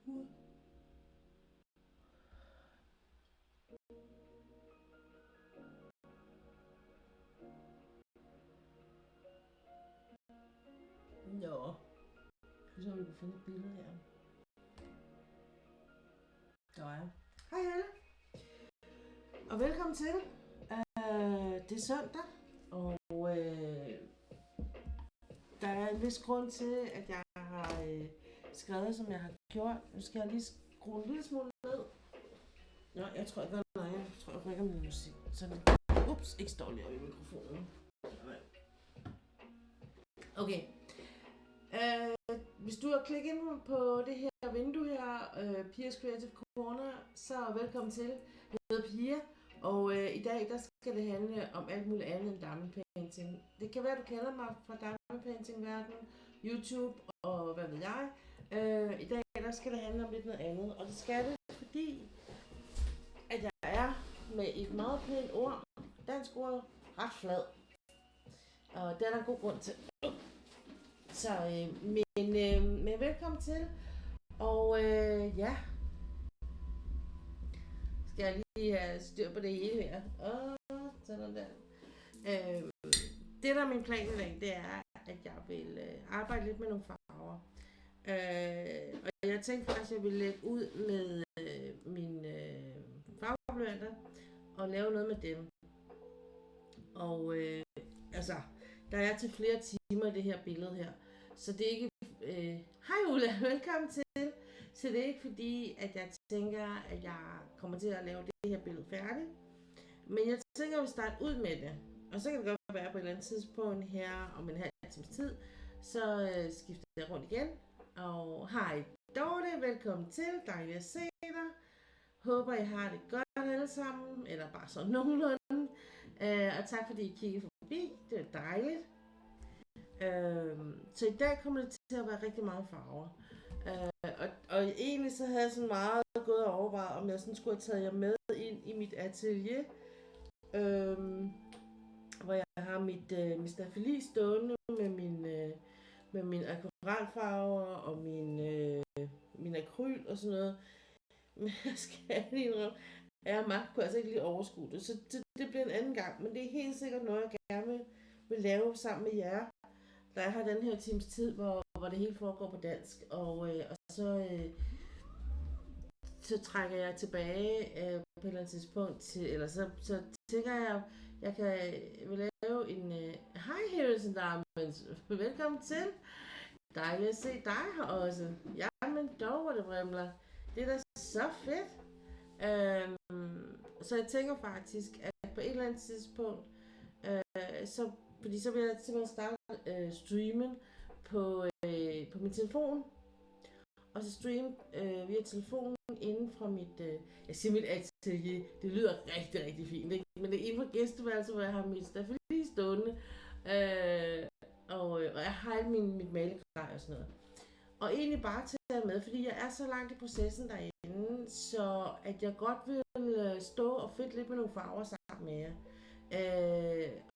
Nå, så vi kan finde et billede her. Der er. Hej alle, og velkommen til. Det er søndag, og der er en vis grund til, at jeg har skrevet, som jeg har gjort. Nu skal jeg lige skrue en lille smule ned. Nå, jeg tror, jeg rykker min musik. Sådan. Ups, ikke står lige oppe i mikrofonen. Okay. Hvis du har klikket ind på det her vindue her, Pia's Creative Corner, så velkommen til. Jeg hedder Pia, og i dag der skal det handle om alt muligt andet end diamond painting. Det kan være, at du kender mig fra diamond painting verden, YouTube og hvad ved jeg. I dag der skal det handle om lidt noget andet, og det skal det, fordi at jeg er med et meget pænt ord, dansk ord, ret flad. Og det er der en god grund til. Så, men velkommen til, og ja, skal jeg lige have styr på det hele her. Sådan der. Det der er min plan i dag, det er, at jeg vil arbejde lidt med nogle farver. Og jeg tænkte faktisk, at jeg ville lægge ud med mine farveblyanter og lave noget med dem. Og altså, der er til flere timer i det her billede her. Så det er ikke... Hej Ulla, velkommen til. Så det er ikke fordi, at jeg tænker, at jeg kommer til at lave det her billede færdigt. Men jeg tænker, at vi starter ud med det. Og så kan det godt være på et eller andet tidspunkt her om en halv times tid. Så skifter jeg rundt igen. Og hej Dorte, velkommen til. Dejligt at se dig. Håber I har det godt alle sammen. Eller bare sådan nogenlunde. Og tak fordi I kiggede forbi. Det er dejligt. Så i dag kommer det til at være rigtig mange farver. Og egentlig så havde jeg sådan meget gået og overvejet, om jeg sådan skulle have taget jer med ind i mit atelier. Hvor jeg har mit stafeli stående med mine akvarelfarver og min akryl og sådan noget. Men jeg skal lige indrømme, at jeg kunne altså ikke lige overskue det. Så det bliver en anden gang. Men det er helt sikkert noget, jeg gerne vil lave sammen med jer. Der er her den her times tid, hvor det hele foregår på dansk, og så trækker jeg tilbage på et eller andet tidspunkt til, eller så tænker jeg vil lave en hej Heroes and Diamonds, velkommen til. Dejligt at se dig her også. Jamen dog, hvor det vrimler. Det er da så fedt. Så jeg tænker faktisk, at på et eller andet tidspunkt, fordi så vil jeg simpelthen starte streamen på min telefon. Og så streame via telefonen inden fra jeg siger mit atelier, det lyder rigtig, rigtig fint, ikke? Men det er inden for gæsteværelset, hvor jeg har mit stafeli stående. Og jeg har alt mit malegrej og sådan noget. Og egentlig bare til at med, fordi jeg er så langt i processen derinde, så at jeg godt vil stå og fedte lidt med nogle farver sammen med jer.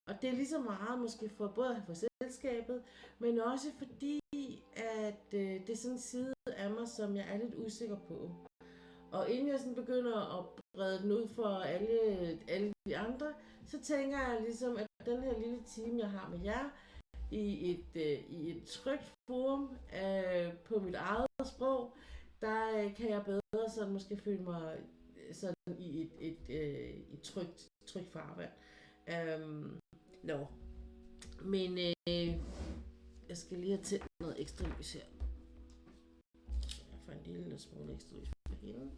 Og det er lige så meget måske for både for selskabet, men også fordi, at det er sådan en side af mig, som jeg er lidt usikker på. Og inden jeg sådan begynder at brede den ud for alle de andre, så tænker jeg ligesom, at den her lille time, jeg har med jer, i et trygt forum på mit eget sprog, der kan jeg bedre sådan måske føle mig sådan i et trygt farvand. Men jeg skal lige have tændt noget ekstra lys her. Jeg får en lille smule ekstra lys på hende.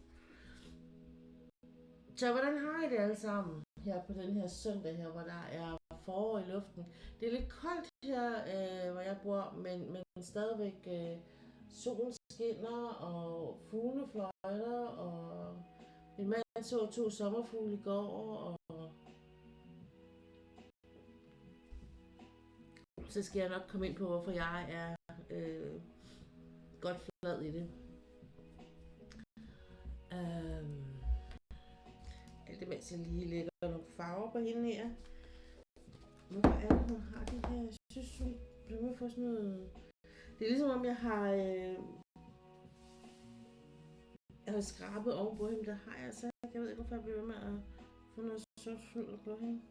Så hvordan har I det alle sammen her på den her søndag her, hvor der er forår i luften? Det er lidt koldt her, hvor jeg bor, men stadigvæk solen skinner, og fuglene fløjter, og min mand så 2 sommerfugle i går, og så skal jeg nok komme ind på, hvorfor jeg er godt flad i det. Alt det mens jeg lige lægger nogle farver på hende her. Hvorfor er det, hun har det her? Jeg synes, hun bliver med at få sådan noget... Det er ligesom om jeg har Jeg har skrabet ovenpå hende, der har jeg altså ikke. Jeg ved ikke, hvorfor jeg bliver ved med at få noget sort fylder på hende.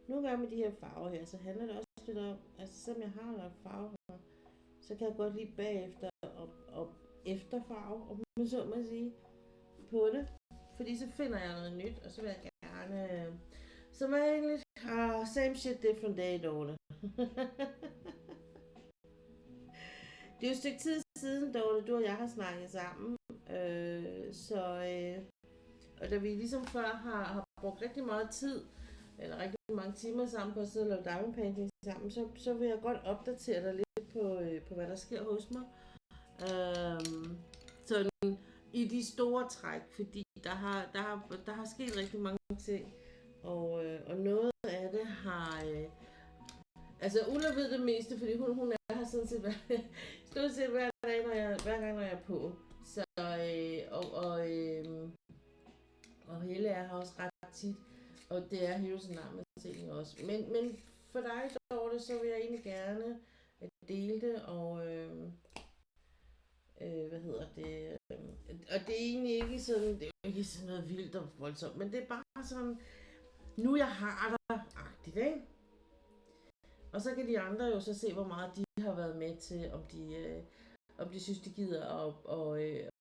Nogle gange med de her farver her, så handler det også lidt om, altså selvom jeg har noget farve her, så kan jeg godt lide bagefter og efterfarve, om man så må sige, på det. Fordi så finder jeg noget nyt, og så vil jeg gerne, som vanligt, same shit, different day, Dorte. Det er jo et stykke tid siden, Dorte, du og jeg har snakket sammen, og da vi ligesom før har brugt rigtig meget tid, eller rigtig mange timer sammen på at sidde og lave diamond painting sammen, så vil jeg godt opdatere dig lidt på hvad der sker hos mig. Sådan i de store træk, fordi der har sket rigtig mange ting, og noget af det har... altså Ulla ved det meste, fordi hun er her sådan set stort set hver dag, hver gang når jeg er på. Så, og Helle er her også ret tit, og det er Heroes and Armor også. Men for dig, Dorte, så vil jeg egentlig gerne dele det, og hvad hedder det, og det er egentlig ikke sådan, det er jo ikke sådan noget vildt og voldsomt, men det er bare sådan, nu jeg har dig-agtigt, ikke? Og så kan de andre jo så se, hvor meget de har været med til, om de synes, de gider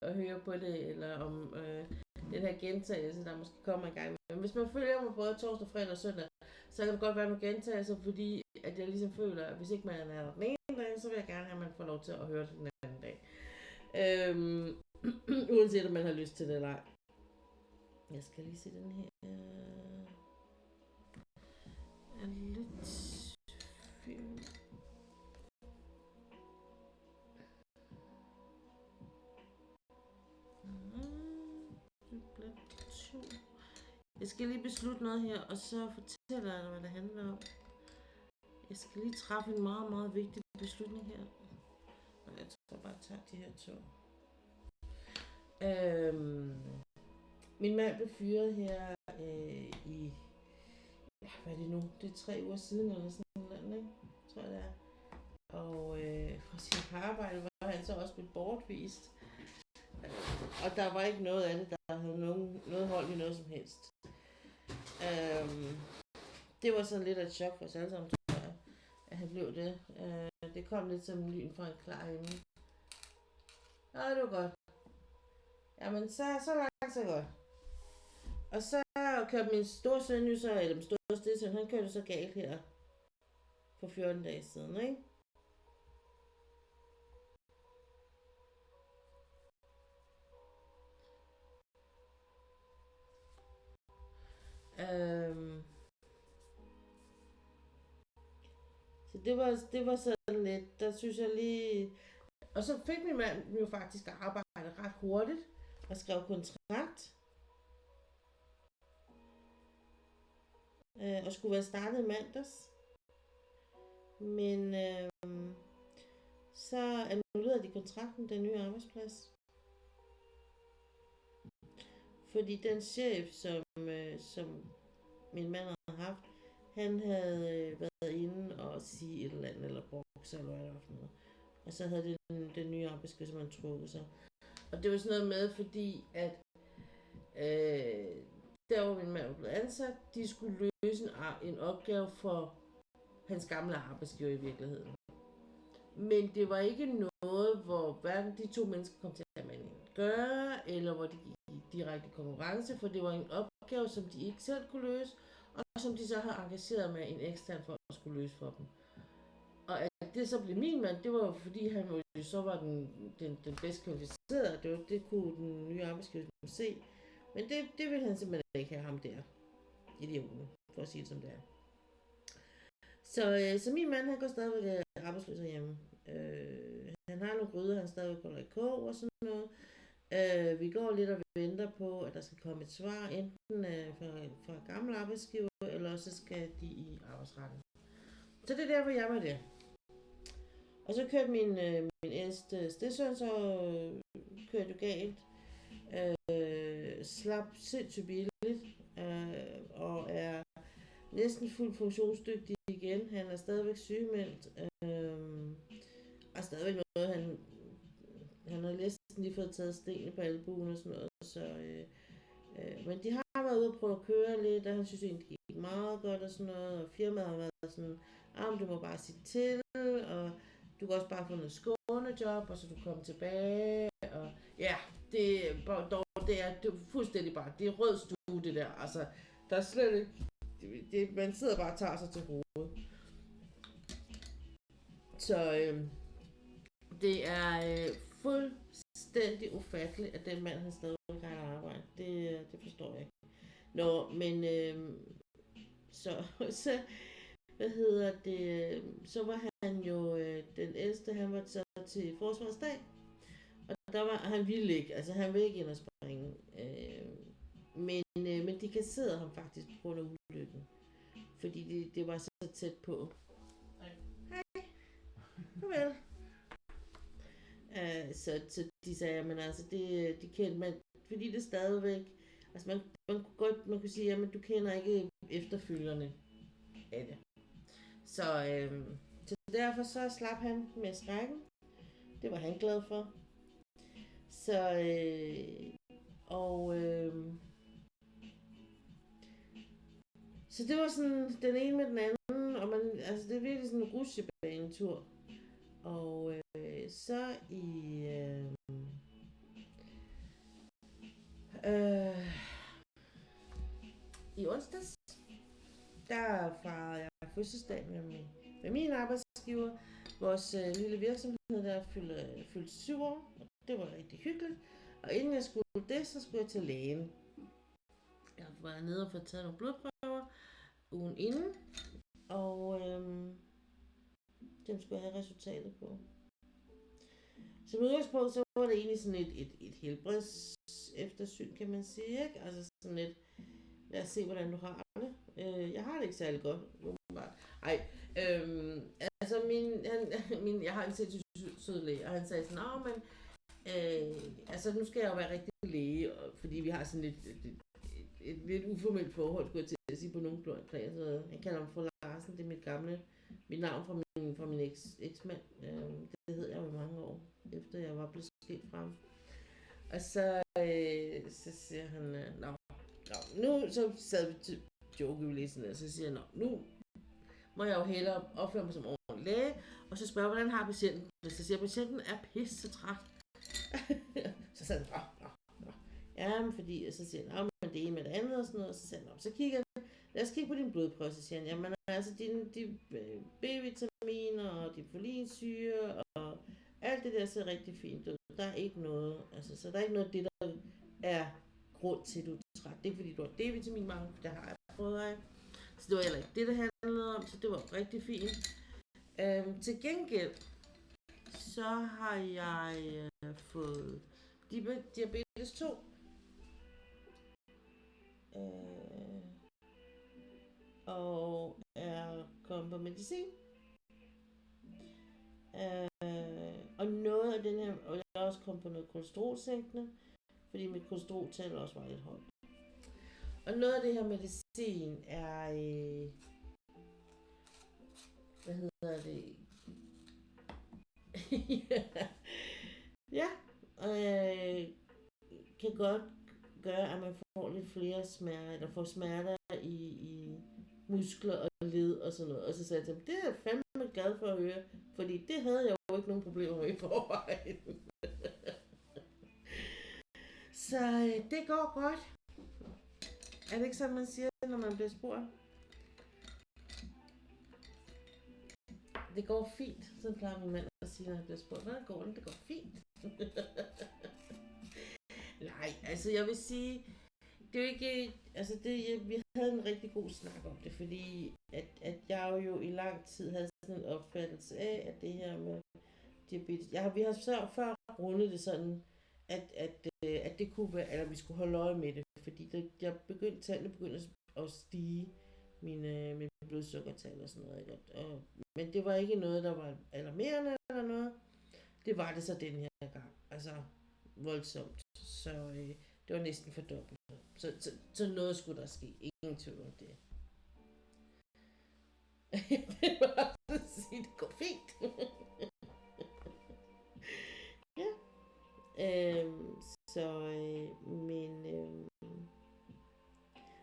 at høre på det, eller om den her gentagelse, der måske kommer en gang. Men hvis man følger mig både torsdag, fredag og søndag, så kan det godt være nogle gentagelser, fordi at jeg ligesom føler, at hvis ikke man er der den ene dag, så vil jeg gerne have, at man får lov til at høre det den anden dag. Uanset om man har lyst til det eller ej. Jeg skal lige se den her. Er lidt film. Jeg skal lige beslutte noget her, og så fortæller jeg dig, hvad det handler om. Jeg skal lige træffe en meget, meget vigtig beslutning her. Og jeg tror bare, at tage de her to. Min mand blev fyret her i... hvad er det nu? Det er 3 uger siden eller sådan noget, ikke? Tror jeg det er. Og fra sit arbejde var han så også blevet bortvist. Og der var ikke noget af det, der havde noget hold i noget som helst. Det var sådan lidt af et chok for os alle sammen, tror jeg, at han blev det. Det kom lidt som lyn fra en klar himmel. Ja, det var godt. Jamen, så langt, så godt. Og så kørte min store søn jo så, eller min store stedsøn, han kørte så galt her for 14 dage siden, ikke? Så det var sådan lidt, der synes jeg lige... Og så fik min mand jo faktisk arbejde ret hurtigt og skrev kontrakt. Og skulle være startet mandags. Men så annullerede de kontrakten, den nye arbejdsplads. Fordi den chef, som min mand havde haft, han havde været inde og sige et eller andet, eller brokse, eller hvad det var for noget. Og så havde den nye arbejdsgiver, som han trukket sig. Og det var sådan noget med, fordi at der hvor min mand var blevet ansat, de skulle løse en opgave for hans gamle arbejdsgiver i virkeligheden. Men det var ikke noget, hvor hverken de to mennesker kom til at gøre, eller hvor de gik i direkte konkurrence, for det var en opgave, som de ikke selv kunne løse, og som de så havde engageret med en ekstern for at skulle løse for dem. Og at det så blev min mand, det var jo fordi han jo så var den bedst kvalificerede, det kunne den nye arbejdsgiver se. Men det ville han simpelthen ikke have ham der, idioten, for at sige det som det er. Så min mand, han går stadigvæk arbejdsløs herhjemme. Han har nogle gryder, han stadigvæk holder i kog og sådan noget. Vi går lidt og venter på, at der skal komme et svar, enten fra gamle arbejdsgiver, eller så skal de i arbejdsretten. Så det er derfor, jeg var der. Og så kørte min ældste stedsøn, så kørte jo galt. Slap sindssygt billigt, og er næsten fuldt funktionsdygtig igen. Han er stadigvæk sygemeldt, og stadigvæk noget, han har næsten lige fået taget sten på albuen og sådan noget, så, men de har været ude og prøve at køre lidt, og han synes egentlig, det gik meget godt og sådan noget, og firmaet har været sådan, du må bare sige til, og du kan også bare få noget skånejob, og så du kommer tilbage, og ja, det er fuldstændig bare, det er rød stue det der, altså, der er slet ikke, man sidder bare og tager sig til hovedet. Så det er fuldstændig ufatteligt, at den mand, han stadig har arbejde. Det forstår jeg ikke. Nå, men så så var han jo, den ældste, han var så til forsvarsdag, og der var, han ville ikke, altså han ville ikke ind og springe, men de kasserede ham faktisk på grund af ulykken, fordi det var så tæt på. Hej. Farvel. Så de sagde, men altså de kendte man, fordi det stadigvæk, altså man kunne sige, jamen du kender ikke efterfølgerne af det. Så derfor så slap han med skrækken. Det var han glad for. Så så det var sådan den ene med den anden, og altså det er virkelig sådan en rutsjebanetur. Og så i onsdags, der fejrede jeg fødselsdag med min arbejdsgiver. Vores lille virksomhed der fyldte 7 år, og det var rigtig hyggeligt. Og inden jeg skulle det, så skulle jeg til lægen. Jeg var nede og få taget nogle blodprøver ugen inden, og dem skulle jeg have resultatet på. Som udgangspunkt, så var det egentlig sådan et helbreds eftersyn, kan man sige, ikke? Altså sådan et, lad os se, hvordan du har det. Jeg har det ikke særlig godt. Altså jeg har en sindssygt sød læge, og han sagde sådan, men altså nu skal jeg jo være rigtig læge, fordi vi har sådan et lidt uformelt forhold, skulle jeg til at sige på nogle plan, så jeg kalder ham fru Larsen, det er mit navn fra min eksmand, det hed jeg jo mange år, efter jeg var blevet skilt fra ham. Og så siger han, nu så sad vi til joke, og så siger han, nu må jeg jo hellere opføre mig som ordentlig læge, og så spørger, hvordan har patienten det? Så siger patienten er pisse træt. Så sagde han, ja, men fordi, og så siger han, men det ene med det andet og sådan noget, og så siger han, så kigger han, lad os kigge på din blodprøve, så siger han, jamen altså de B-vitaminer og de folinsyre og alt det der ser rigtig fint ud. Der er ikke noget, altså så der er ikke noget af det, der er grund til, at du er træt. Det er fordi, du har D-vitaminmangel, for det har jeg prøvet af. Så det var heller ikke det handlede om, så det var rigtig fint. Til gengæld, så har jeg fået diabetes 2. Og er kommet på medicin. Og noget af den her, og jeg er også kommet på noget kolesterolsænkende, fordi mit kolesteroltal også var lidt højt. Og noget af det her medicin er, hvad hedder det? Ja, kan godt gøre, at man får lidt flere smerter, eller får smerter i muskler og led og sådan noget. Og så sagde jeg til ham, det er jeg fandme glad for at høre, fordi det havde jeg jo ikke nogen problemer med i forvejen. Så det går godt. Er det ikke sådan, man siger, når man bliver spurgt? Det går fint. Så plejer min mand at sige, når han bliver spurgt. Hvordan går det? Det går fint. Nej, altså jeg vil sige, det er jo ikke, altså vi havde en rigtig god snak om det, fordi at jeg jo i lang tid havde sådan en opfattelse af, at det her med diabetes, vi har så før rundet det sådan, at det kunne være, eller vi skulle holde øje med det, fordi tallene begyndte at stige min blodsukkertal og sådan noget. Ikke? Men det var ikke noget, der var alarmerende eller noget. Det var det så den her gang. Altså voldsomt. Så det var næsten fordoblet. Så noget skulle der ske. Ingen tvivl om det. Det var at sige, det går fint. Ja.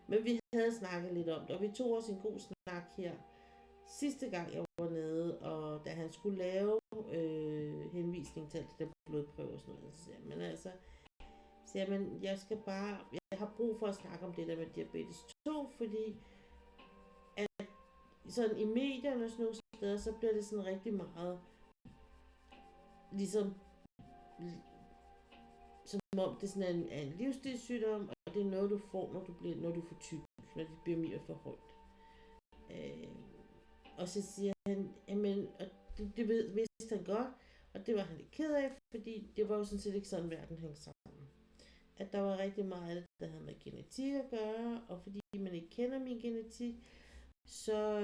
Men vi havde snakket lidt om det, og vi tog også en god snak her sidste gang jeg var nede, og da han skulle lave henvisning til alt det der blodprøve og sådan noget, så siger men altså, jeg har brug for at snakke om det der med diabetes 2, fordi at sådan i medierne og sådan nogle steder, så bliver det sådan rigtig meget ligesom som om det sådan er en livsstilssygdom, og det er noget du får, når du får tyk, når dit BMI er for højt. Og så siger han, jamen, og det vidste han godt, og det var han lidt ked af, fordi det var jo sådan set ikke sådan, verden hængte sammen. At der var rigtig meget af det, der havde med genetik at gøre, og fordi man ikke kender min genetik, så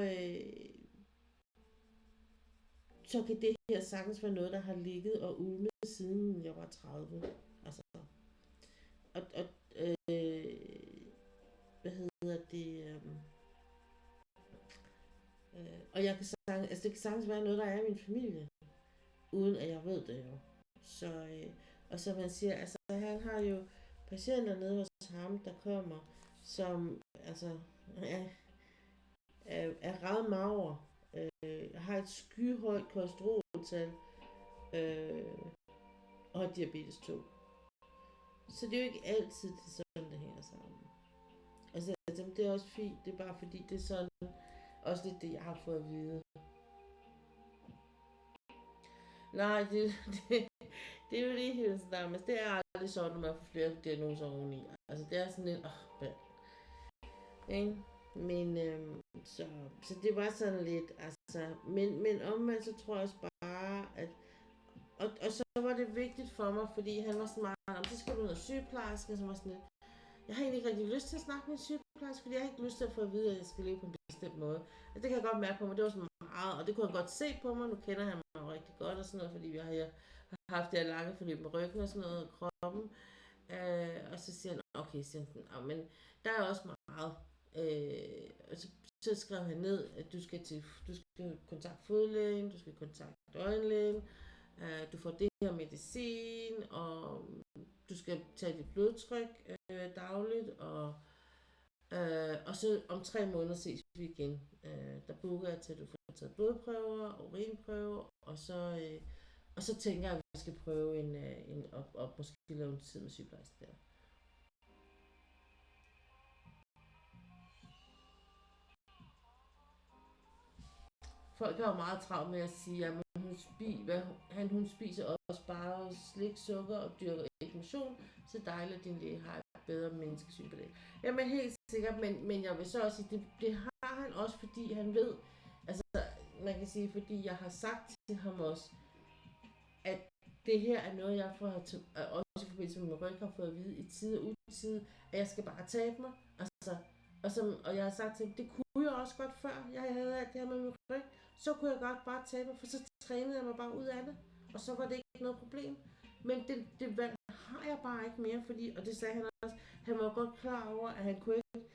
kan det her sagtens være noget, der har ligget og ulmet siden jeg var 30. Altså, hvad hedder det? Og jeg kan sagtens, altså det kan sagtens være noget, der er i min familie, uden at jeg ved det jo. Så, og som han siger, altså han har jo patienter nede hos ham, der kommer, som altså er ret magre, har et skyhøjt kolesteroltal og har diabetes 2. Så det er jo ikke altid det sådan, det hænger sammen. Altså det er også fint, det er bare fordi det er sådan, også lidt det, jeg har fået at vide. Nej, det er jo lige helt sådan, men det er aldrig sådan, når man får flere diagnoser oveni. Altså det er sådan lidt, ikke? Men så det var sådan lidt, altså, men omvendt så tror jeg også bare, at og så var det vigtigt for mig, fordi han var sådan meget, så skal du noget sygeplejerske, så var sådan lidt, jeg har egentlig ikke rigtig lyst til at snakke med en sygeplejerske, fordi jeg har ikke lyst til at få at vide, at jeg skal leve på en bestemt måde. Altså, det kan jeg godt mærke på mig, det var så meget, og det kunne han godt se på mig, nu kender han mig jo rigtig godt og sådan noget, fordi jeg har haft det her lange forløb med ryggen og sådan noget, og kroppen. Og så siger han, okay, siger han, men der er også meget. Og så skrev han ned, at du skal kontakte fodlægen, du skal kontakte øjenlægen, du får det her medicin, og du skal tage dit blodtryk dagligt, og så om 3 måneder ses vi igen. Der booker jeg til, at du får taget blodprøver og urinprøver, og så tænker jeg, at vi skal prøve og måske lave en tid med sygeplejersken der. Folk er jo meget travlt med at sige, at hun spiser også bare slik, sukker og dyrker ikke motion, så dejligt, at din læge har et bedre menneskesyn på det. Jamen helt sikkert, men jeg vil så også sige, det har han også, fordi han ved, altså man kan sige, fordi jeg har sagt til ham også, at det her er noget, jeg får også i forbindelse med min ryg har fået at vide i tid og utid, at jeg skal bare tabe mig. Altså, og jeg har sagt til ham, det kunne jeg også godt før, jeg havde alt det her med min ryg, så kunne jeg godt bare tabe mig, for så trænede jeg mig bare ud af det, og så var det ikke noget problem. Men det valg har jeg bare ikke mere, fordi, og det sagde han også, han var godt klar over, at han kunne ikke,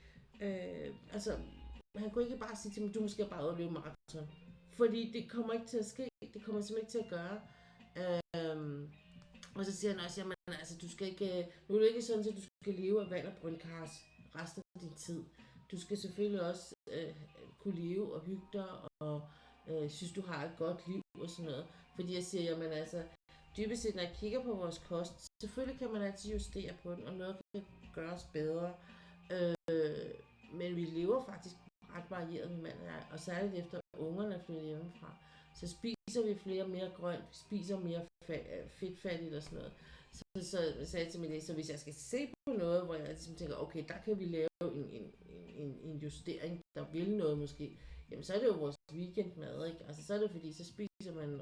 han kunne ikke bare sige til mig, du skal bare løbe maraton. Fordi det kommer ikke til at ske, det kommer simpelthen ikke til at gøre. Og så siger han også, jamen altså, du skal ikke, nu er det ikke sådan, at du skal leve af vand og brøndkars resten af din tid. Du skal selvfølgelig også kunne leve og hygge dig, og synes, du har et godt liv og sådan noget. Fordi jeg siger, jamen altså, dybest set, når jeg kigger på vores kost, selvfølgelig kan man altid justere på den, og noget kan gøres bedre. Men vi lever faktisk ret varieret med mand og jeg, og særligt efter ungerne er flyttet hjemmefra. Så spiser vi mere grønt, vi spiser mere fedtfattigt og sådan noget. Så sagde jeg til min læge, så hvis jeg skal se på noget, hvor jeg ligesom tænker, okay, der kan vi lave en justering, der vil noget måske, jamen så er det jo vores weekendmad, ikke? Altså så er det fordi, så spiser man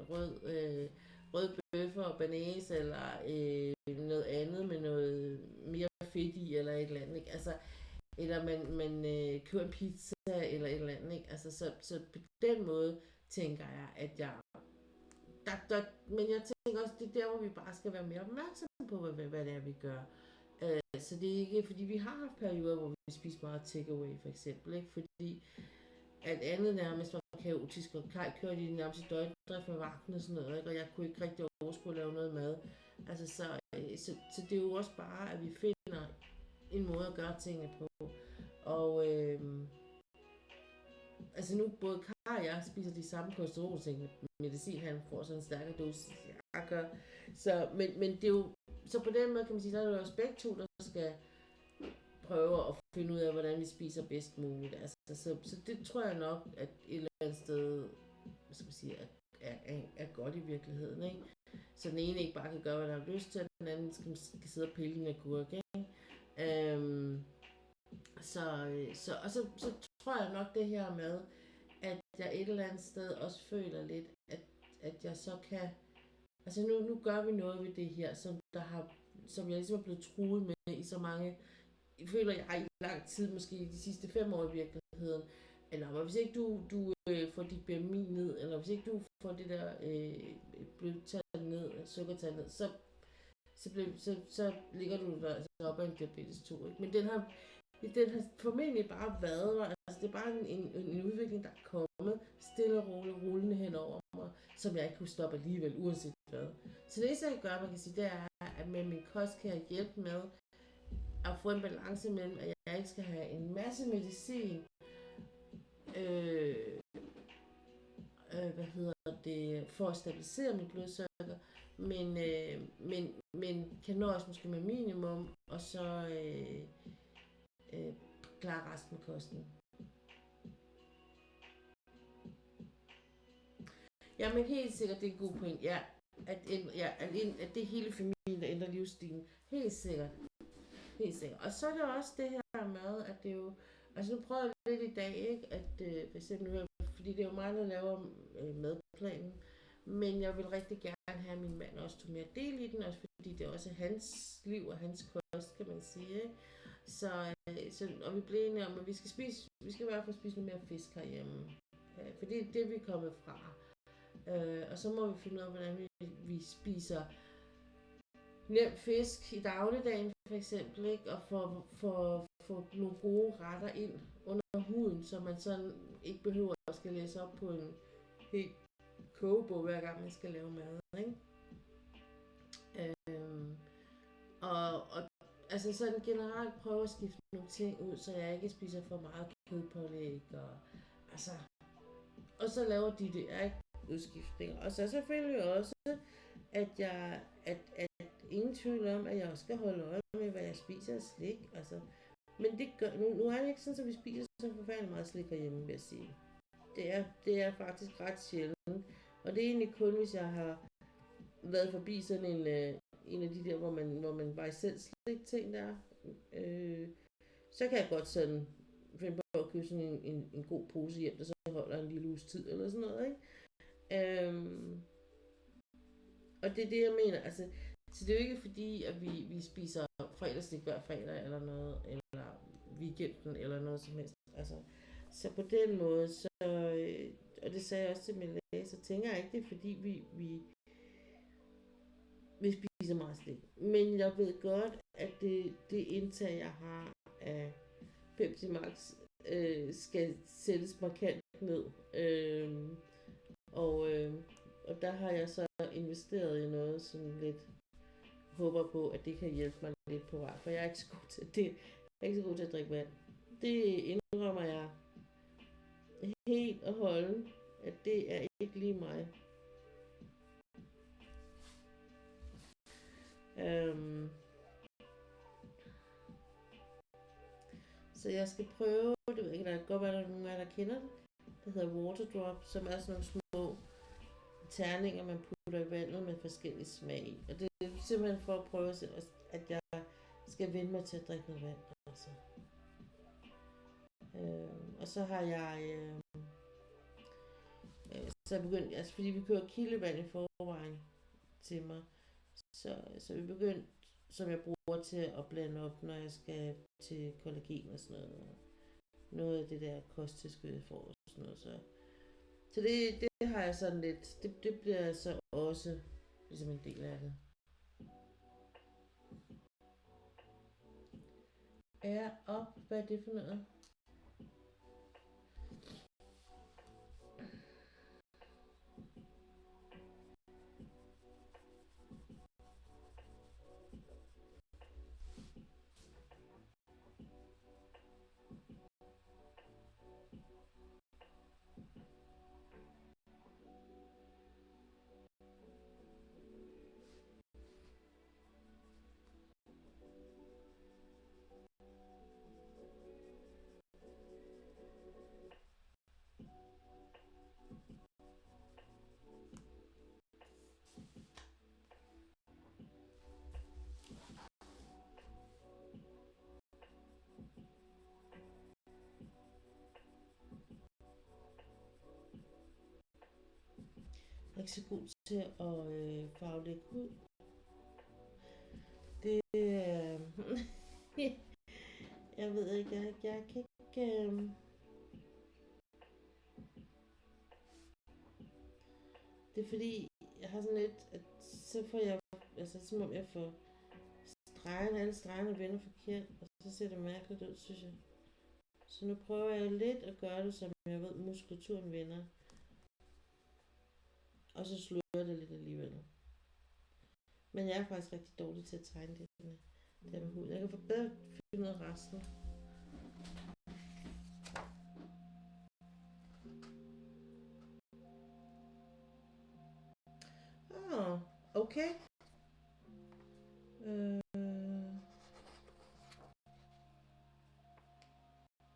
rød bøffer og banæs, eller noget andet med noget mere fedt i, eller et eller andet, ikke? Altså, eller man køber en pizza eller et eller andet, ikke? Altså, så på den måde tænker jeg, at jeg men jeg tænker også, det er der, hvor vi bare skal være mere opmærksomme på, hvad det er, vi gør. Så det er ikke, fordi vi har haft perioder, hvor vi spiser meget takeaway, for eksempel, ikke? Fordi alt andet nærmest var kaotisk, og Kaj kørte i nærmest i døgndrift med vagten og sådan noget, ikke? Og jeg kunne ikke rigtig overskue at lave noget mad. Altså, så det er jo også bare, at vi finder en måde at gøre tingene på. Og altså nu både Kaj og jeg spiser de samme kolesterolting medicin, han får sådan en stærkere dosis, jeg gør. Så, men det er jo, så på den måde kan man sige, der er det jo også begge to, der skal prøve at finde ud af, hvordan vi spiser bedst muligt. Altså, så det tror jeg nok, at et eller andet sted, hvad skal man sige, er godt i virkeligheden, ikke? Så den ene ikke bare kan gøre, hvad der har lyst til, og den anden skal sidde og pille en agurk, ikke? Så tror jeg nok det her med, at jeg et eller andet sted også føler lidt, at jeg så kan, altså nu gør vi noget ved det her, som jeg ligesom er blevet truet med i så mange, føler jeg i lang tid, måske de sidste 5 år i virkeligheden, eller hvis ikke du får dit BMI ned, eller hvis ikke du får det der blodtal ned, sukkertal ned, så ligger du der altså op af en diabetes 2, ikke? Men den har formentlig bare været der. Altså, det er bare en udvikling, der er kommet stille og roligt rullende henover mig, som jeg ikke kunne stoppe alligevel, uanset hvad. Så det eneste, jeg kan gøre, man kan sige, det er, at med min kost kan jeg hjælpe med at få en balance mellem, at jeg ikke skal have en masse medicin, for at stabilisere mit blodsukker, men kan nøjes måske med minimum, og så klare resten af kosten. Jamen helt sikkert, det er en god point. Ja, at det er hele familien, der ændrer livsstilen. Helt sikkert. Helt sikkert. Og så er det også det her med, at det jo, altså nu prøver jeg lidt i dag, ikke, at for eksempel, fordi det er jo mig, der laver madplanen, men jeg vil rigtig gerne have, at min mand også tog mere del i den, også fordi det er også hans liv og hans kost, kan man sige, ikke? Og vi blev enige om, at vi skal i hvert fald spise noget mere fisk herhjemme. For det er det, vi er kommet fra. Og så må vi finde ud af, hvordan vi spiser nem fisk i dagligdagen, for eksempel, ikke? Og få nogle gode retter ind under huden, så man sådan ikke behøver at skal læse op på en helt kogebog, hver gang man skal lave mad, ikke? Og altså sådan generelt prøve at skifte nogle ting ud, så jeg ikke spiser for meget kødpålæg, og så laver de det, ikke? Udskiftninger. Og så selvfølgelig også, at ingen tvivl om, at jeg også skal holde øje med, hvad jeg spiser af slik. Altså, men det gør, nu er det ikke sådan, at vi spiser så forfærdeligt meget slik herhjemme, vil jeg sige. Det er faktisk ret sjældent. Og det er egentlig kun, hvis jeg har været forbi sådan en af de der, hvor man bare selv slik ting der. Så kan jeg godt sådan finde på at købe sådan en god pose hjem, der så holder en lille uges tid eller sådan noget, ikke? Og det er det, jeg mener. Altså, så det er jo ikke fordi, at vi spiser fredagslik hver fredag eller noget, eller weekenden eller noget som helst. Altså, så på den måde, så, og det sagde jeg også til min læge, så tænker jeg ikke, det er fordi, vi spiser meget slik. Men jeg ved godt, at det indtag, jeg har af Pepsi Max, skal sættes markant ned. Og der har jeg så investeret i noget, som lidt håber på, at det kan hjælpe mig lidt på vej. For jeg er ikke så god til det. Jeg er ikke så god til at drikke vand. Det indrømmer jeg helt og holden, at det er ikke lige mig. Så jeg skal prøve, det ved jeg ikke, der kan godt være, der er nogen af jer, der kender det. Det hedder water drop, som er sådan nogle små terninger, man putter i vandet med forskellige smag i. Og det er simpelthen for at prøve at jeg skal vende mig til at drikke noget vand. Altså. Og så har jeg så begyndt, fordi vi kører kildevand i forvejen til mig, så vi begyndt som jeg bruger til at blande op, når jeg skal til kollagen og sådan noget. Noget af det der kosttilskud, jeg får og sådan noget. Så det har jeg sådan lidt, det bliver så også ligesom en del af det. Er op, hvad er det for noget? Jeg er ikke så god til at farvelægge ud. Det jeg ved ikke, jeg kan ikke... Det er fordi, jeg har sådan lidt, at så får jeg, altså som om jeg får alle stregerne vender forkert, og så ser det mærkeligt ud, synes jeg. Så nu prøver jeg lidt at gøre det, som jeg ved, muskulaturen vender. Og så slører det lidt alligevel. Men jeg er faktisk rigtig dårlig til at tegne det der med huden. Jeg kan få bedre finde ud af resten. Okay.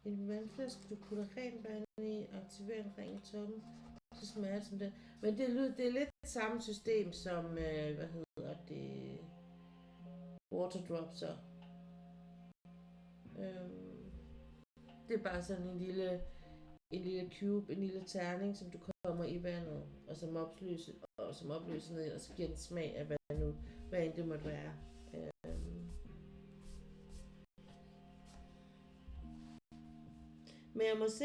En vandflaske, du putter rent vand i, aktiverer en ring i toppen, så smager det som det. Men det er lidt samme system som, hvad hedder det, waterdrop så. Det er bare sådan en lille cube, en lille terning, som du kommer i vandet, og som opløser ned, og så giver den smag af, hvad end det måtte være. Men jeg må se,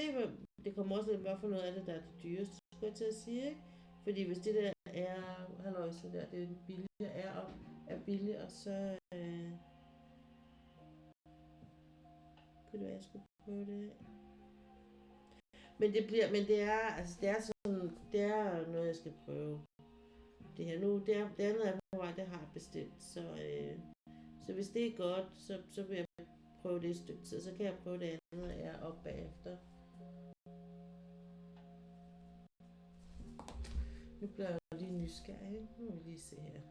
det kommer også lidt, hvorfor noget af det, der er det dyreste, skulle jeg til at sige, ikke? Fordi hvis det der er, halløjse der, det er billigt, er billigt, og så, kunne det være, jeg skulle prøve det. Men det er noget, jeg skal prøve. Det her nu, det andet er på vej, det har jeg bestemt, så hvis det er godt, så vil jeg prøve det et stykke tid, så kan jeg prøve det andet er op bagefter. Nu bliver jeg lige nysgerrig. Nu må vi lige se her.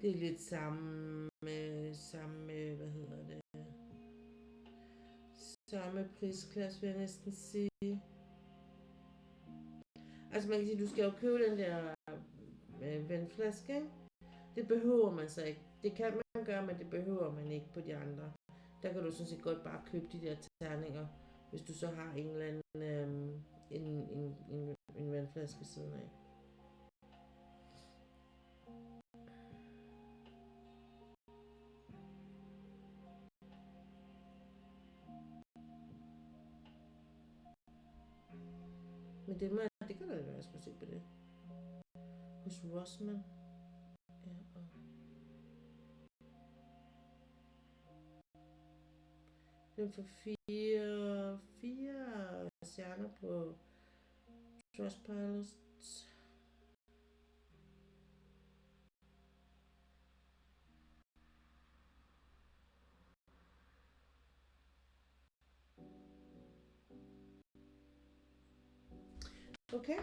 Det er lidt samme, hvad hedder det? Samme prisklasse, vil jeg næsten sige. Altså man kan sige, du skal jo købe den der vandflaske, ikke? Det behøver man så ikke. Det kan man gøre, men det behøver man ikke på de andre. Der kan du sådan set godt bare købe de der terninger, hvis du så har en eller anden en vandflaske siden af. Men det kan da være, jeg skulle se på det. Hos Rossmann. Ja, og den får 4 stjerner på Trustpilot. Okay,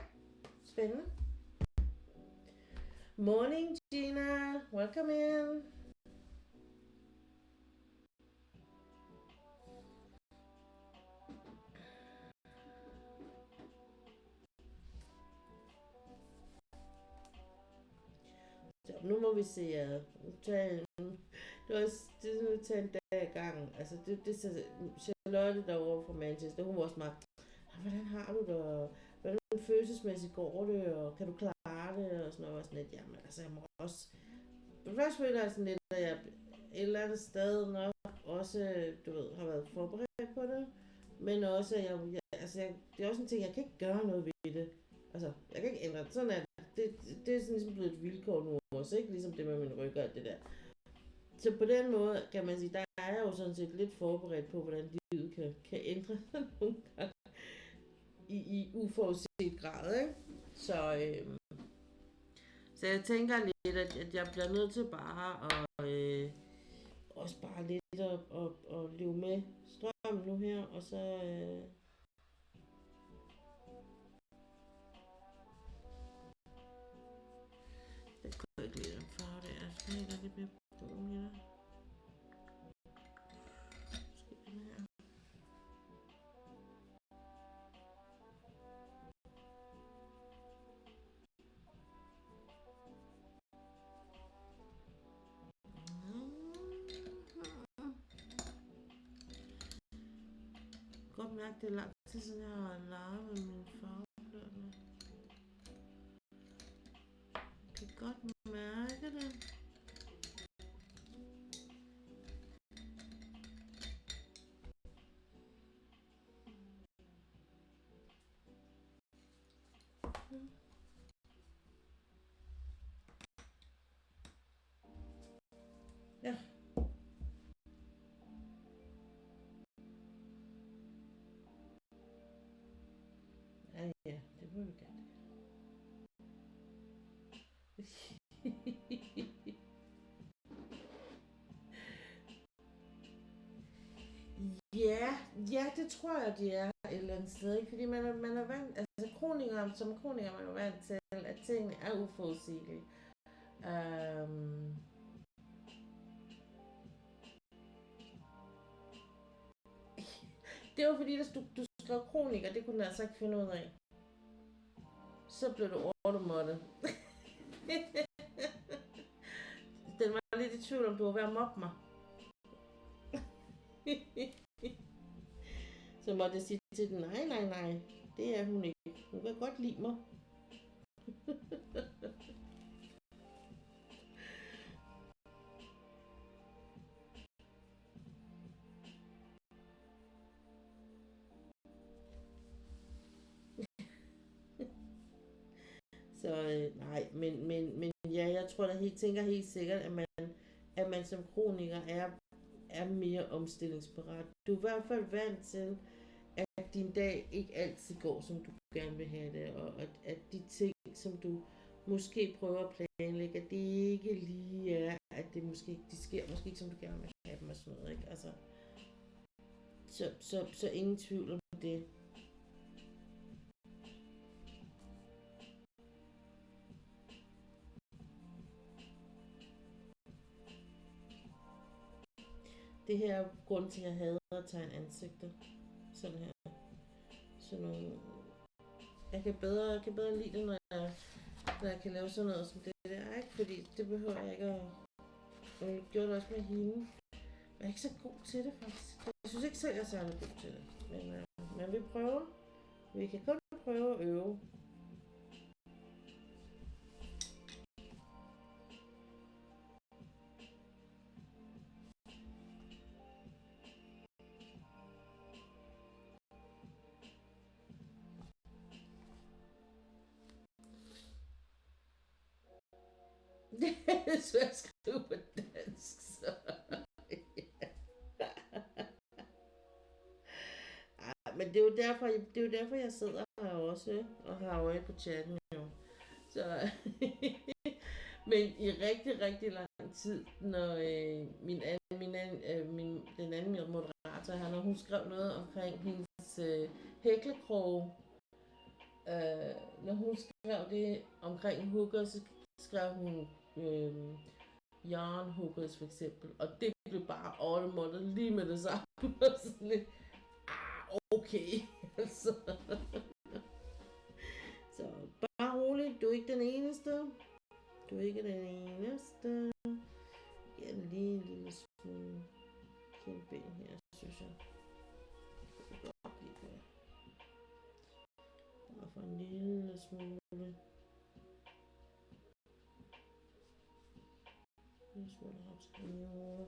spændende. Morning, Gina. Welcome in. nu må vi se ad. Det var også, det er tage en dag ad gangen. Altså, det så Charlotte derovre fra Manchester, hun var også meget, hvordan har du det, og hvordan følelsesmæssigt går det, og kan du klare det, og sådan noget, og sådan lidt, jamen, altså, jeg må også, men først føler jeg sådan lidt, at jeg et eller andet sted nok også, du ved, har været forberedt på det, men også, at det er også en ting, jeg kan ikke gøre noget ved det. Altså, jeg kan ikke ændre det. Sådan er det. Det er sådan ligesom blevet et vilkår nu også, ikke? Ligesom det med min ryg og alt det der. Så på den måde, kan man sige, der er jeg jo sådan set lidt forberedt på, hvordan livet kan ændre sig nogle gange i uforudset grad, ikke? Så jeg tænker lidt, at jeg bliver nødt til bare at også bare lidt at leve med strømmen nu her, og så jeg kunne ikke lide den farve der. Jeg skal have lidt mere brun her. Godt mærke, det er lang tid siden jeg har leget med mine farveblødene. Jeg kan godt mærke det. Ja. Ja, det må vi gerne. Ja, det tror jeg, de er et eller andet sted, ikke? Fordi man er vant, altså som kroniker man er vant til, at tingene er uforudsigelige. Det var fordi, at du skrev kroniker, det kunne den altså ikke finde ud af. Så blev du overmåttet. Den var lidt i tvivl, om du var ved at mobbe mig. Så måtte jeg sige til den, nej, det er hun ikke. Hun kan godt lide mig. Så nej, men ja, jeg tror da tænker helt sikkert, at man som kroniker er mere omstillingsparat. Du er i hvert fald vant til, at din dag ikke altid går, som du gerne vil have det, og at de ting, som du måske prøver at planlægge, at det ikke lige er, at de sker måske ikke, som du gerne vil have dem og sådan noget, ikke? Altså, så ingen tvivl om det. Det her er grunden til, at jeg hader at tegne ansigter. Sådan her. Sådan nogle. Jeg kan bedre lide det, når jeg kan lave sådan noget som det der, ikke? Fordi det behøver jeg ikke at. Jeg gjorde det også med hende. Jeg er ikke så god til det, faktisk. Jeg synes ikke selv, jeg er særlig god til det. Men vi prøver. Vi kan kun prøve at øve. Det er svært at skrive på dansk, så men det er jo derfor, jeg sidder her også og har øje på chatten jo. Så men i rigtig, rigtig lang tid, når den anden moderator her, når hun skrev noget omkring hendes hæklekrog, når hun skrev det omkring hooker, så skrev hun yarn hookers for eksempel, og det blev bare overmåttet lige med det samme. Sådan lidt, okay, altså. Så bare rolig, du er ikke den eneste. Du er ikke den eneste. Det er småt rapskameler.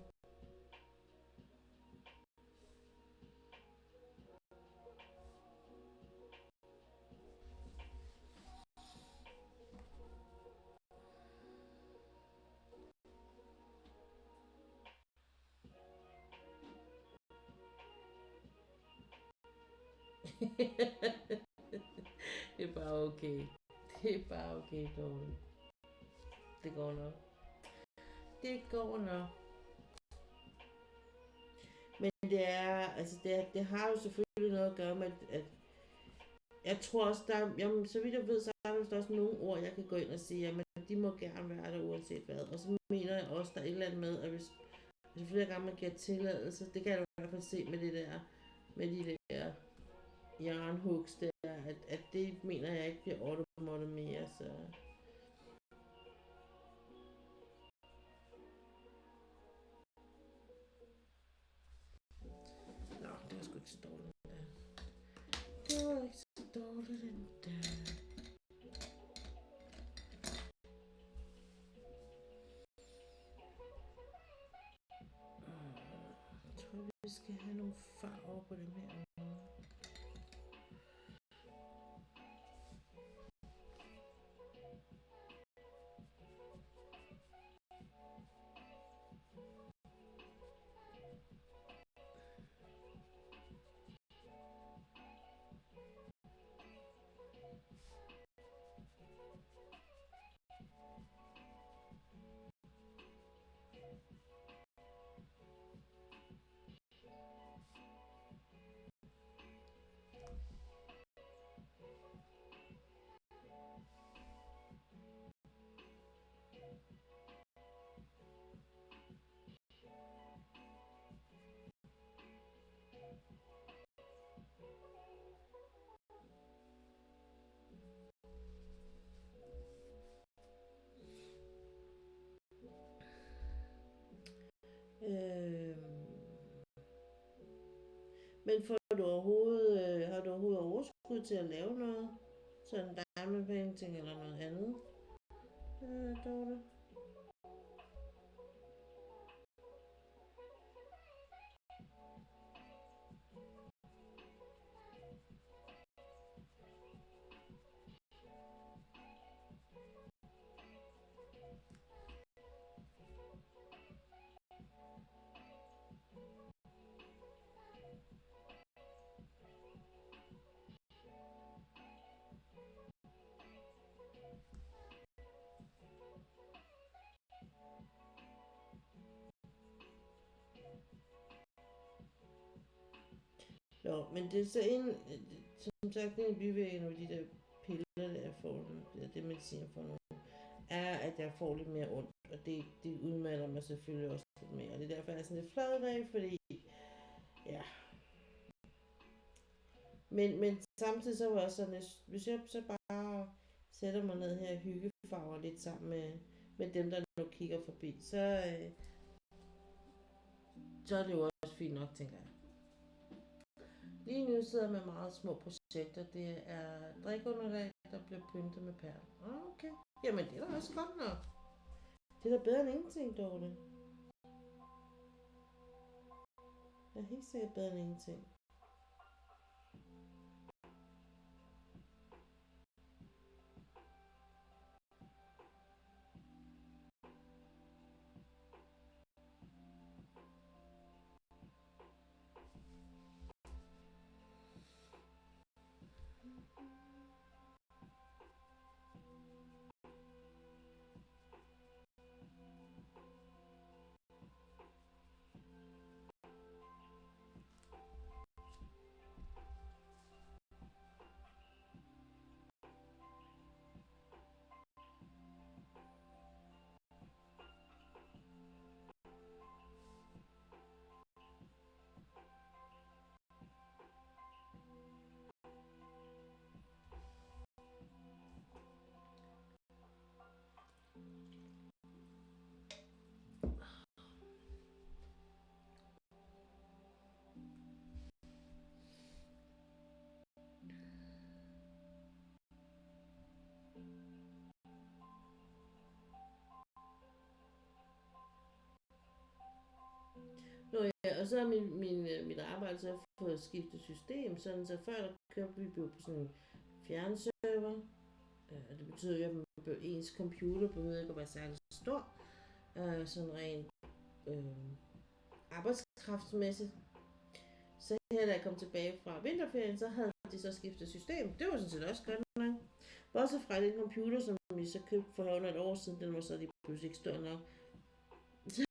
Det er bare okay. Det er bare okay, Dorte. Det går nok. Det går nok. Men det er, altså det har jo selvfølgelig noget at gøre med, at jeg tror også, jamen, så vidt jeg ved, så er der også nogle ord, jeg kan gå ind og sige, jamen de må gerne være der uanset hvad. Og så mener jeg også, der er et eller andet med, at hvis flere gange man giver tilladelse, det kan jeg i hvert fald se med det der, med de der jernhugs der, at det mener jeg ikke bliver automåttet mere, så... Nå, det var sgu ikke så dårligt, den der. Det var ikke så dårligt, den der. Jeg tror, vi skal have nogle farver på den her. Men får du overhovedet, har du overhovedet overskud til at lave noget? Sådan diamond painting eller noget andet? Dorte? Jo, men det er så som sagt, en af bivirkningerne ved de der piller, der jeg får, eller det medicin, jeg får nu, er, at jeg får lidt mere ondt, og det udmatter mig selvfølgelig også lidt mere. Og det er derfor, jeg er sådan lidt flad i dag, fordi, ja. Men samtidig så var jeg også sådan, hvis jeg så bare sætter mig ned her og hyggefarver lidt sammen med dem, der nu kigger forbi, så er det jo også fint nok, tænker jeg. Lige nu sidder jeg med meget små projekter. Det er drikunderlag, der bliver pyntet med perler. Okay. Jamen, det er da også godt nok. Det er da bedre end ingenting, Dorte. Det er helt sikkert bedre end ingenting. Og så er mit arbejde så fået skiftet system, sådan så før der kørte vi på sådan en fjernserver. Det betyder jo, at ens computer behøver ikke at være særlig stor. Sådan rent arbejdskraftsmæssigt. Så her da jeg kom tilbage fra vinterferien, så havde de så skiftet system. Det var sådan set også godt nok. Bortset fra den computer, som vi så købte for under et år siden, den var så lige pludselig ikke stor nok. Så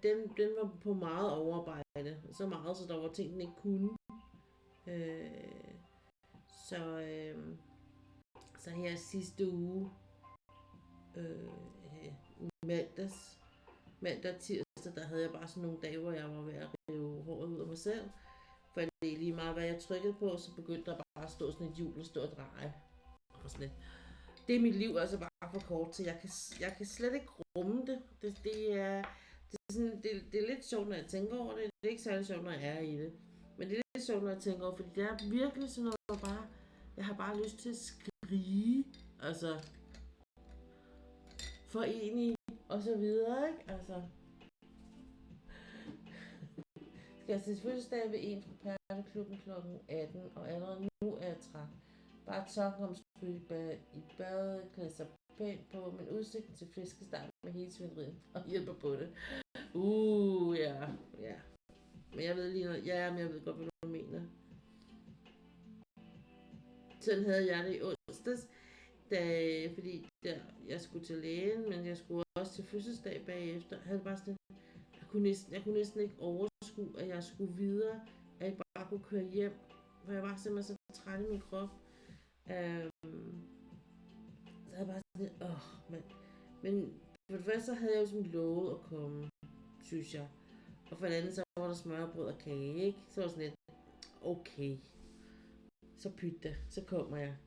den var på meget overarbejde. Så meget, så der var ting, den ikke kunne. Så her sidste uge, mandag tirsdag, der havde jeg bare sådan nogle dage, hvor jeg var ved at rive håret ud af mig selv. For det er lige meget, hvad jeg trykkede på, så begyndte der bare at stå sådan et hjul og stå og dreje. Og sådan lidt. Det er mit liv altså bare for kort til. Jeg kan slet ikke rumme det. Det er lidt sjovt, når jeg tænker over det. Det er ikke særlig sjovt, når jeg er i det. Men det er lidt sjovt, når jeg tænker over, fordi det er virkelig sådan noget, bare, jeg har bare lyst til at skrige. Altså, forenig og så videre, ikke? Altså. Skal jeg til fødselsdag ved en fra Perleklubben kl. 18, og allerede nu er jeg træt. Bare tanken om skulle i bad, klæde sig pænt på, men udsigten til flæskesteg med hele svineriet og hjælper på det. Ja. Men jeg ved lige noget. Ja, men jeg ved godt, hvad du mener. Sådan havde jeg det i onsdags, fordi jeg skulle til lægen, men jeg skulle også til fødselsdag bagefter. Jeg havde bare sådan, jeg kunne næsten ikke overskue, at jeg skulle videre, at jeg ikke bare kunne køre hjem, for jeg var simpelthen så træt i min krop. Så havde jeg bare sådan, men for det første så havde jeg jo sådan lovet at komme, synes jeg. Og for det andet så var der smørbrød og kage, ikke? Så var sådan lidt, okay, så pyt det, så kommer jeg.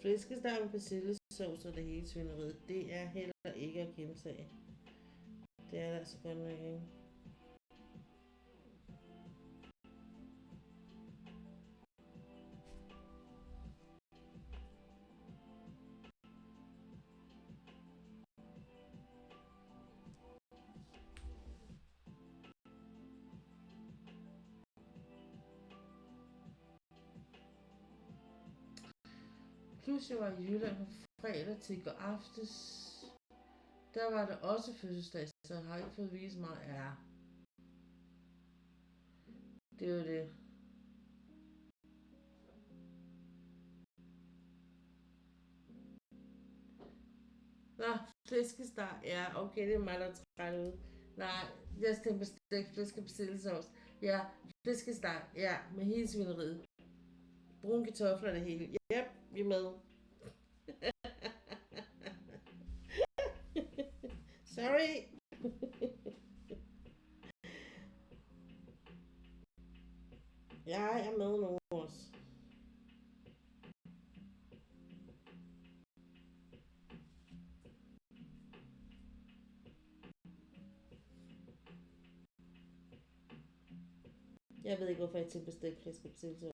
Flæskesteg med persillesauce og det hele svineriet, det er heller ikke at gentage. Det er det altså godt nok ikke. Plus jeg var i Jylland på fredag til i går aftes. Der var der også fødselsdag, så jeg har ikke fået vist mig. Ja. Det var det. Nå, flæskesteg. Ja, okay, det er mig, der er træt ud. Nej, jeg stemte på stegt flæskebesættelsesovs. Ja, flæskesteg. Ja, med hele svineriet. Brune kartofler og det hele. Yep, vi er med. Sorry. Jeg er med nu også. Jeg ved ikke, hvorfor jeg tænkte på stegt flæskebesættelsesovs.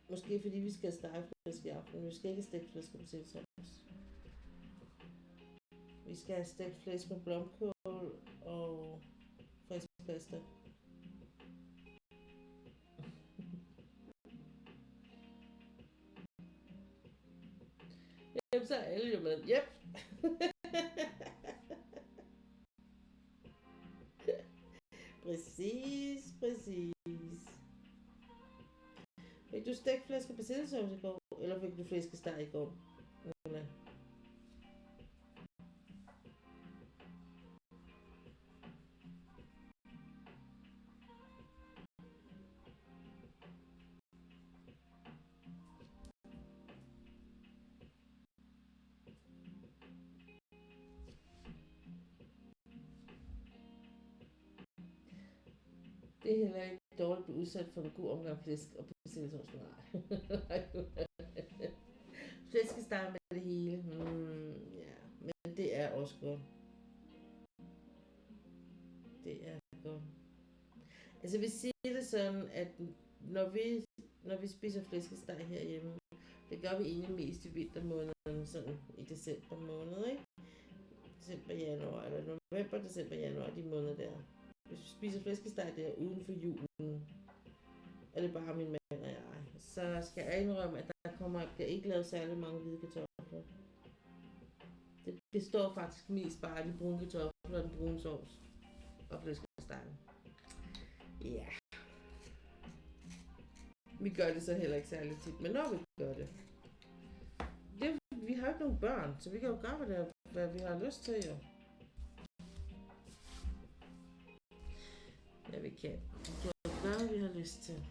Måske fordi vi skal have stegeflæsk i aften. Vi skal ikke have stegt flæskebesættelsesovs. Vi skal have stegt flæsk med blomkål og frisk pasta. Jamen, så er alle jo med. Yep. Præcis. Fik du stegt flæsk og persillesauce i går? Eller fik du flæskesteg i går? Eller? Det er heller ikke dårligt at blive udsat for en god omgang flæsk og persillesovs. Nej. Flæskesteg med det hele. Ja, men det er også godt. Det er godt. Altså, vi siger det sådan, at når vi spiser flæskesteg herhjemme, det gør vi egentlig mest i vintermånederne, sådan i december måned, ikke? December, januar, eller november, december, januar, de måneder der. Hvis vi spiser flæskesteg der uden for julen, er det bare min mand og jeg, så skal jeg indrømme, at bliver ikke lavet særlig mange hvide kartofler. Det består faktisk mest bare af de brune kartofler og den brune sovs og flæskestegen. Ja. Vi gør det så heller ikke særlig tit, men når vi gør det. Vi har ikke nogen børn, så vi kan jo gøre, hvad vi har lyst til, jo. Ja, vi kan. Vi kan jo gøre, hvad vi har lyst til.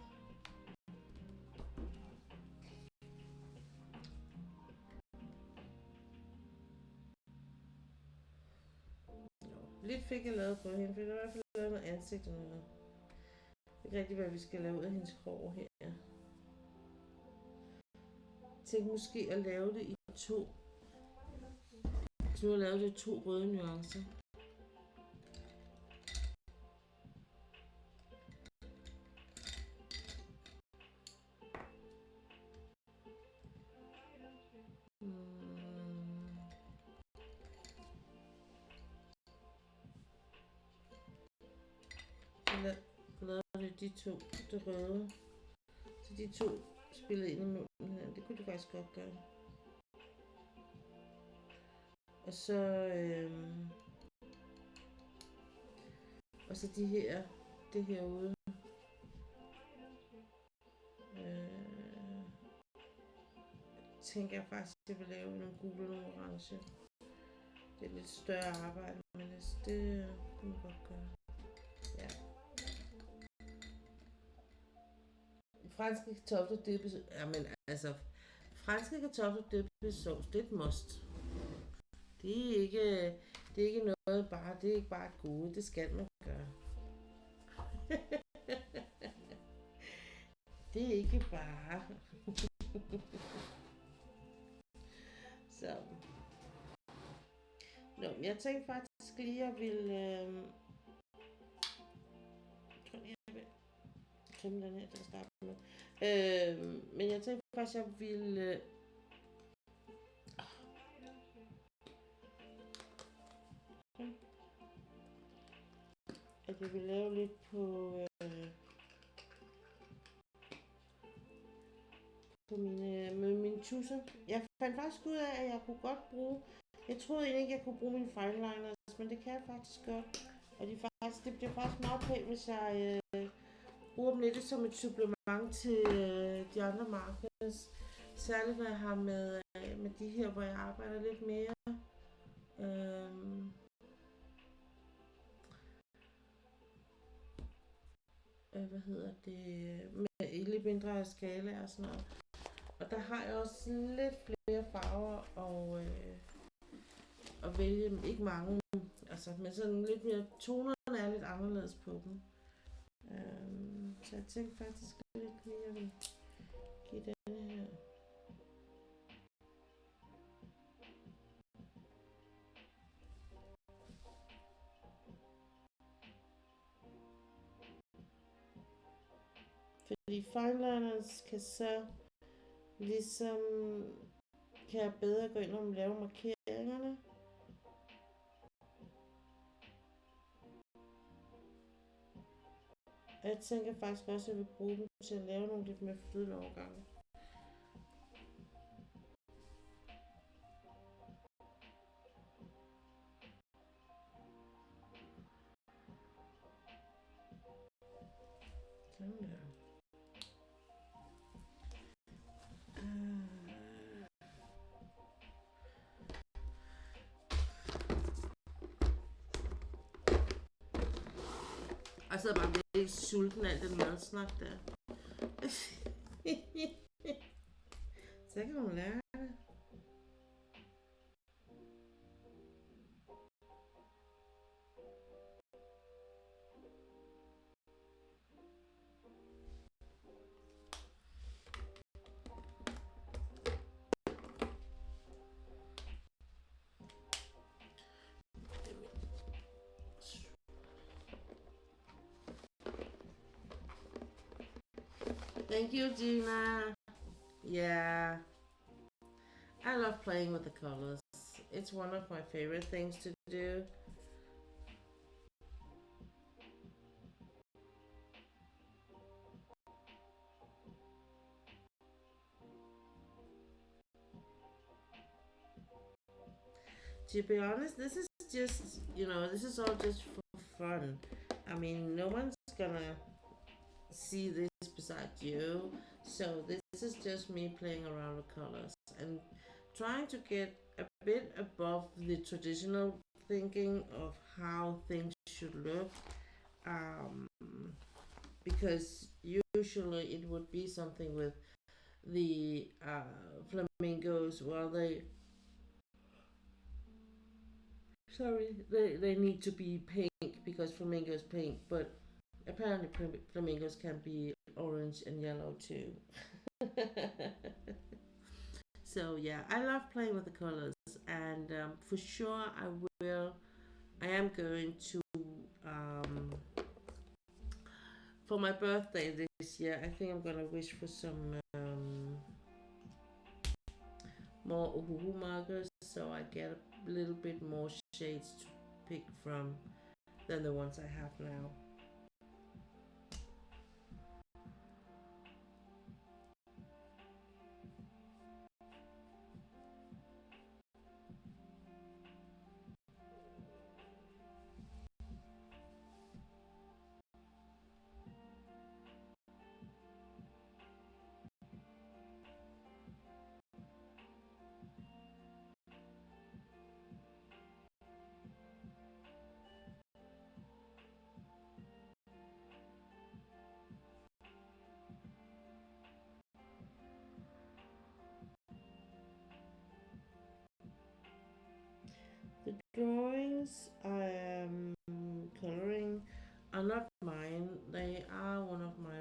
Lidt fik jeg lavet på hende, for det var i hvert fald lavet noget ansigt og noget. Det er ikke rigtigt, hvad vi skal lave ud af hendes hår her. Jeg tænkte måske at lave det i 2. Så nu har jeg lavet det i 2 røde nuancer. De 2, det røde. Så de 2 spillede ind i munden her. Det kunne du faktisk godt gøre. Og så det herude. Tænker jeg faktisk, at jeg vil lave nogle gule og nogle orange. Det er lidt større arbejde, men det kunne man godt gøre. Ja. Franske kartofler dyppes, franske kartofler dyppes sovs, det er et must. Det er ikke noget bare, det er ikke bare et gode, det skal man gøre. Det er ikke bare. Så. Nå, jeg tænkte faktisk lige, at jeg ville tømme den her til at starte med. Men jeg tænkte faktisk, at jeg ville lave lidt på mine tusser. Jeg fandt faktisk ud af, at jeg kunne godt bruge. Jeg troede egentlig ikke, jeg kunne bruge mine fineliners, men det kan jeg faktisk godt. Og det bliver faktisk meget pænt, hvis jeg bruger dem lidt som et supplement til de andre markers. Særligt når jeg har med de her, hvor jeg arbejder lidt mere. Med lidt mindre skala og sådan noget. Og der har jeg også lidt flere farver og vælge, ikke mange, altså, men sådan lidt mere, tonerne er lidt anderledes på dem. Så jeg tænkte faktisk lidt lige, at jeg vil give denne her. Fordi fineliners kan så ligesom, kan jeg bedre gå ind og lave markeringerne. Og jeg tænker faktisk også, at jeg vil bruge dem til at lave nogle lidt mere flydende overgange. Sådan der. Og så er jeg bare virkelig sulten af den madsnak der. Så kan man lære det. Thank you, Gina. Yeah, I love playing with the colors. It's one of my favorite things to do. To be honest, this is just, this is all just for fun. I mean, no one's gonna see this besides you. So this is just me playing around with colors and trying to get a bit above the traditional thinking of how things should look. Um, because usually it would be something with the flamingos. Well, they need to be pink because flamingos pink, but apparently flamingos can be orange and yellow too. So yeah, I love playing with the colors, and for sure will. I am going to um, for my birthday this year. I think I'm gonna wish for some more uhuhu markers, so I get a little bit more shades to pick from than the ones I have now. The drawings I am coloring are not mine. They are one of my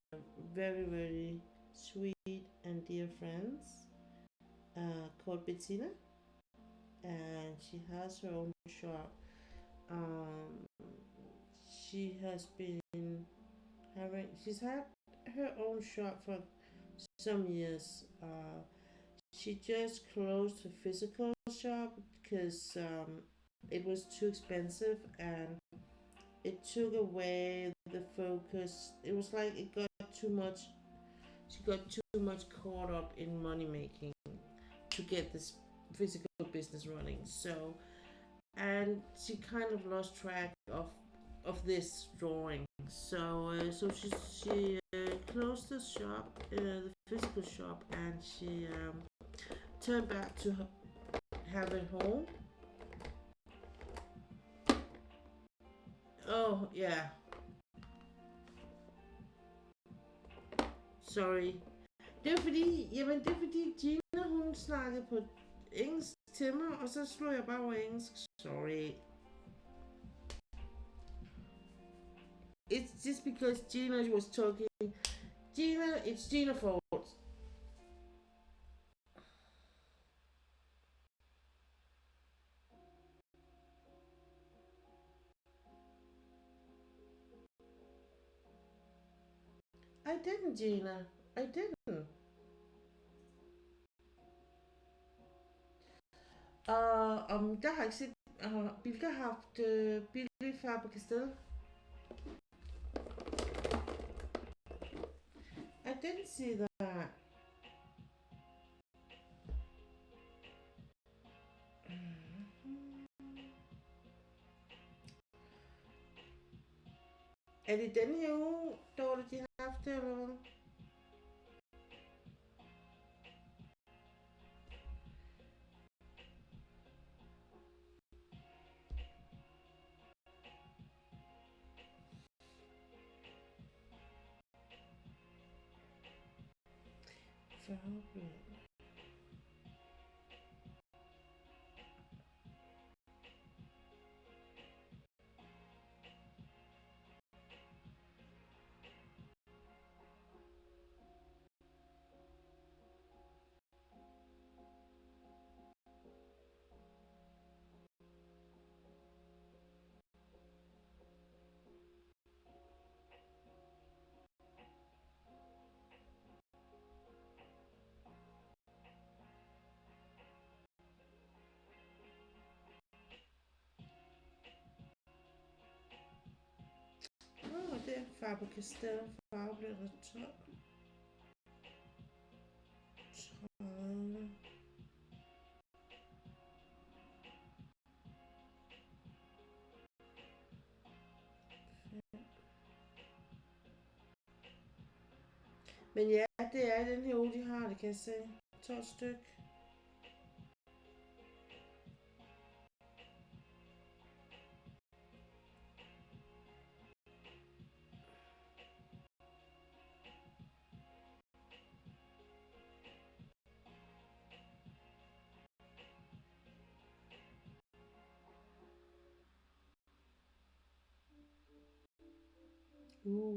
very, very sweet and dear friends called Bettina, and she has her own shop. Um, she has been she's had her own shop for some years. She just closed her physical shop because it was too expensive and it took away the focus. It was like it got too much. She got too much caught up in money making to get this physical business running. So, and she kind of lost track of this drawing. So she closed the shop, the physical shop, and she turned back to have it home. Oh yeah, sorry. Det er fordi Gina hun snakkede på engelsk til mig, og så slog jeg bare over engelsk. Sorry. It's just because Gina was talking. Gina, it's Gina's fault. I didn't, Gina. I didn't. Der har jeg ikke set, Bilka har haft billig Faber-Castell. I didn't see that. Er det den her uge, Dorte, de har haft det, eller hvad? Farve. Faber-Castell farveblender 12. 30. Men ja, det er den her uge, de har det, kan jeg se. 12 styk.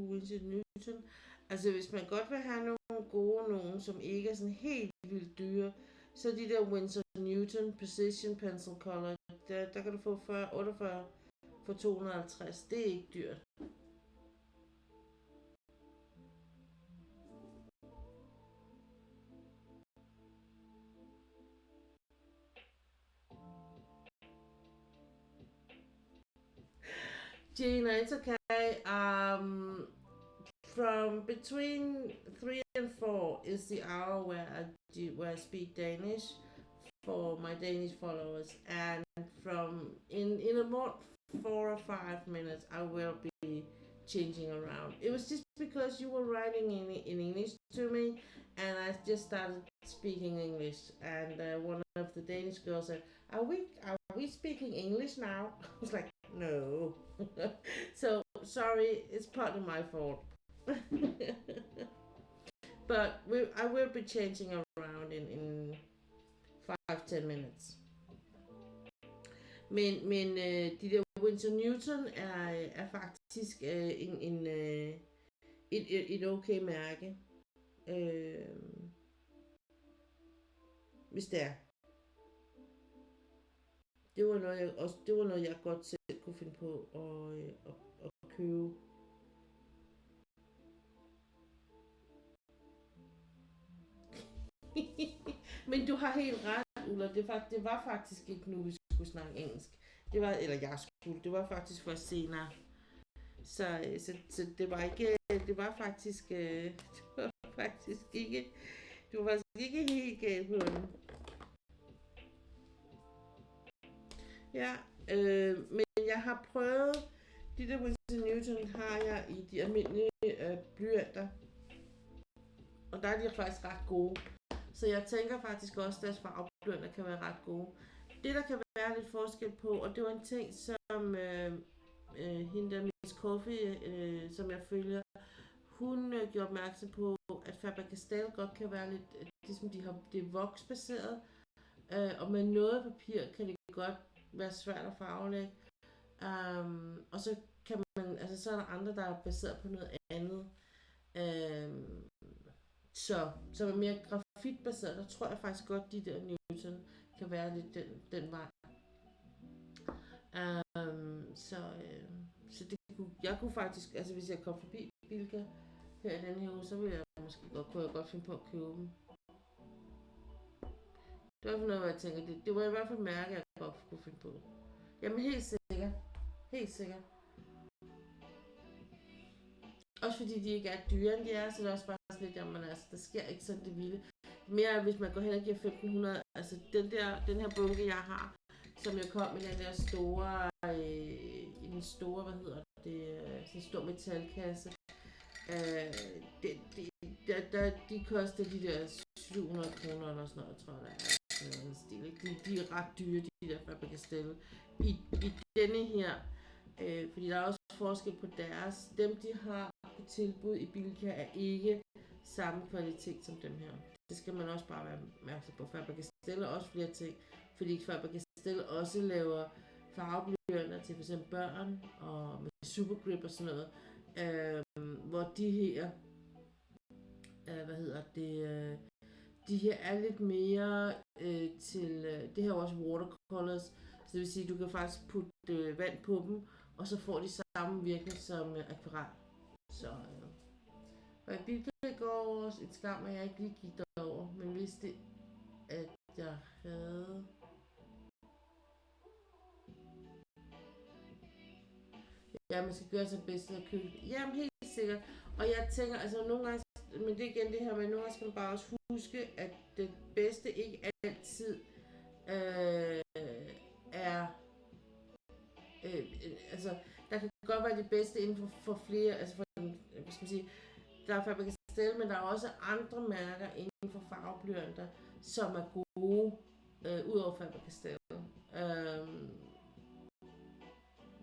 Winston Newton. Altså hvis man godt vil have nogle gode nogen, som ikke er sådan helt vildt dyre, så de der Winston Newton Precision Pencil Color, der kan du få 48 for 250. Det er ikke dyrt. Gina, it's okay. From between 3 and 4 is the hour where I speak Danish for my Danish followers, and from in about 4 or 5 minutes I will be changing around. It was just because you were writing in English to me, and I just started speaking English, and one of the Danish girls said, are we speaking English now? I was like, no. So sorry, it's partly my fault. But I will be changing around in 5-10 minutes. Men de der Winston Newton er faktisk et okay mærke. Hvis det er. Det var noget jeg godt selv kunne finde på at købe. Men du har helt ret, Ulla. Det var faktisk ikke nu, vi skulle snakke engelsk. Det var faktisk for senere. Så det var ikke, det var faktisk ikke helt galt på den. Ja, men jeg har prøvet, de der Winston Newton har jeg i de almindelige blyanter. Og der er de faktisk ret gode. Så jeg tænker faktisk også, at deres farveblyanter kan være ret gode. Det der kan være lidt forskel på, og det var en ting, som hende der Miss Coffee, som jeg følger, hun gjorde opmærksom på, at Faber-Castell godt kan være lidt, ligesom det er voksbaseret, og med noget papir kan det godt være svært at farvelægge. Og så kan man, altså så er der andre, der er baseret på noget andet. Så er mere grafitbaseret, der tror jeg faktisk godt, de der Newton kan være lidt den vej. Så det jeg kunne faktisk, altså hvis jeg kom forbi Bilka her i den her uge, så ville jeg kunne jeg godt finde på at købe dem. Det var noget, jeg tænker, det var i hvert fald mærke, jeg godt kunne finde på. Jamen helt sikkert. Helt sikkert. Også fordi de ikke er dyre, end de er, så det er også bare sådan lidt, jamen altså, der sker ikke sådan det vilde. Mere hvis man går hen og giver 1500, altså den her bunke, jeg har, som jeg kom i den der store, i den store, hvad hedder det, sådan en stor metalkasse. De koster de der 700 kroner eller sådan noget, tror jeg, der er stil. De er ret dyre, de der Faber-Castell. I denne her, fordi der er også forskel på deres. Dem, de har på tilbud i Bilka, er ikke samme kvalitet som dem her. Det skal man også bare være opmærksom på. Faber-Castell er også flere ting, fordi Faber-Castell også laver farveblyanter til f.eks. børn og med supergrip og sådan noget, hvor de her, de her er lidt mere til, det her er også watercolors, så det vil sige, at du kan faktisk putte vand på dem, og så får de samme virkning som akvarel. Så og i Bilka i går, et skam, at jeg ikke lige gik derover, men hvis det, at jeg havde... Ja, man skal gøre sit bedste at købe. Jamen helt sikkert. Og jeg tænker, altså nogle gange, men det er igen det her med, nogle gange skal man bare også huske, at det bedste ikke altid er, altså der kan godt være det bedste inden for flere, altså for, hvad skal man sige, der er Faber Castell, men der er også andre mærker inden for farveblyanter, som er gode, ud over Faber Castell.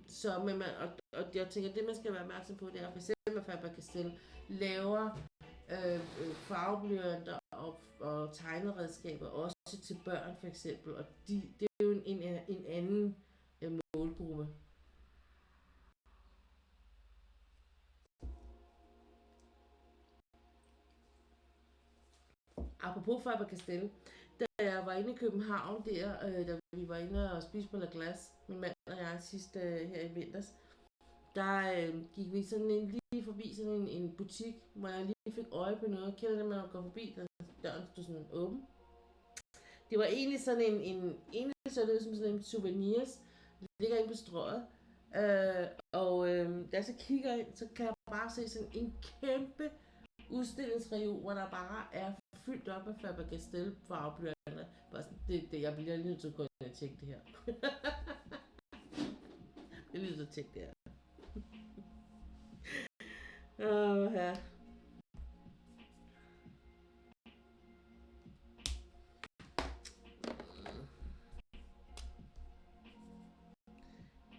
Så, men man, og jeg tænker, det man skal være opmærksom på, det er for eksempel at Faber Castell laver farveblyanter og tegneredskaber også til børn for eksempel, og det er jo en anden målgruppe. Apropos Faber Castell, da jeg var inde i København der, da vi var inde og spise på La Glace, min mand og jeg sidst her i vinters, der gik vi sådan lige forbi sådan en butik, hvor jeg lige fik øje på noget. Kender det, når man går forbi, der døren stod sådan åben. Det var egentlig sådan egentlig så det ud som sådan en souvenirs, det ligger inde på strøget. Da jeg så kigger ind, så kan jeg bare se sådan en kæmpe udstillingsreol, hvor der bare er fyldt op af Faber Castell farveblyanter. Jeg bliver lige nødt til at gå ind og tjekke det her. Jeg er lige nødt til at tjekke det her. Ja.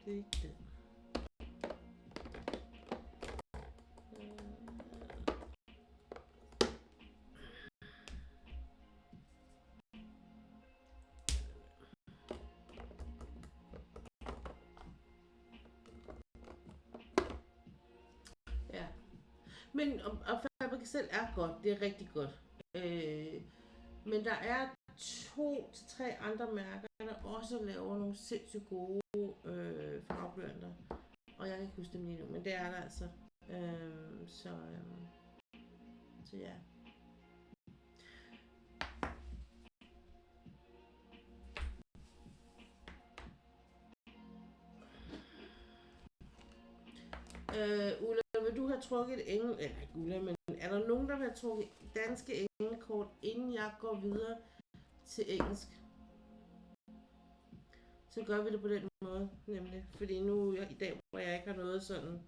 Det er ikke det. Ja. Men og Faber Castell er godt, det er rigtig godt. Men der er 2 til 3 andre mærker, der også laver nogle sindssygt gode farveblyanter. Og jeg kan ikke huske dem lige nu, men det er der altså. Så ja. Ulla, vil du have trukket eller ikke Ulla, men er der nogen, der vil have trukket danske englekort, inden jeg går videre til engelsk? Så gør vi det på den måde, nemlig. Fordi nu i dag, hvor jeg ikke har noget sådan,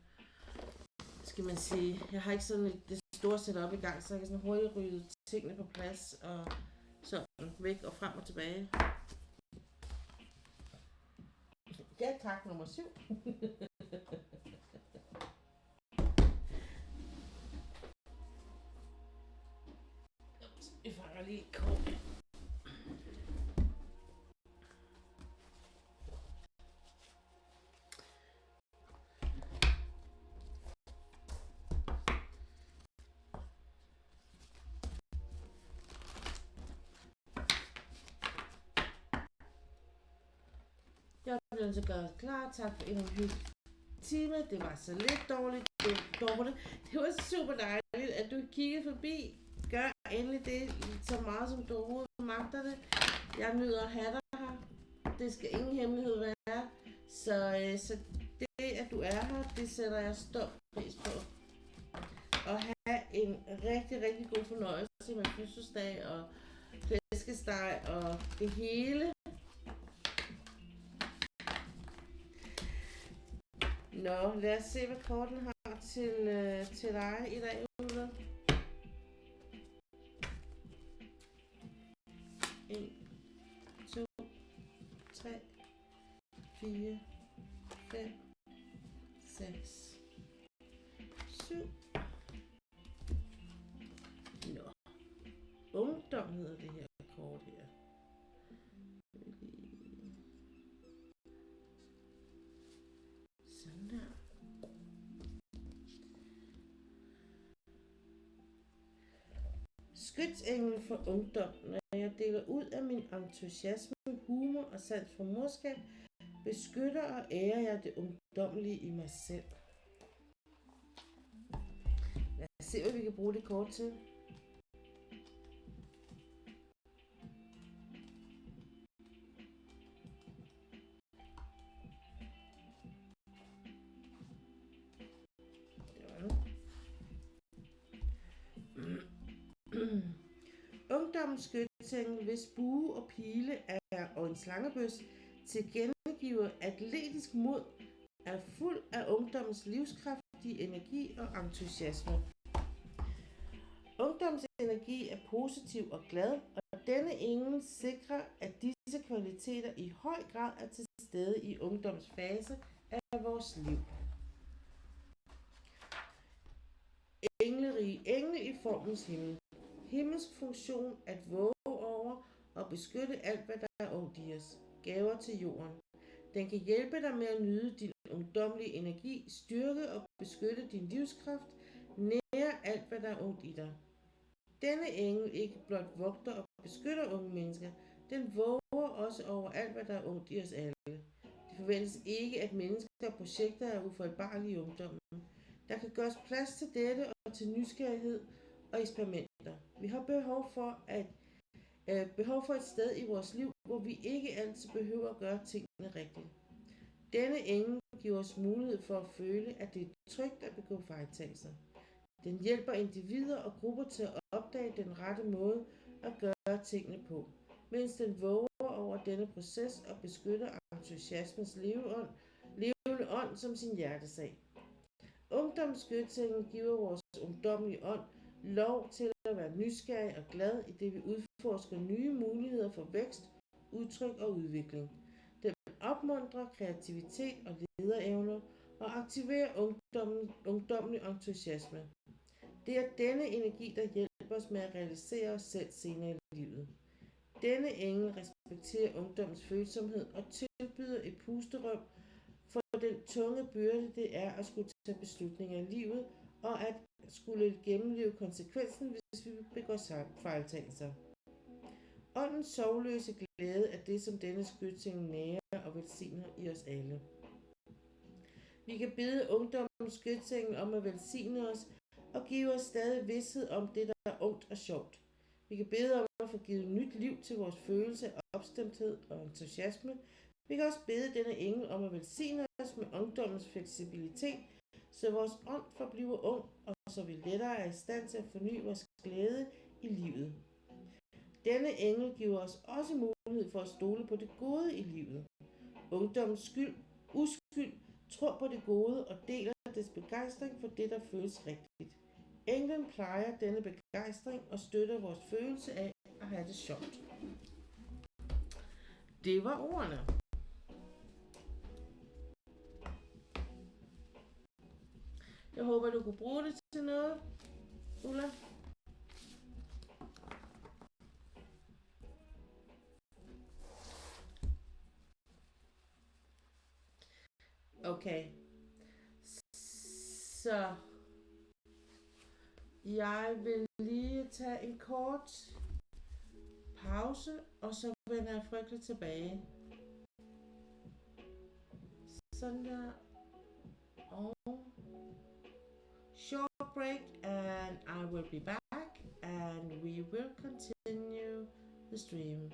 skal man sige, jeg har ikke sådan det store setup i gang, så jeg kan sådan hurtigt rydde tingene på plads og sådan væk og frem og tilbage. Ja, tak, nummer 7. Jeg fanger lige kort. Jeg bliver nødt til at gøre klar. Tak for en hyggelig time. Det var så lidt dårligt. Det var super dejligt, at du kiggede forbi. Gør endelig det så meget, som du overhovedet magter det. Jeg nyder at have dig her. Det skal ingen hemmelighed være. Så det, at du er her, det sætter jeg stor pris på. Og have en rigtig, rigtig god fornøjelse med fødselsdag og flæskesteg og det hele. Nå, lad os se, hvad korten har til dig i dag, Ulla. 1, 2, 3, 4, 5, 6, 7. Nå. Ungdom hedder det her kort her. Sådan der. Skytsenglen for ungdom. Når jeg deler ud af min entusiasme, humor og sans for morskab, beskytter og ærer jeg det ungdommelige i mig selv. Lad os se, hvad vi kan bruge det kort til. Ungdomsskytsengen, hvis bue og pile og en slangebøs tilkendegiver atletisk mod, er fuld af ungdommens livskraftige energi og entusiasme. Ungdommens energi er positiv og glad, og denne engel sikrer, at disse kvaliteter i høj grad er til stede i ungdoms fase af vores liv. Englerige. Engel i formens himmel. Himmelsk funktion at våge over og beskytte alt, hvad der er ungt i os. Gaver til jorden. Den kan hjælpe dig med at nyde din ungdommelige energi, styrke og beskytte din livskraft, nære alt, hvad der er ungt i dig. Denne engel ikke blot vogter og beskytter unge mennesker, den våger også over alt, hvad der er ungt i os alle. Det forventes ikke, at mennesker og projekter er ufejlbarlige i ungdommen. Der kan gøres plads til dette og til nysgerrighed og eksperimenter. Vi har behov for et sted i vores liv, hvor vi ikke altid behøver at gøre tingene rigtigt. Denne engel giver os mulighed for at føle, at det er trygt at begå fejltagelser. Den hjælper individer og grupper til at opdage den rette måde at gøre tingene på, mens den våger over denne proces og beskytter entusiasmens levende ånd som sin hjertesag. Ungdomsskytsengen giver vores ungdommelige ånd lov til at være nysgerrig og glad, i det vi udforsker nye muligheder for vækst, udtryk og udvikling. Den opmuntrer kreativitet og lederevner og aktiverer ungdommelig entusiasme. Det er denne energi, der hjælper os med at realisere os selv senere i livet. Denne engel respekterer ungdommens følsomhed og tilbyder et pusterum for den tunge byrde, det er at skulle tage beslutninger i livet og at skulle gennemleve konsekvensen, hvis vi begår fejltagelser. Åndens sorgløse glæde er det, som denne skytsengel nærer og velsigner i os alle. Vi kan bede ungdommens skytsengel om at velsigne os og give os stadig vidsthed om det, der er ungt og sjovt. Vi kan bede om at få givet nyt liv til vores følelse af opstemthed og entusiasme. Vi kan også bede denne engel om at velsigne os med ungdommens fleksibilitet, så vores ånd forbliver ung, og så vi lettere er i stand til at forny vores glæde i livet. Denne engel giver os også mulighed for at stole på det gode i livet. Ungdommens uskyld tror på det gode og deler dets begejstring for det, der føles rigtigt. Englen plejer denne begejstring og støtter vores følelse af at have det sjovt. Det var ordene. Jeg håber, du kunne bruge det til noget, Ulla. Okay. Så jeg vil lige tage en kort pause, og så vender jeg frygteligt tilbage. Sådan der. Og short break, and I will be back, and we will continue the stream.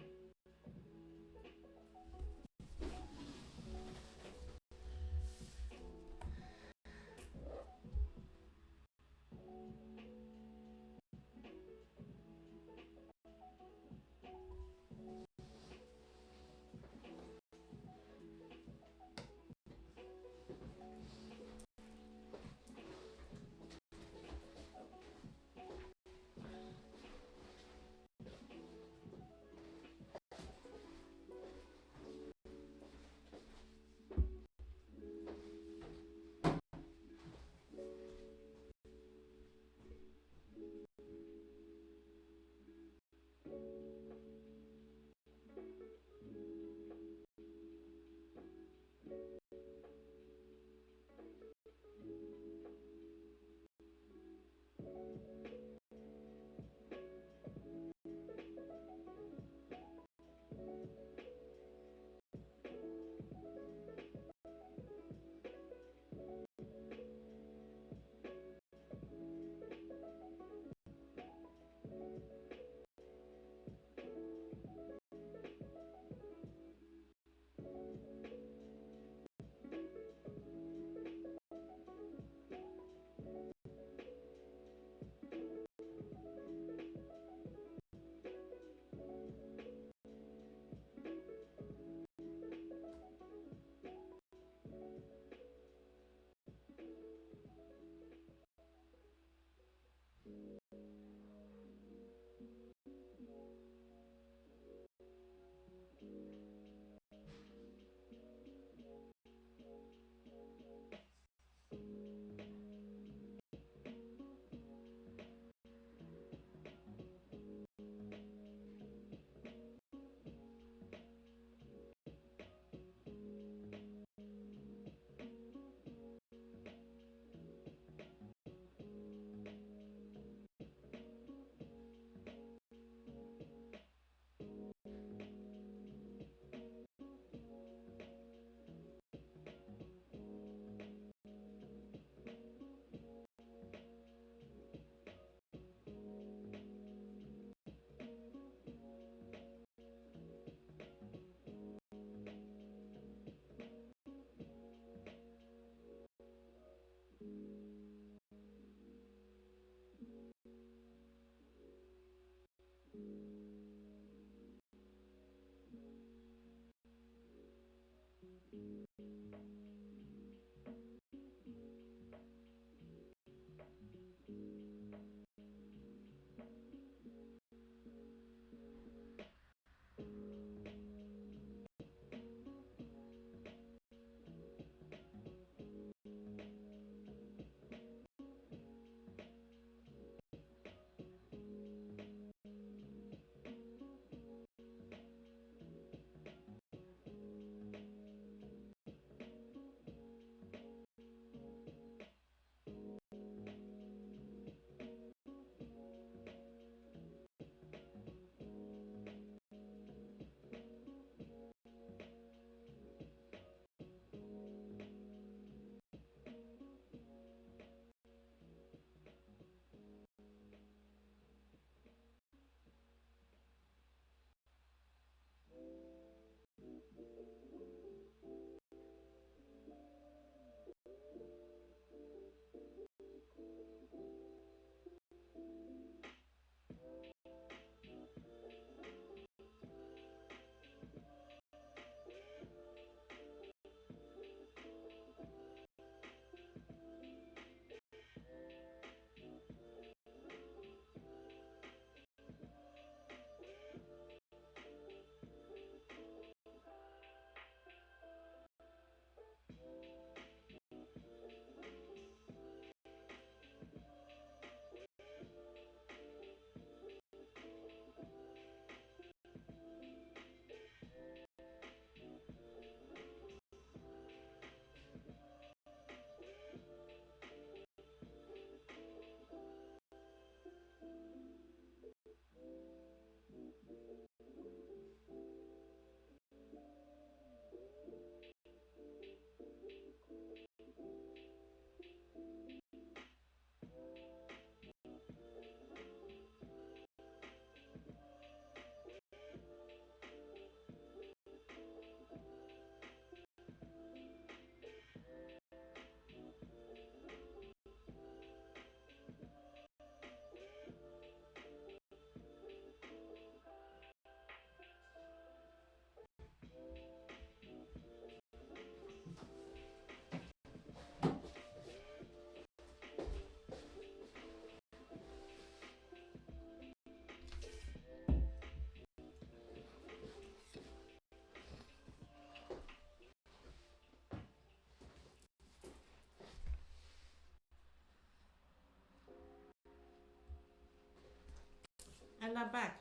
And I'm back.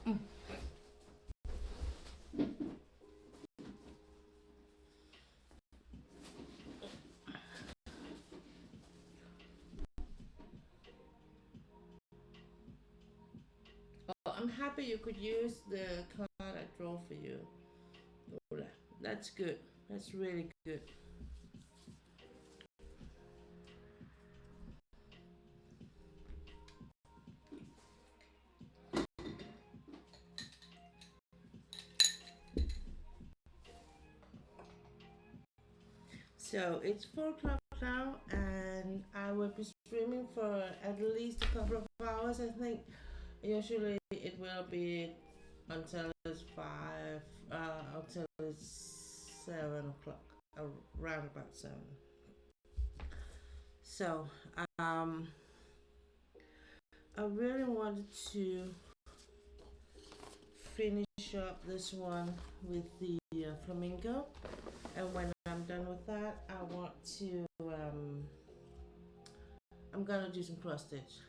Well, I'm happy you could use the card I draw for you, Ola. That's good. That's really good. So it's 4 o'clock now, and I will be streaming for at least a couple of hours. I think usually it will be until it's 5, until it's 7 o'clock, around about 7. So I really wanted to finish up this one with the flamingo, and when I'm done with that, I want to I'm gonna do some cross stitch.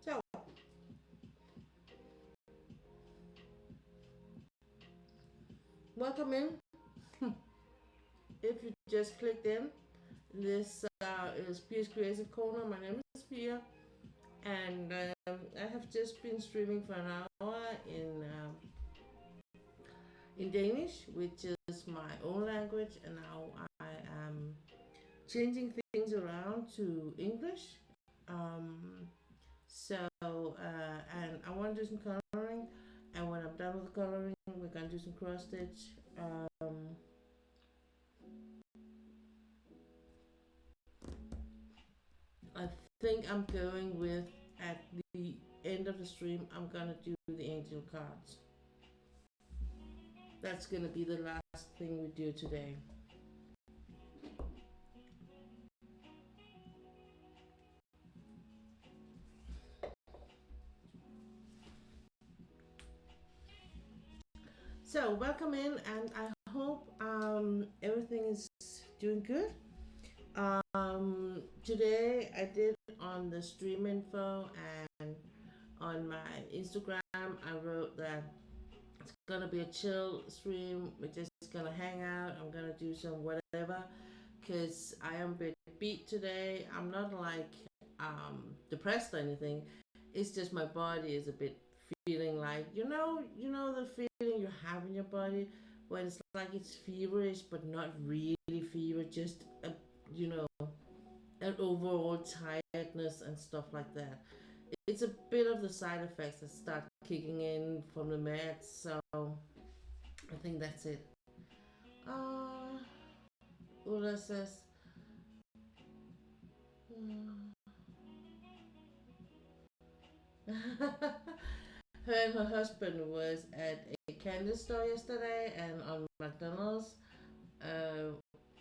So welcome in. If you just clicked in, this is Pia's Creative Corner. My name is Pia, and I have just been streaming for an hour in Danish, which is my own language, and now I am changing things around to English. So and I want to do some coloring, and when I'm done with the coloring. We're gonna do some cross stitch. I think I'm going with, at the end of the stream, I'm gonna do the angel cards. That's gonna be the last thing we do today. So welcome in, and I hope everything is doing good. Today I did on the stream info and on my Instagram, I wrote that it's gonna be a chill stream. We're just gonna hang out. I'm gonna do some whatever, cause I am a bit beat today. I'm not like depressed or anything. It's just my body is a bit feeling like the feeling you have in your body when it's like it's feverish but not really fever, just you know an overall tiredness and stuff like that. It's a bit of the side effects that start kicking in from the meds, so I think that's it. Ula says, her and her husband was at a candy store yesterday and on McDonald's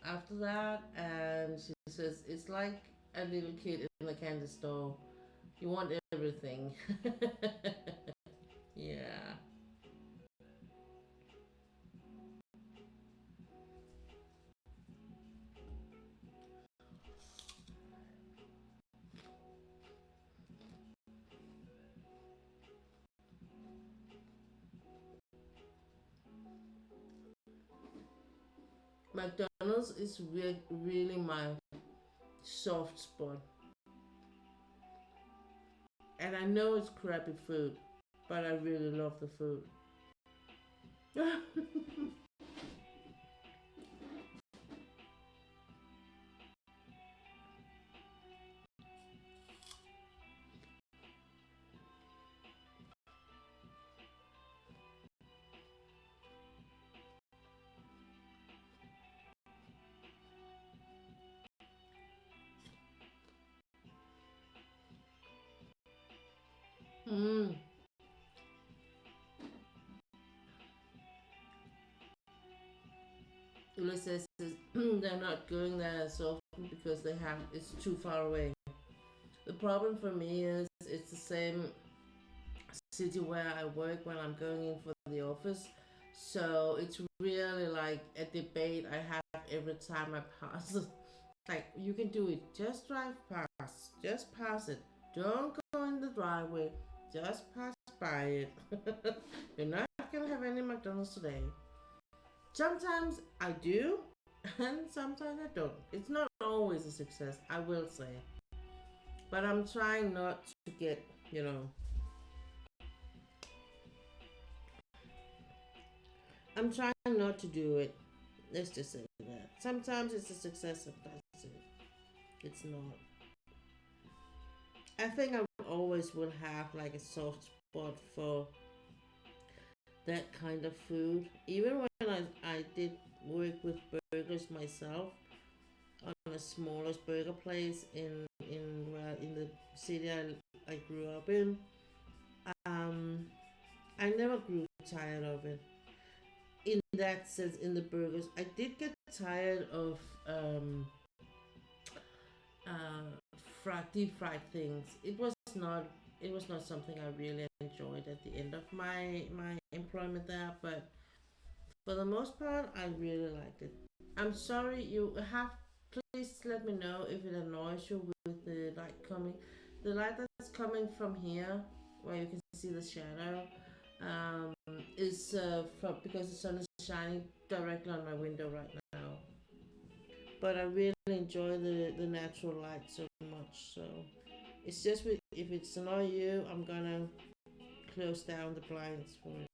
after that, and she says it's like a little kid in the candy store. You want everything. Yeah. McDonald's is really my soft spot. And I know it's crappy food, but I really love the food. Mm. Ula says they're not going there so often because it's too far away. The problem for me is it's the same city where I work when I'm going in for the office. So it's really like a debate I have every time I pass. Like, you can do it, just drive past, just pass it. Don't go in the driveway, just pass by it. You're not gonna have any McDonald's today. Sometimes I do, and sometimes I don't. It's not always a success, I will say. But I'm trying not to get, I'm trying not to do it. Let's just say that. Sometimes it's a success, sometimes it's not. I think I always will have like a soft spot for that kind of food. Even when I did work with burgers myself on a smaller burger place in the city I grew up in, I never grew tired of it. In that sense, in the burgers, I did get tired of deep fried things. It was not something I really enjoyed at the end of my employment there, but for the most part, I really liked it. I'm sorry, you have. Please let me know if it annoys you with the light coming. The light that's coming from here, where you can see the shadow, is from because the sun is shining directly on my window right now. But I really enjoy the natural light so much. So it's just if it's annoying you, I'm gonna close down the blinds for it.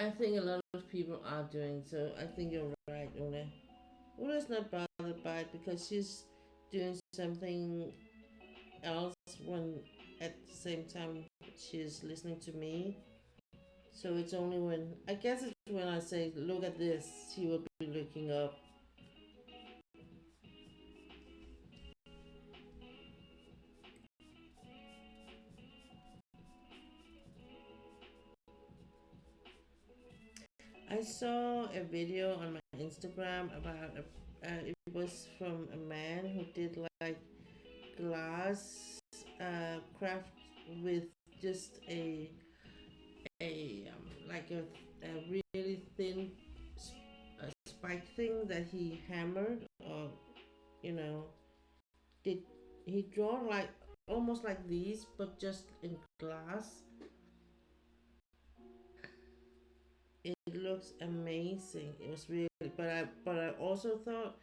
I think a lot of people are doing so. I think you're right, Una. Una's not bothered by it because she's doing something else when at the same time she's listening to me. So it's only when I guess it's when I say, "Look at this," she will be looking up. I saw a video on my Instagram about it was from a man who did like glass craft with just a like a really thin spike thing that he hammered, or you know did he draw like almost like these but just in glass. It looks amazing. It was really, but I also thought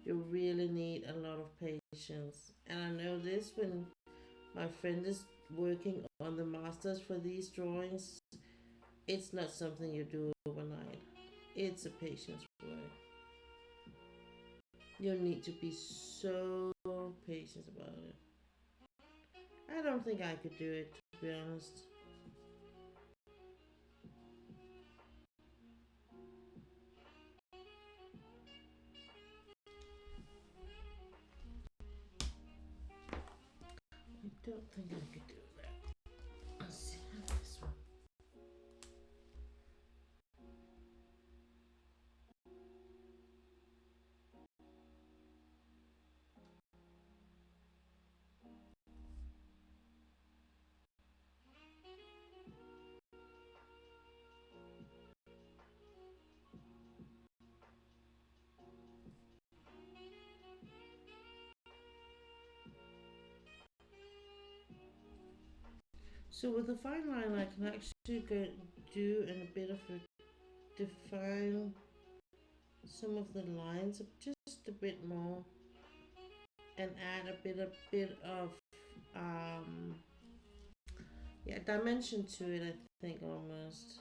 you really need a lot of patience. And I know this when my friend is working on the masters for these drawings. It's not something you do overnight. It's a patience work. You need to be so patient about it. I don't think I could do it, to be honest. I don't think I could do that. Let's see this one. So with the fine line, I can actually go do in a bit of a define some of the lines just a bit more and add a bit of um yeah, dimension to it, I think, almost.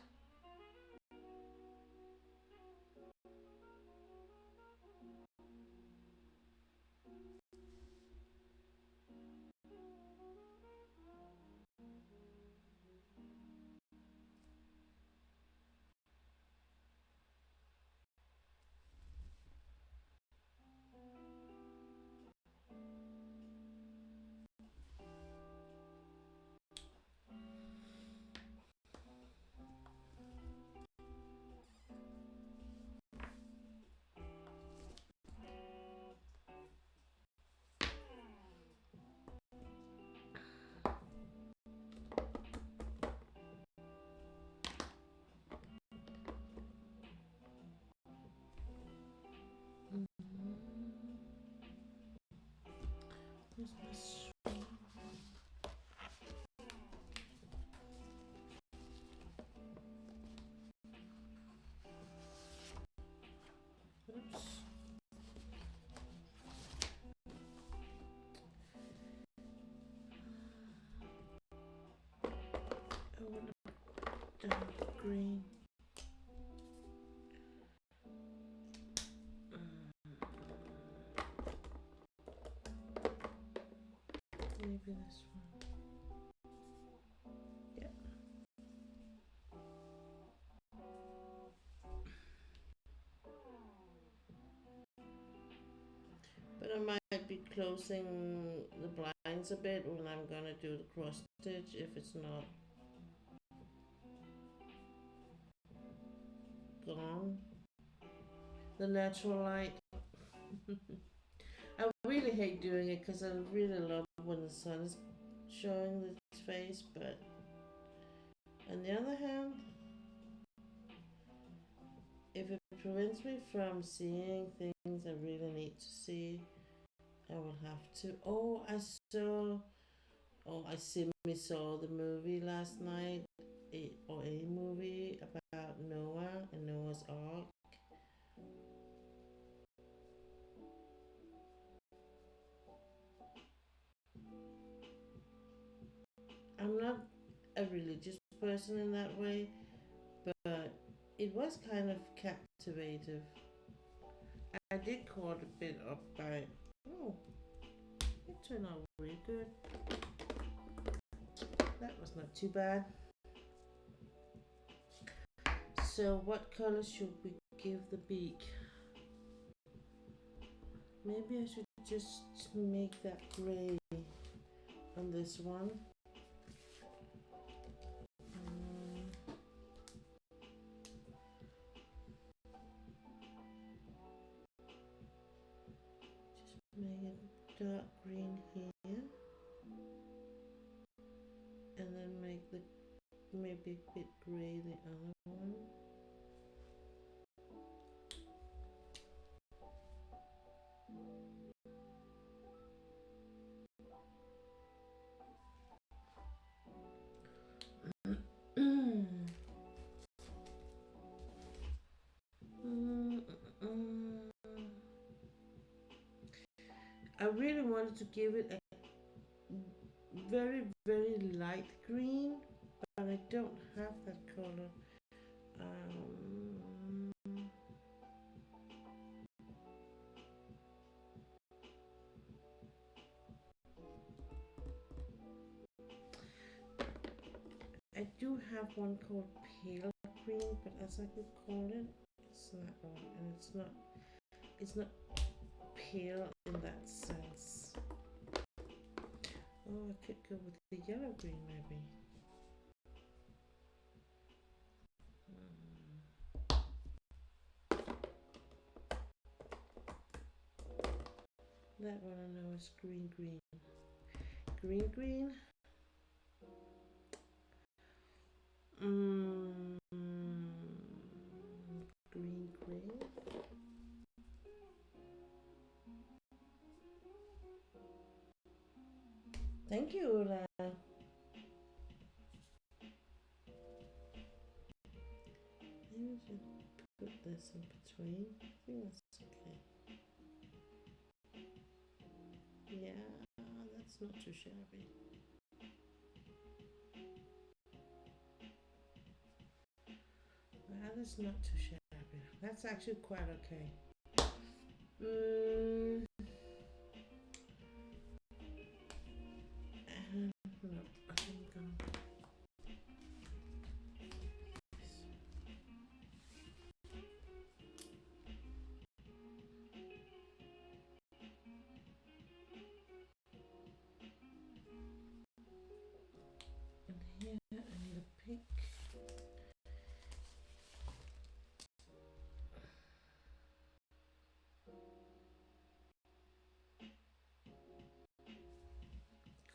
Where's my oops. I want a dark green. Maybe this one. Yeah. But I might be closing the blinds a bit when I'm gonna do the cross stitch if it's not gone. The natural light. I really hate doing it because I really love when the sun is showing its face, but on the other hand, if it prevents me from seeing things I really need to see, I will have to. I semi saw the movie last night, a movie about Noah and Noah's Ark. I'm not a religious person in that way, but it was kind of captivative. I did caught a bit up by, oh, it turned out really good. That was not too bad. So what color should we give the beak? Maybe I should just make that gray on this one. Just make it dark green here. And then make the maybe a bit gray the other one. I really wanted to give it a very, very light green, but I don't have that color. I do have one called pale green, but as I could call it, it's not one, and it's not pale in that sense. Oh, I could go with the yellow green maybe. That one I know is green. Green. Green. Thank you, Ula. Maybe I should put this in between. I think that's okay. Yeah, that's not too shabby. That is not too shabby. That's actually quite okay. No, I think and here I need a pink.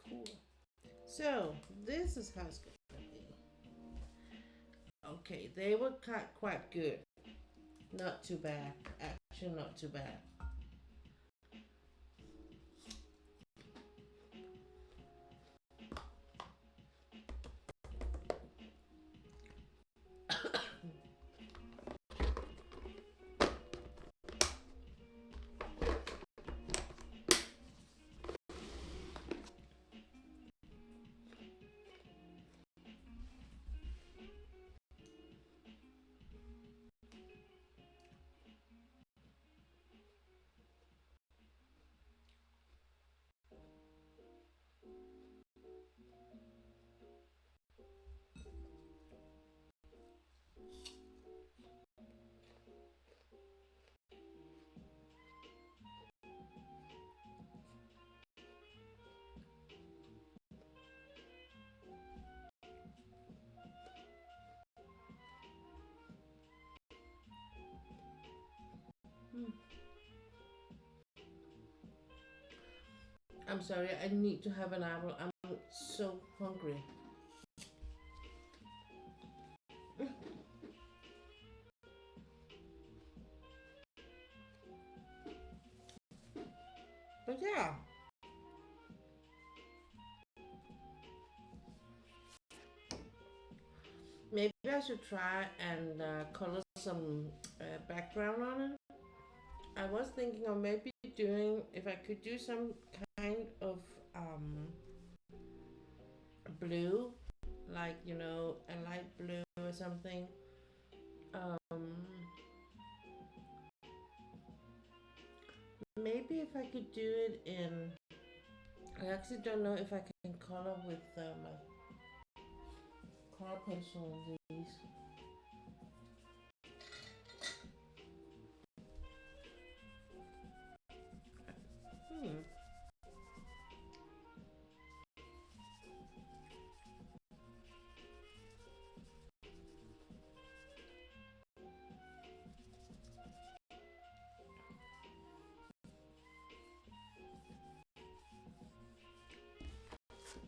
Cool. So this is how it's gonna be. Okay, they were quite good. Not too bad. Actually, not too bad. I'm sorry, I need to have an apple. I'm so hungry. But yeah. Maybe I should try and color some background on it. I was thinking of maybe doing, if I could do some kind of blue, like, a light blue or something, Um, Maybe if I could do it in, I actually don't know if I can color with my color pencil on these. Hmm.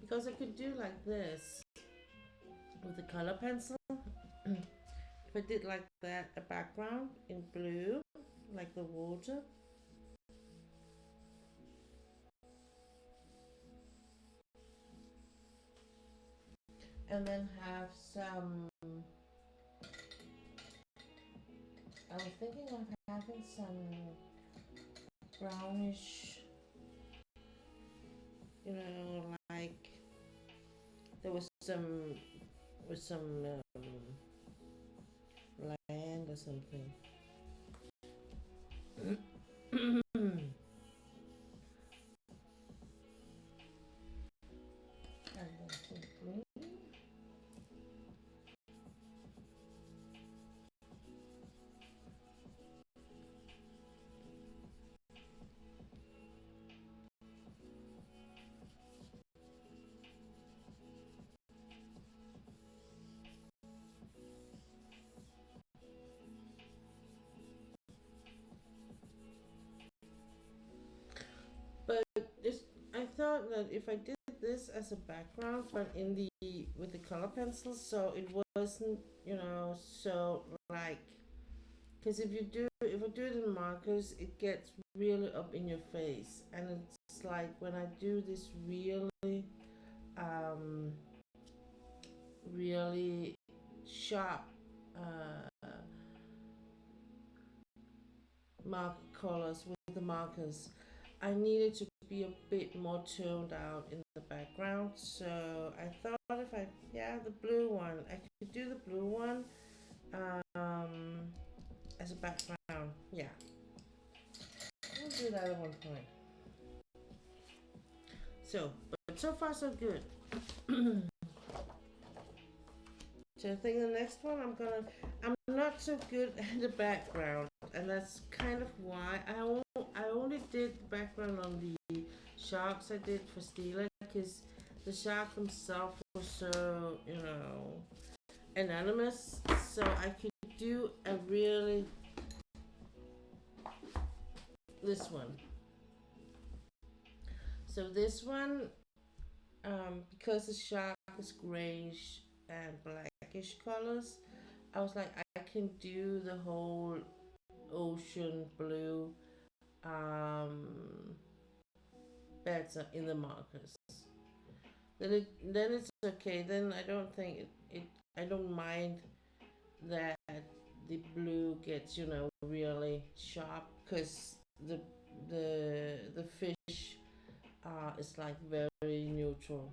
Because I could do like this with the color pencil. If I did like that, a background in blue, like the water, and then have some. I was thinking of having some brownish, like there was some with some land or something. And then some green. But this, I thought that if I did this as a background, but in the with the color pencil, so it wasn't, so like, because if I do it in markers, it gets really up in your face, and it's like when I do this really, um, really sharp mark colors with the markers. I needed to be a bit more toned out in the background, so I thought if I, yeah, the blue one, I could do the blue one um, as a background. Yeah, we'll do that at one point. So, but so far so good. So I think the next one I'm not so good at the background, and that's kind of why I only did the background on the sharks I did for Stila, because the shark himself was so, anonymous, so I could do a really, this one. So this one, because the shark is grayish and blackish colors, I was like, I can do the whole ocean blue um, better in the markers. Then it's okay. Then I don't think I don't mind that the blue gets, really sharp, because the fish is like very neutral.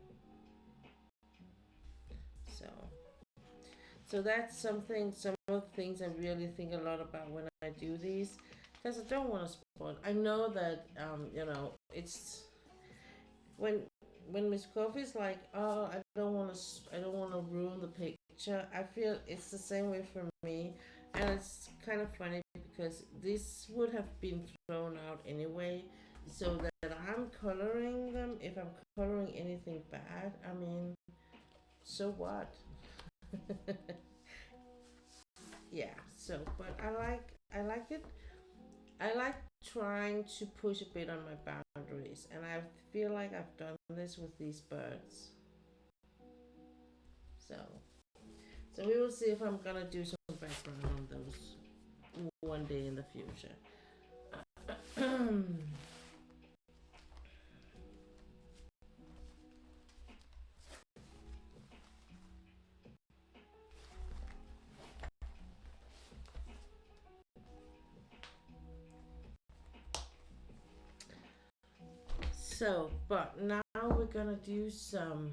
So that's something. Some of the things I really think a lot about when I do these, because I don't want to spoil. I know that it's when Miss Coffee's like, oh, I don't want to ruin the picture. I feel it's the same way for me, and it's kind of funny because this would have been thrown out anyway. So that I'm coloring them. If I'm coloring anything bad, I mean, so what? Yeah. So, but I like it. I like trying to push a bit on my boundaries, and I feel like I've done this with these birds. So, we will see if I'm gonna do some background on those one day in the future. So, but now we're gonna do some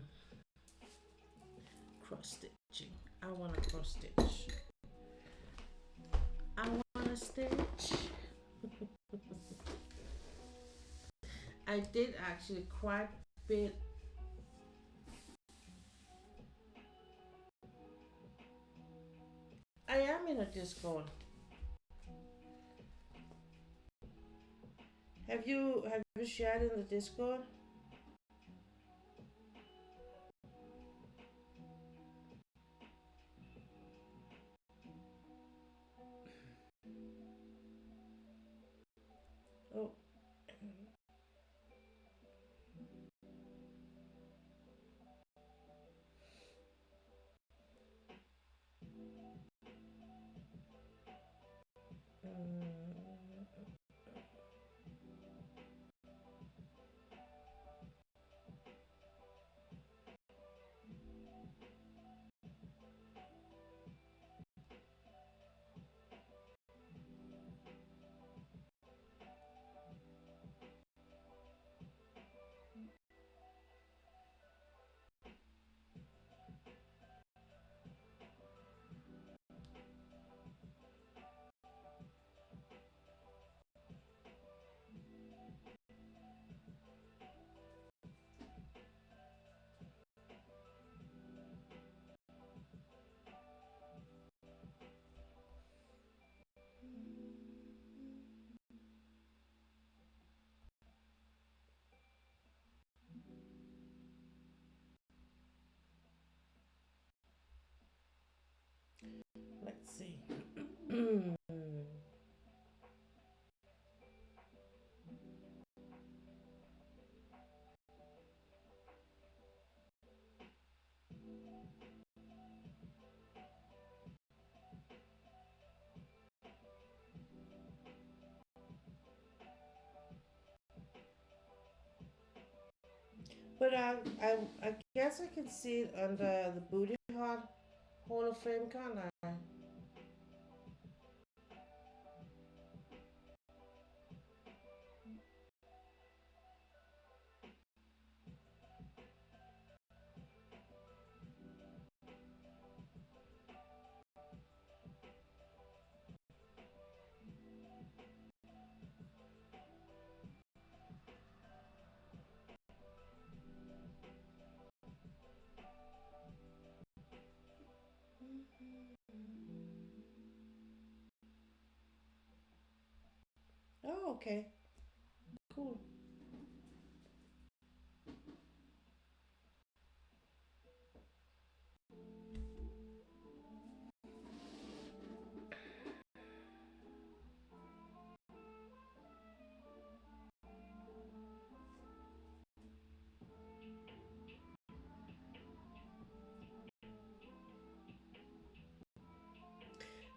cross stitching. I want to cross stitch. a stitch. I did actually quite a bit. I am in a Discord. Have you shared in the Discord? Oh. Let's see. But I guess I can see it under the Booty Heart Hall of Fame, can't I? Oh, okay. Cool.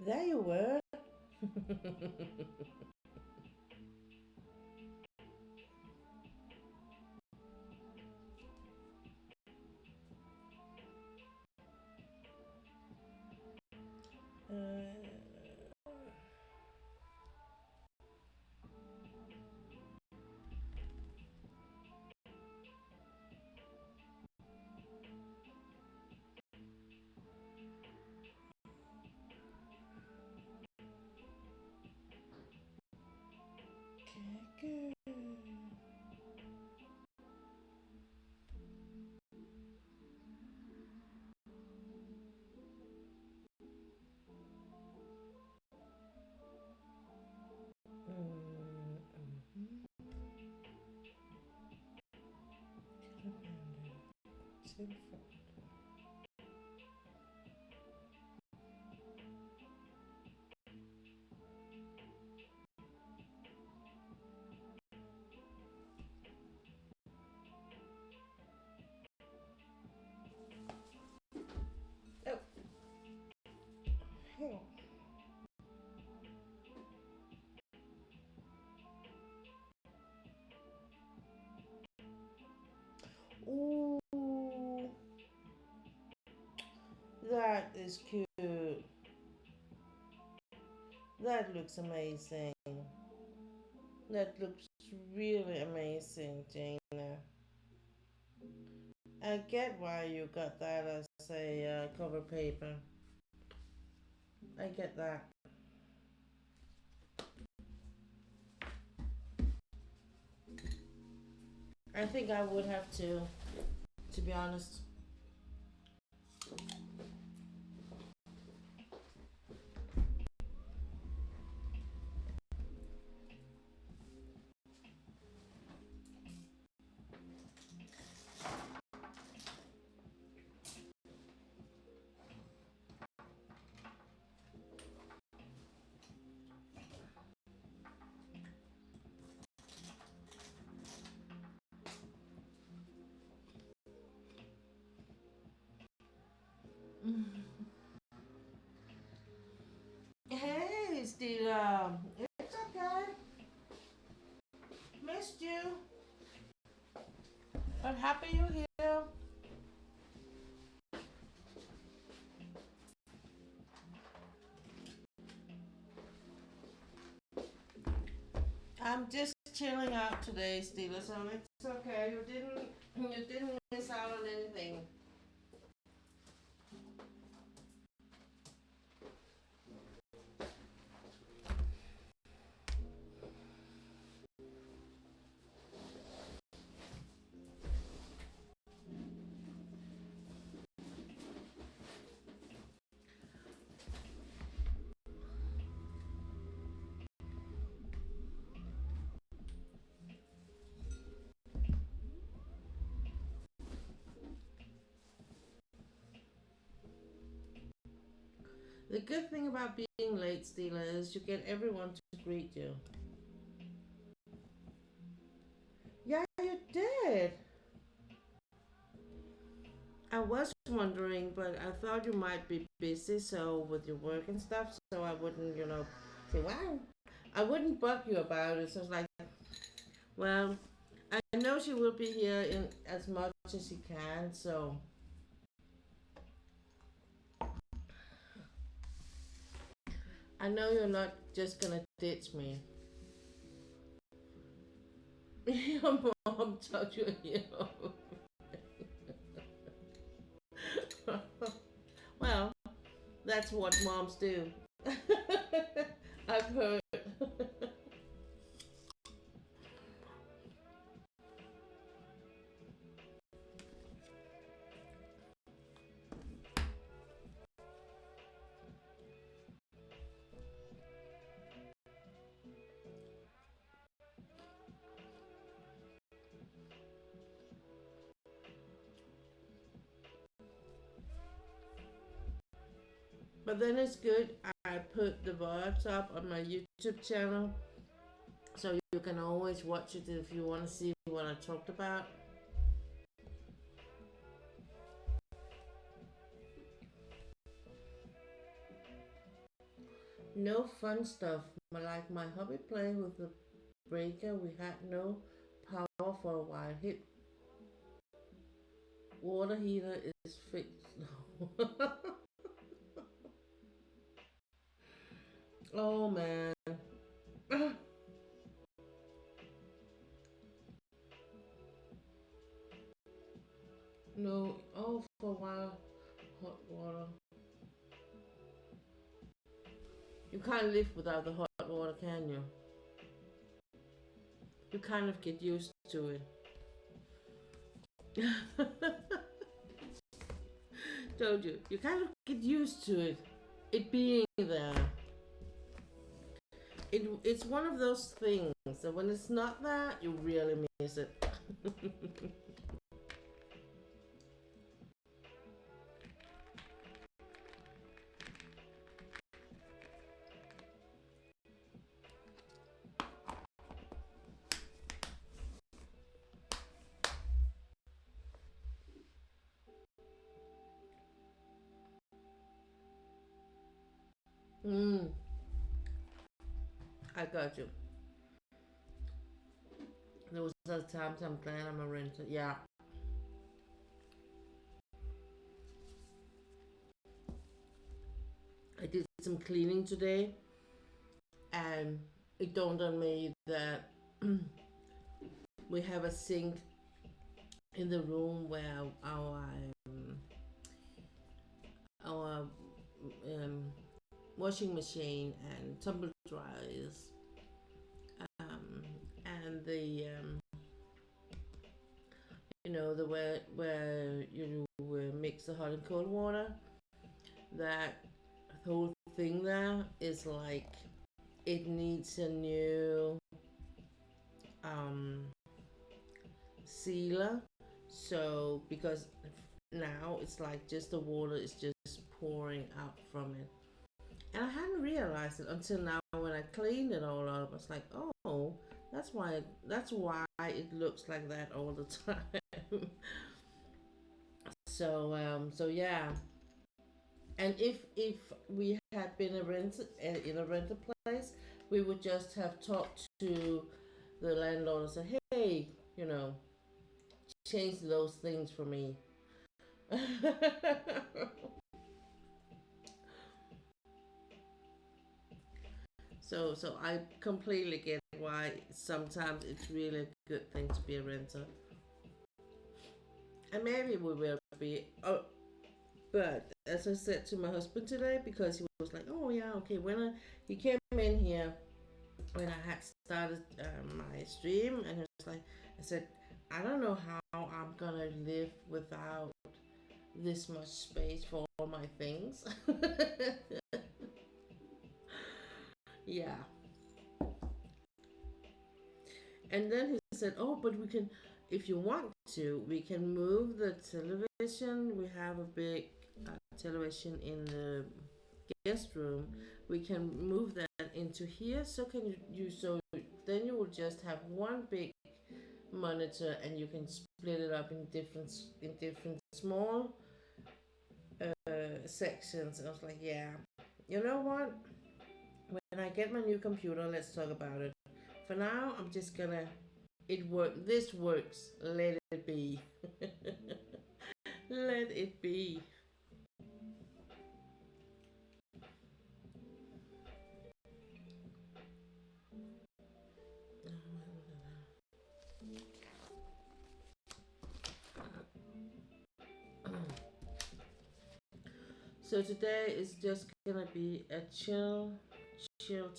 There you were. Okay, good. Oh, hang on. Ooh, that is cute. That looks amazing. That looks really amazing, Jana. I get why you got that as a cover paper. I get that. I think I would have to be honest. Hey, Stila. It's okay. Missed you. But happy you're here. I'm just chilling out today, Stila, so it's okay. You didn't miss out on anything. The good thing about being late, Stila, is you get everyone to greet you. Yeah, you did. I was wondering, but I thought you might be busy, so with your work and stuff, so I wouldn't, say, wow. I wouldn't bug you about it. So it's like, well, I know she will be here in as much as she can, so I know you're not just gonna ditch me. Your mom told you here. Well, that's what moms do. I've heard. But then it's good. I put the VODs up on my YouTube channel, so you can always watch it if you want to see what I talked about. No fun stuff, like my hobby play with the breaker. We had no power for a while. Hit water heater is fixed. Oh man. No, oh, for a while, hot water. You can't live without the hot water, can you? You kind of get used to it. Don't you? You kind of get used to it being there. It's one of those things that when it's not there, you really miss it. Mm, I got you. There was other times I'm glad I'm a renter. Yeah. I did some cleaning today, and it dawned on me that we have a sink in the room where our um, washing machine and tumble dryers, um, and the where you mix the hot and cold water. That whole thing there is like it needs a new um, sealer. So because now it's like just the water is just pouring out from it, and I hadn't realized it until now when I cleaned it all up. I was like, oh, that's why it looks like that all the time. So yeah. And if we had been in a rental place, we would just have talked to the landlord and say, hey, change those things for me. So I completely get why sometimes it's really a good thing to be a renter. And maybe we will be. Oh, but as I said to my husband today, because he was like, "Oh yeah, okay." He came in here when I had started my stream, and he was like, "I said, I don't know how I'm gonna live without this much space for all my things." Yeah. And then he said, "Oh, but we can, if you want to, we can move the television. We have a big television in the guest room. We can move that into here. So can you so then you will just have one big monitor, and you can split it up in different small sections." And I was like, "Yeah, you know what? When I get my new computer, let's talk about it. For now, I'm just gonna it work. This works. Let it be. Let it be." So today is just gonna be a chill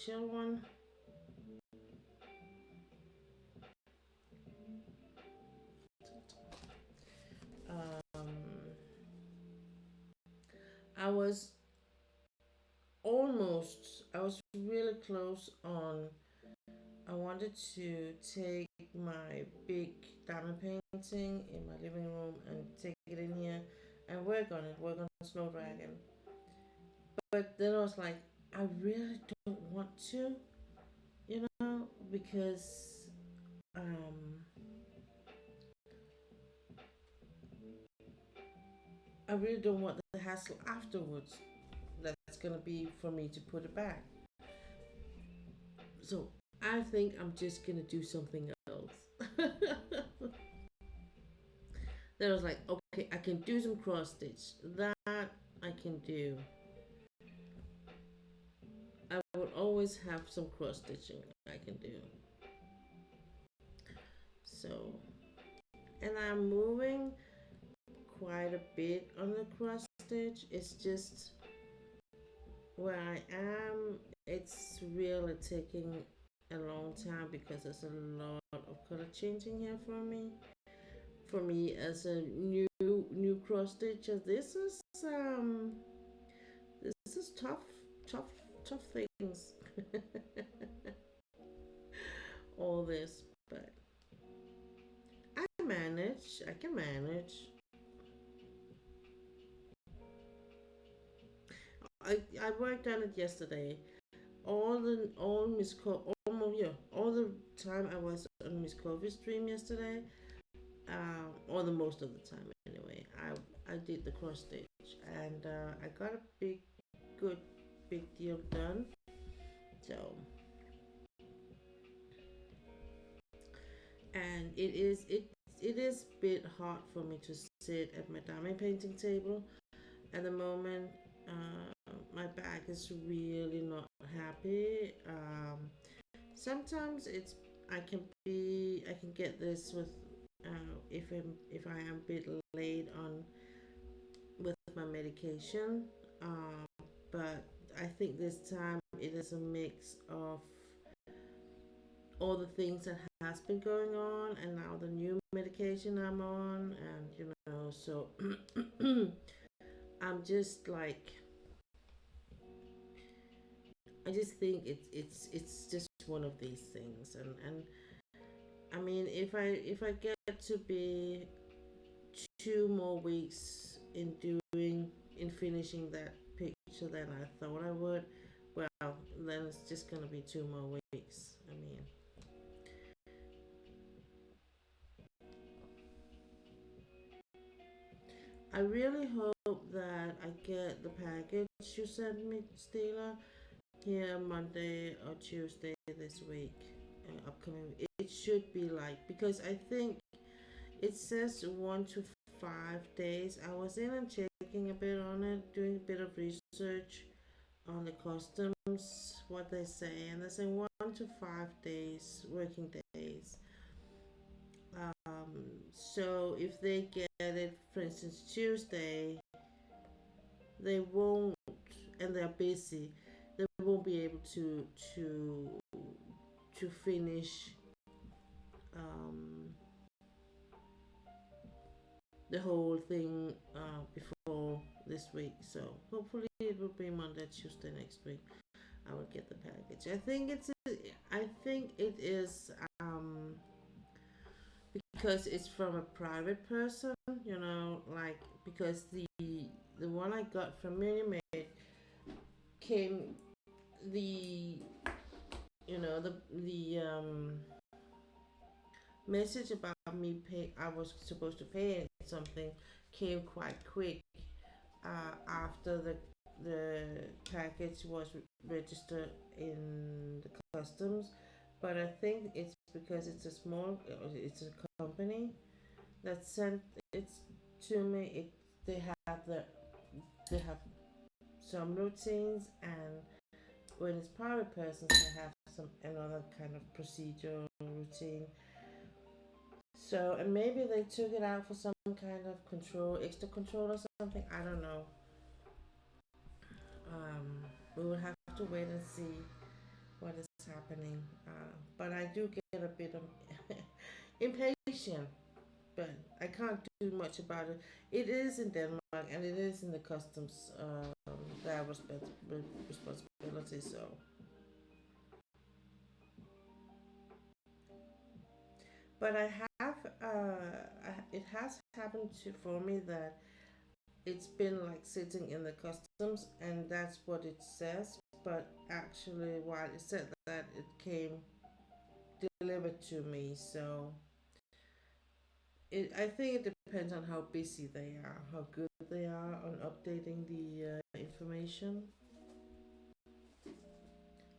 one. Um, I was I was really close on. I wanted to take my big diamond painting in my living room and take it in here and work on Snow Dragon. But then I was like, I really don't want to, because um, I really don't want the hassle afterwards that's gonna be for me to put it back. So I think I'm just gonna do something else. Then I was like, okay, I can do some cross stitch. That I can do. I will always have some cross stitching I can do. So, and I'm moving quite a bit on the cross stitch. It's just where I am, it's really taking a long time because there's a lot of color changing here for me. For me as a new cross stitcher, this is tough tough things. All this, but I can manage. I worked on it yesterday. All the time I was on Miss Coffee's stream yesterday, or the most of the time anyway. I did the cross stitch, and I got a good big deal done. So, and it is a bit hard for me to sit at my diamond painting table at the moment. My back is really not happy. Sometimes I can get this with if I am a bit late on with my medication. But I think this time it is a mix of all the things that has been going on, and now the new medication I'm on, and so I'm just like, I just think it's just one of these things, and I mean, if I get to be 2 more weeks in finishing that picture than I thought I would, well, then it's just gonna be 2 more weeks. I mean, I really hope that I get the package you sent me, Stila, here Monday or Tuesday this week, upcoming. It should be like, because I think it says 1 to 5 days. I was in and checking a bit on it, doing a bit of research on the customs, what they say, and they say 1 to 5 days, working days. So if they get it, for instance, Tuesday, they won't, and they're busy, they won't be able to finish um, the whole thing before this week. So hopefully it will be Monday, Tuesday next week. I will get the package. I think it is because it's from a private person. Like, because the one I got from Minimaid came the the message about me pay. I was supposed to pay something came quite quick after the package was registered in the customs, but I think it's because it's a company that sent it to me. They have some routines, and when it's private persons, they have some another kind of procedure routine. So, and maybe they took it out for some kind of control, extra control or something. I don't know. We will have to wait and see what is happening. But I do get a bit of impatient, but I can't do much about it. It is in Denmark, and it is in the customs their responsibility. So, but it has happened for me that it's been like sitting in the customs, and that's what it says. But actually, while it said that, it came delivered to me. So I think it depends on how busy they are, how good they are on updating the information.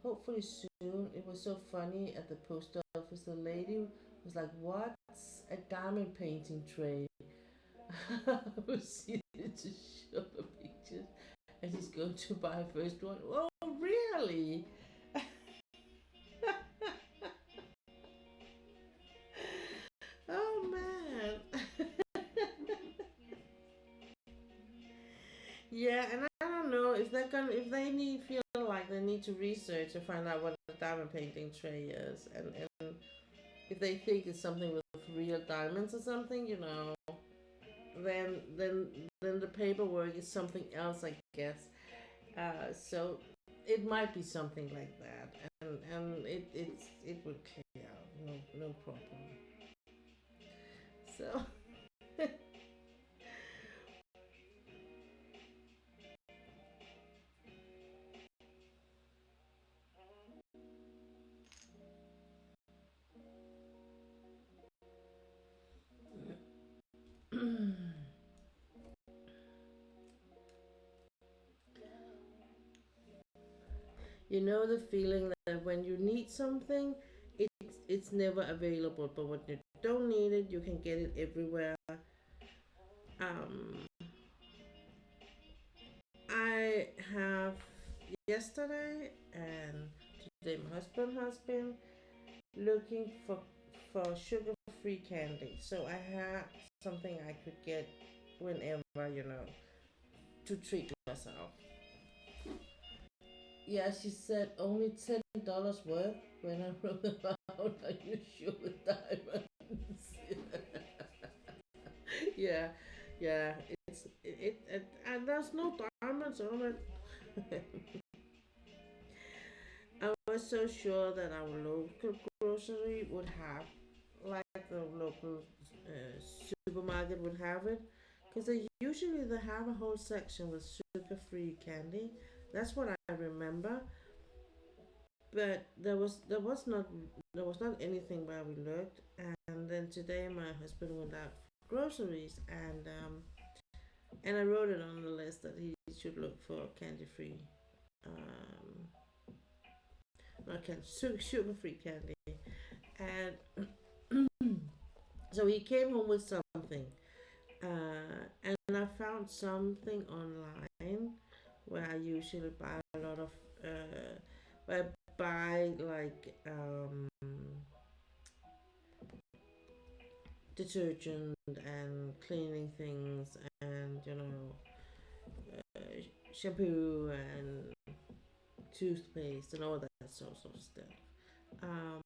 Hopefully soon. It was so funny at the post office. The lady was like, "What's a diamond painting tray?" I was here to show the pictures, and she's going to buy first one. Oh, really? Oh man. Yeah, and I don't know if they need feel like they need to research to find out what a diamond painting tray is, and if they think it's something with real diamonds or something, then then then the paperwork is something else, I guess. So it might be something like that, and it will clear out, no problem. So you know the feeling that when you need something, it's never available, but when you don't need it, you can get it everywhere. Um, I have yesterday and today my husband has been looking for sugar-free candy. So I had something I could get whenever, to treat myself. Yeah, she said only $10 worth when I wrote about Are you sure with diamonds? Yeah, yeah. And there's no diamonds on it. I was so sure that our local grocery would have, like the local supermarket would have it, because they have a whole section with sugar-free candy. That's what I remember. But there was not anything where we looked. And then today my husband went out for groceries, and I wrote it on the list that he should look for candy-free, um, not candy, sugar-free candy. And so he came home with something, and I found something online where I usually buy a lot of, where I buy like detergent and cleaning things, and uh, shampoo and toothpaste and all that sort of stuff. Um,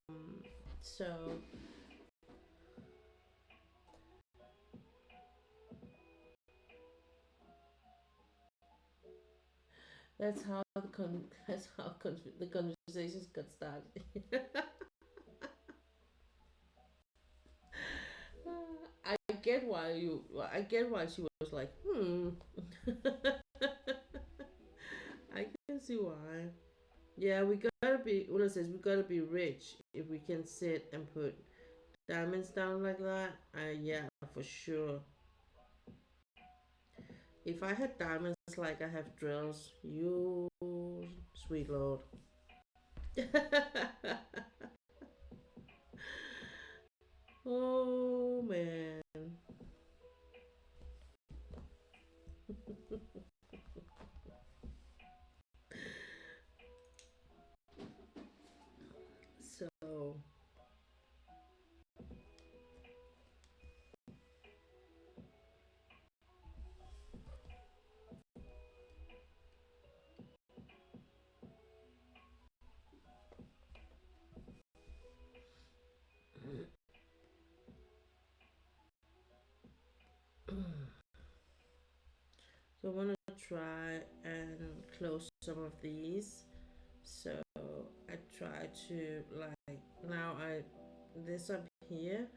so that's how the conversations got started. I get why she was like, I can see why. Yeah, we gotta be. Ula says we gotta be rich if we can sit and put diamonds down like that. Yeah, for sure. If I had diamonds like I have drills, you sweet lord. Oh man. So so I want to try and close some of these. So I try to, like, now I this up here,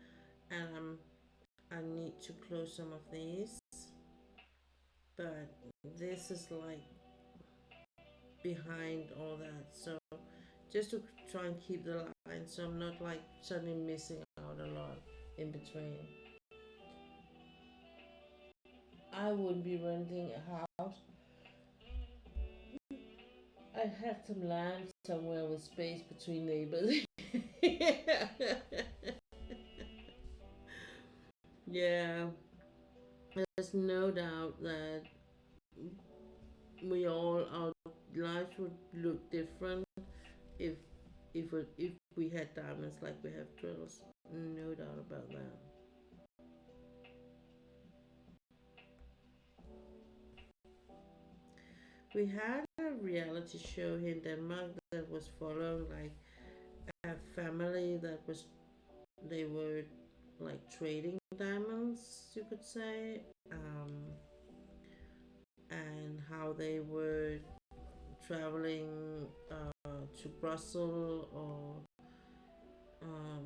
and I need to close some of these, but this is like behind all that. So just to try and keep the line, so I'm not like suddenly missing out a lot in between. I would be renting a house. I had some land somewhere with space between neighbors. Yeah, there's no doubt that our lives would look different if if we had diamonds like we have drills. No doubt about that. We had a reality show here in Denmark that was following like a family that was they were like trading diamonds, you could say, and how they were traveling to Brussels or um,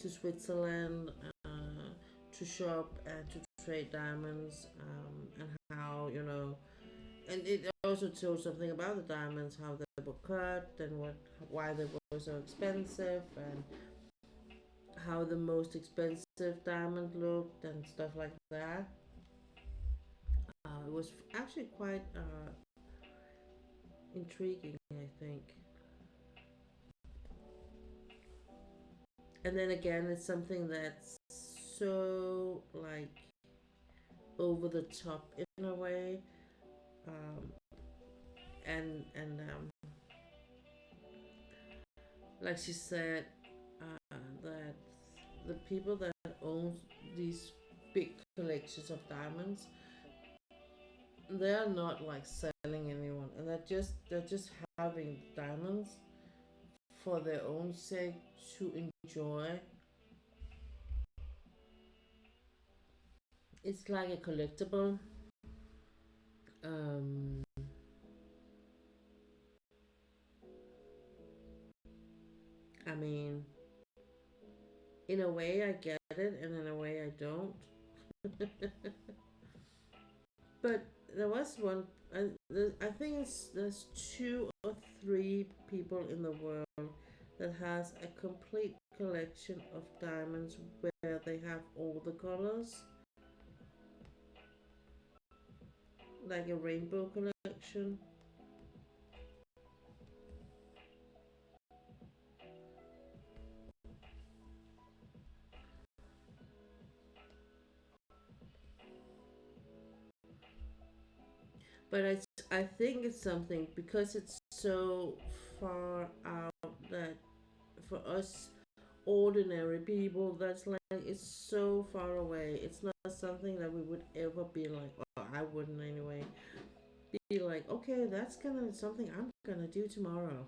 to Switzerland to shop and to trade diamonds, and how and it also told something about the diamonds, how they were cut and why they were so expensive, and how the most expensive diamond looked and stuff like that. It was actually quite intriguing, I think. And then again, it's something that's so like over the top in a way, um, and like she said, that the people that own these big collections of diamonds, they're not like selling anyone, and they're just having diamonds, for their own sake to enjoy. It's like a collectible. Um, I mean, in a way, I get it, and in a way, I don't. But there was one. I think there's two or three people in the world that has a complete collection of diamonds where they have all the colors, like a rainbow collection. But I think it's something because it's so far out that for us ordinary people, that's like it's so far away. It's not something that we would ever be like, well, I wouldn't anyway. Be like, okay, that's gonna something I'm gonna do tomorrow.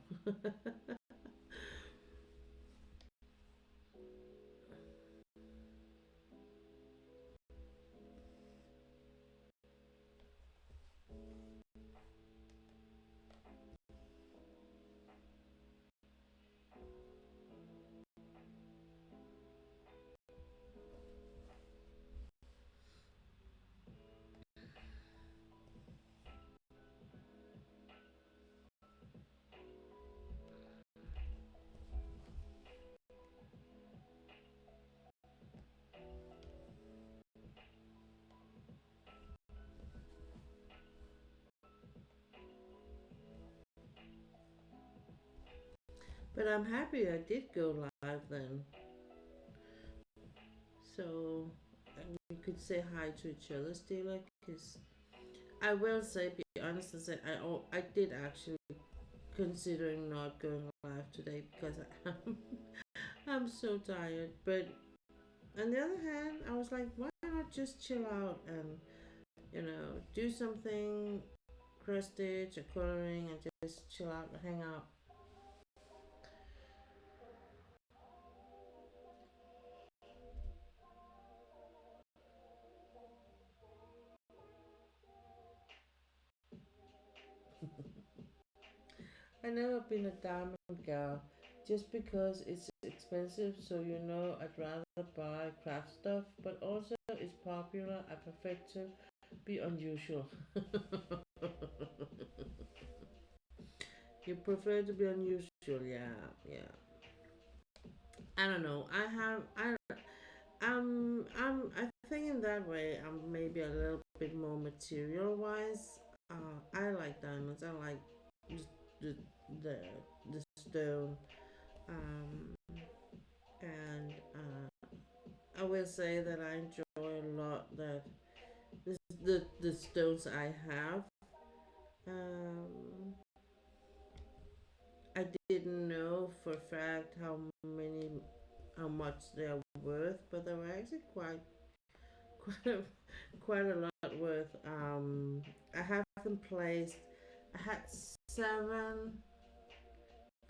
But I'm happy I did go live then. So we could say hi to each other still, like, because I will say, be honest and say, I did actually considering not going live today because I'm so tired. But on the other hand, I was like, why not just chill out and do something, cross stitch or coloring, and just chill out and hang out. I never been a diamond gal, just because it's expensive. So I'd rather buy craft stuff, but also it's popular. I prefer to be unusual. You prefer to be unusual, yeah, yeah. I don't know. I think in that way I'm maybe a little bit more material wise. I like diamonds. I like the the, the stone. Um, and I will say that I enjoy a lot that the stones I have. Um, I didn't know for a fact how much they're worth, but they were actually quite a, quite a lot worth. I have them placed. I had seven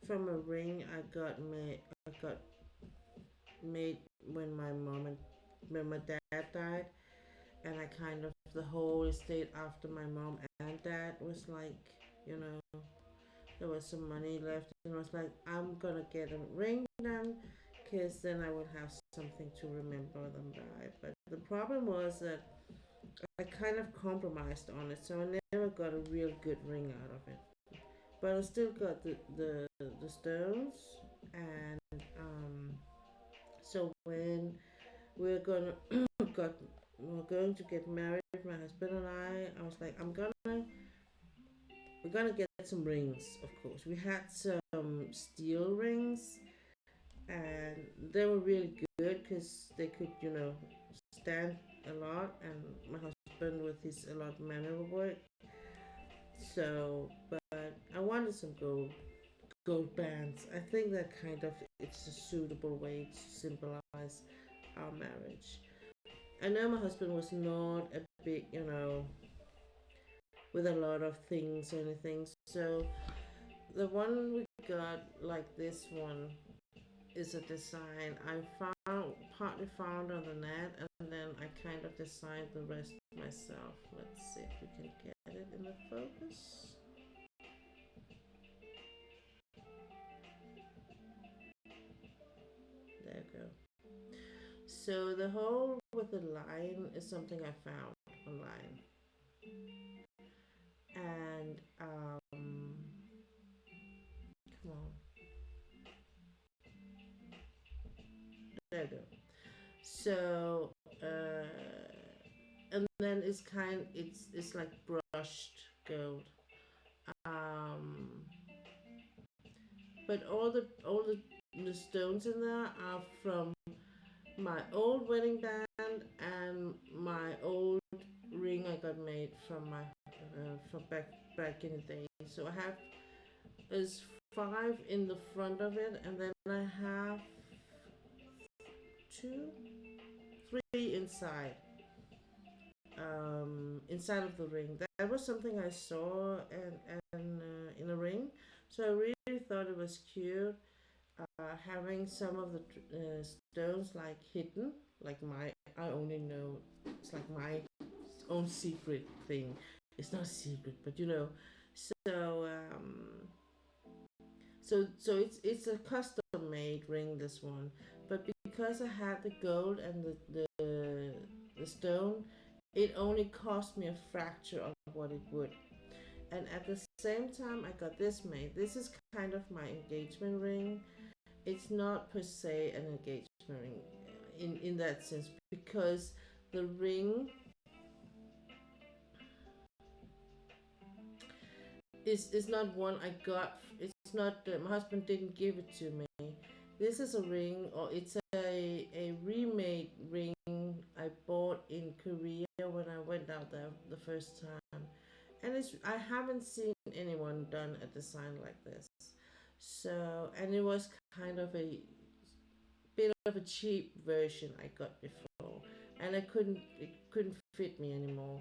from a ring I got made when my mom and when my dad died, and I kind of the whole estate after my mom and dad was like, you know, there was some money left, and I was like, I'm gonna get a ring done, because then I would have something to remember them by. But the problem was that I kind of compromised on it, so I never got a real good ring out of it. But I still got the stones, and so when we're gonna got we're going to get married, my husband and I was like, we're gonna get some rings. Of course, we had some steel rings, and they were really good because they could, stand a lot. And my husband with his a lot of manual work. So, but I wanted some gold bands. I think that kind of it's a suitable way to symbolize our marriage. I know my husband was not a big, with a lot of things or anything. So the one we got like this one is a design I partly found on the net, and then I kind of designed the rest myself. Let's see if we can get it in the focus. There you go. So the hole with the line is something I found online, and come on, there you go. So and then it's like brushed gold. Um, but all the stones in there are from my old wedding band and my old ring I got made from back in the day. So I have is five in the front of it, and then I have two, three inside. Inside of the ring. That was something I saw and in a ring. So I really thought it was cute, having some of the stones like hidden, like my I only know it's like my own secret thing. It's not a secret, but you know. So so it's a custom made ring, this one, but because I had the gold and the stone, it only cost me a fraction of what it would. And at the same time, I got this made. This is kind of my engagement ring. It's not per se an engagement ring in that sense, because the ring is not one I got. It's not my husband didn't give it to me. This is a ring, or it's a remade ring I bought in Korea when I went out there the first time, and I haven't seen anyone done a design like this. So, and it was kind of a bit of a cheap version I got before, and it couldn't fit me anymore.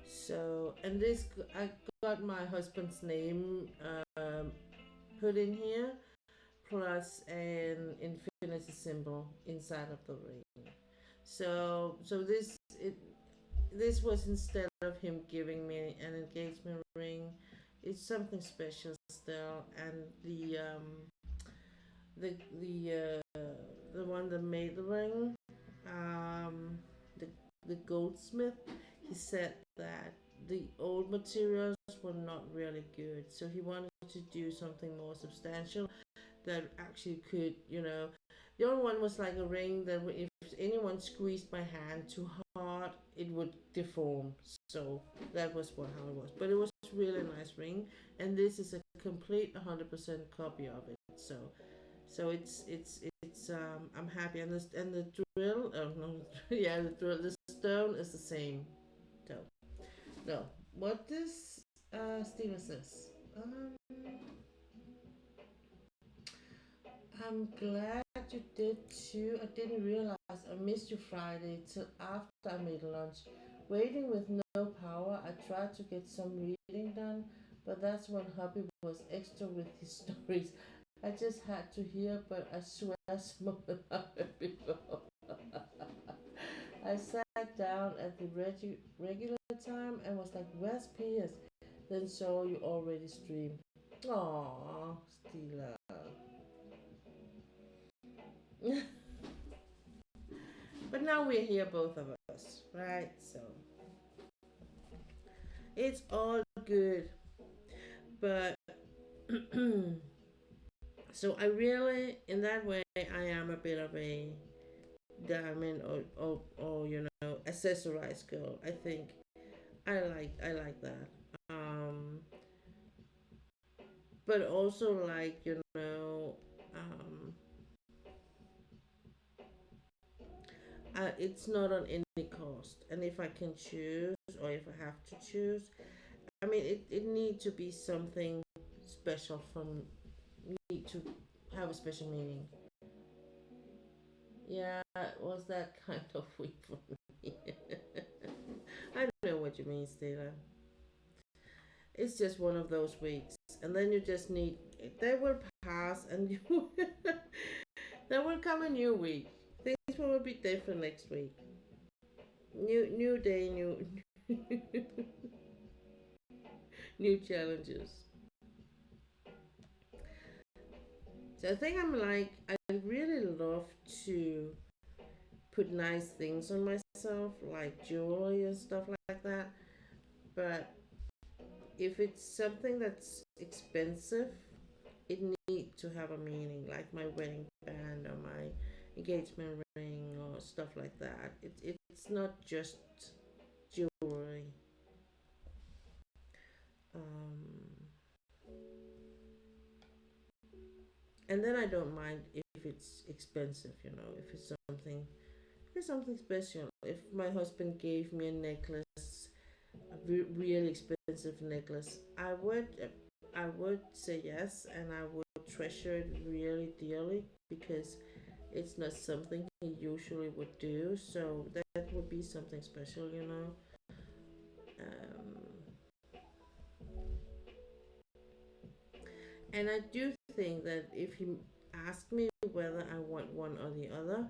So, and this I got my husband's name put in here, plus an infinity symbol inside of the ring. So this was instead of him giving me an engagement ring. It's something special still, and the the the one that made the ring, um, the the goldsmith, he said that the old materials were not really good, so he wanted to do something more substantial that actually could, the other one was like a ring that if anyone squeezed my hand too hard, it would deform. So that was how it was. But it was really nice ring, and this is a complete 100% copy of it. So I'm happy, and the drill, no, yeah, the drill, the stone is the same. So no, what does Steven says? I'm glad you did too. I didn't realize I missed you Friday till after I made lunch. Waiting with no power, I tried to get some reading done, but that's when hubby was extra with his stories. I just had to hear, but I swear some of them I heard before. I sat down at the regular time and was like, "Where's Piers?" Then saw you already streamed. Aww, Stila. But now we're here, both of us, right? So it's all good. But so I really, in that way, I am a bit of a diamond or accessorized girl. I think I like that. Um, but also like it's not on any cost, and if I can choose, or if I have to choose, I mean, it need to be something special from me to have a special meaning. Yeah, was that kind of weak for me? I don't know what you mean, Stella. It's just one of those weeks, and then you just need. They will pass, and you there will come a new week. Things will be different next week. New day, new new challenges. So I think I'm like I really love to put nice things on myself, like jewelry and stuff like that. But if it's something that's expensive, it needs to have a meaning, like my wedding band or my engagement ring or stuff like that. It's not just jewelry. Um, and then I don't mind if it's expensive, you know, if it's something special. If my husband gave me a necklace, a really expensive necklace, I would say yes, and I would treasure it really dearly because it's not something he usually would do. So that would be something special, you know. And I do think that if he asked me whether I want one or the other,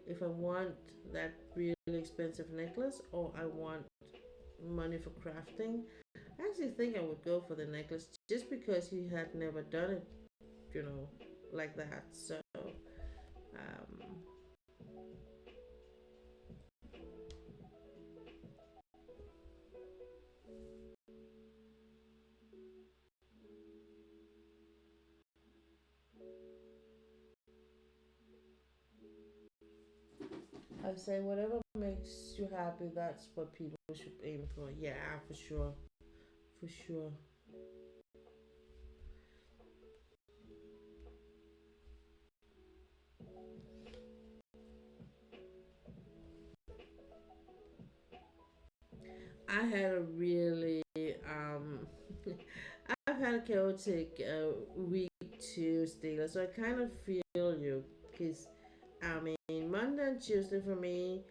if I want that really expensive necklace or I want money for crafting, I actually think I would go for the necklace just because he had never done it, you know, like that. So, I say whatever makes you happy, that's what people should aim for. Yeah, for sure. For sure. I had a really I've had a chaotic week too, Steeler. So I kind of feel you because I mean Monday and Tuesday for me,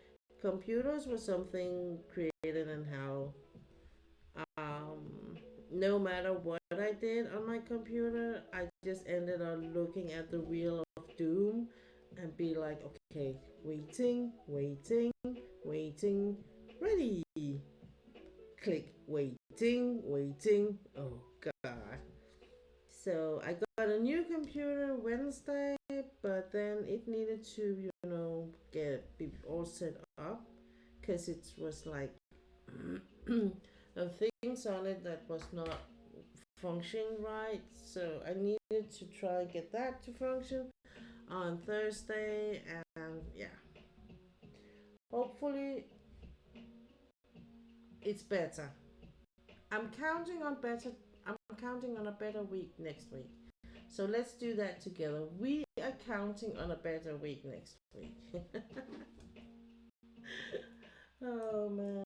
computers were something created in hell. Um, no matter what I did on my computer, I just ended up looking at the wheel of doom and be like, okay, waiting, waiting, waiting, ready. Click waiting, waiting. Oh God. So I got a new computer Wednesday, but then it needed to, get be all set up because it was like things on it that was not functioning right. So I needed to try and get that to function on Thursday, and yeah, hopefully it's better. I'm counting on better. I'm counting on a better week next week. So let's do that together. We are counting on a better week next week. Oh man.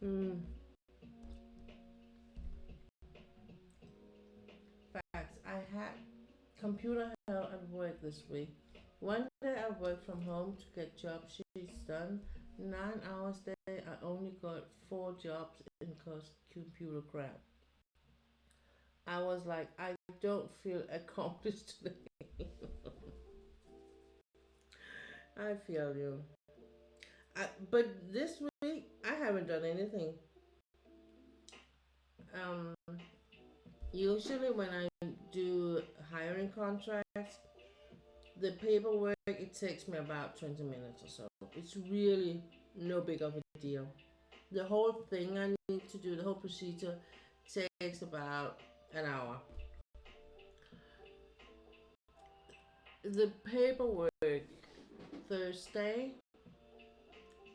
mm, facts. computer hell at work this week. One day I worked from home to get job sheets done. 9 hours a day, I only got 4 jobs in cause computer crap. I was like, I don't feel accomplished today. I feel you. But this week I haven't done anything. Um, Usually when I do hiring contracts, the paperwork it takes me about 20 minutes or so. It's really no big of a deal. The whole thing I need to do, the whole procedure takes about an hour. The paperwork Thursday,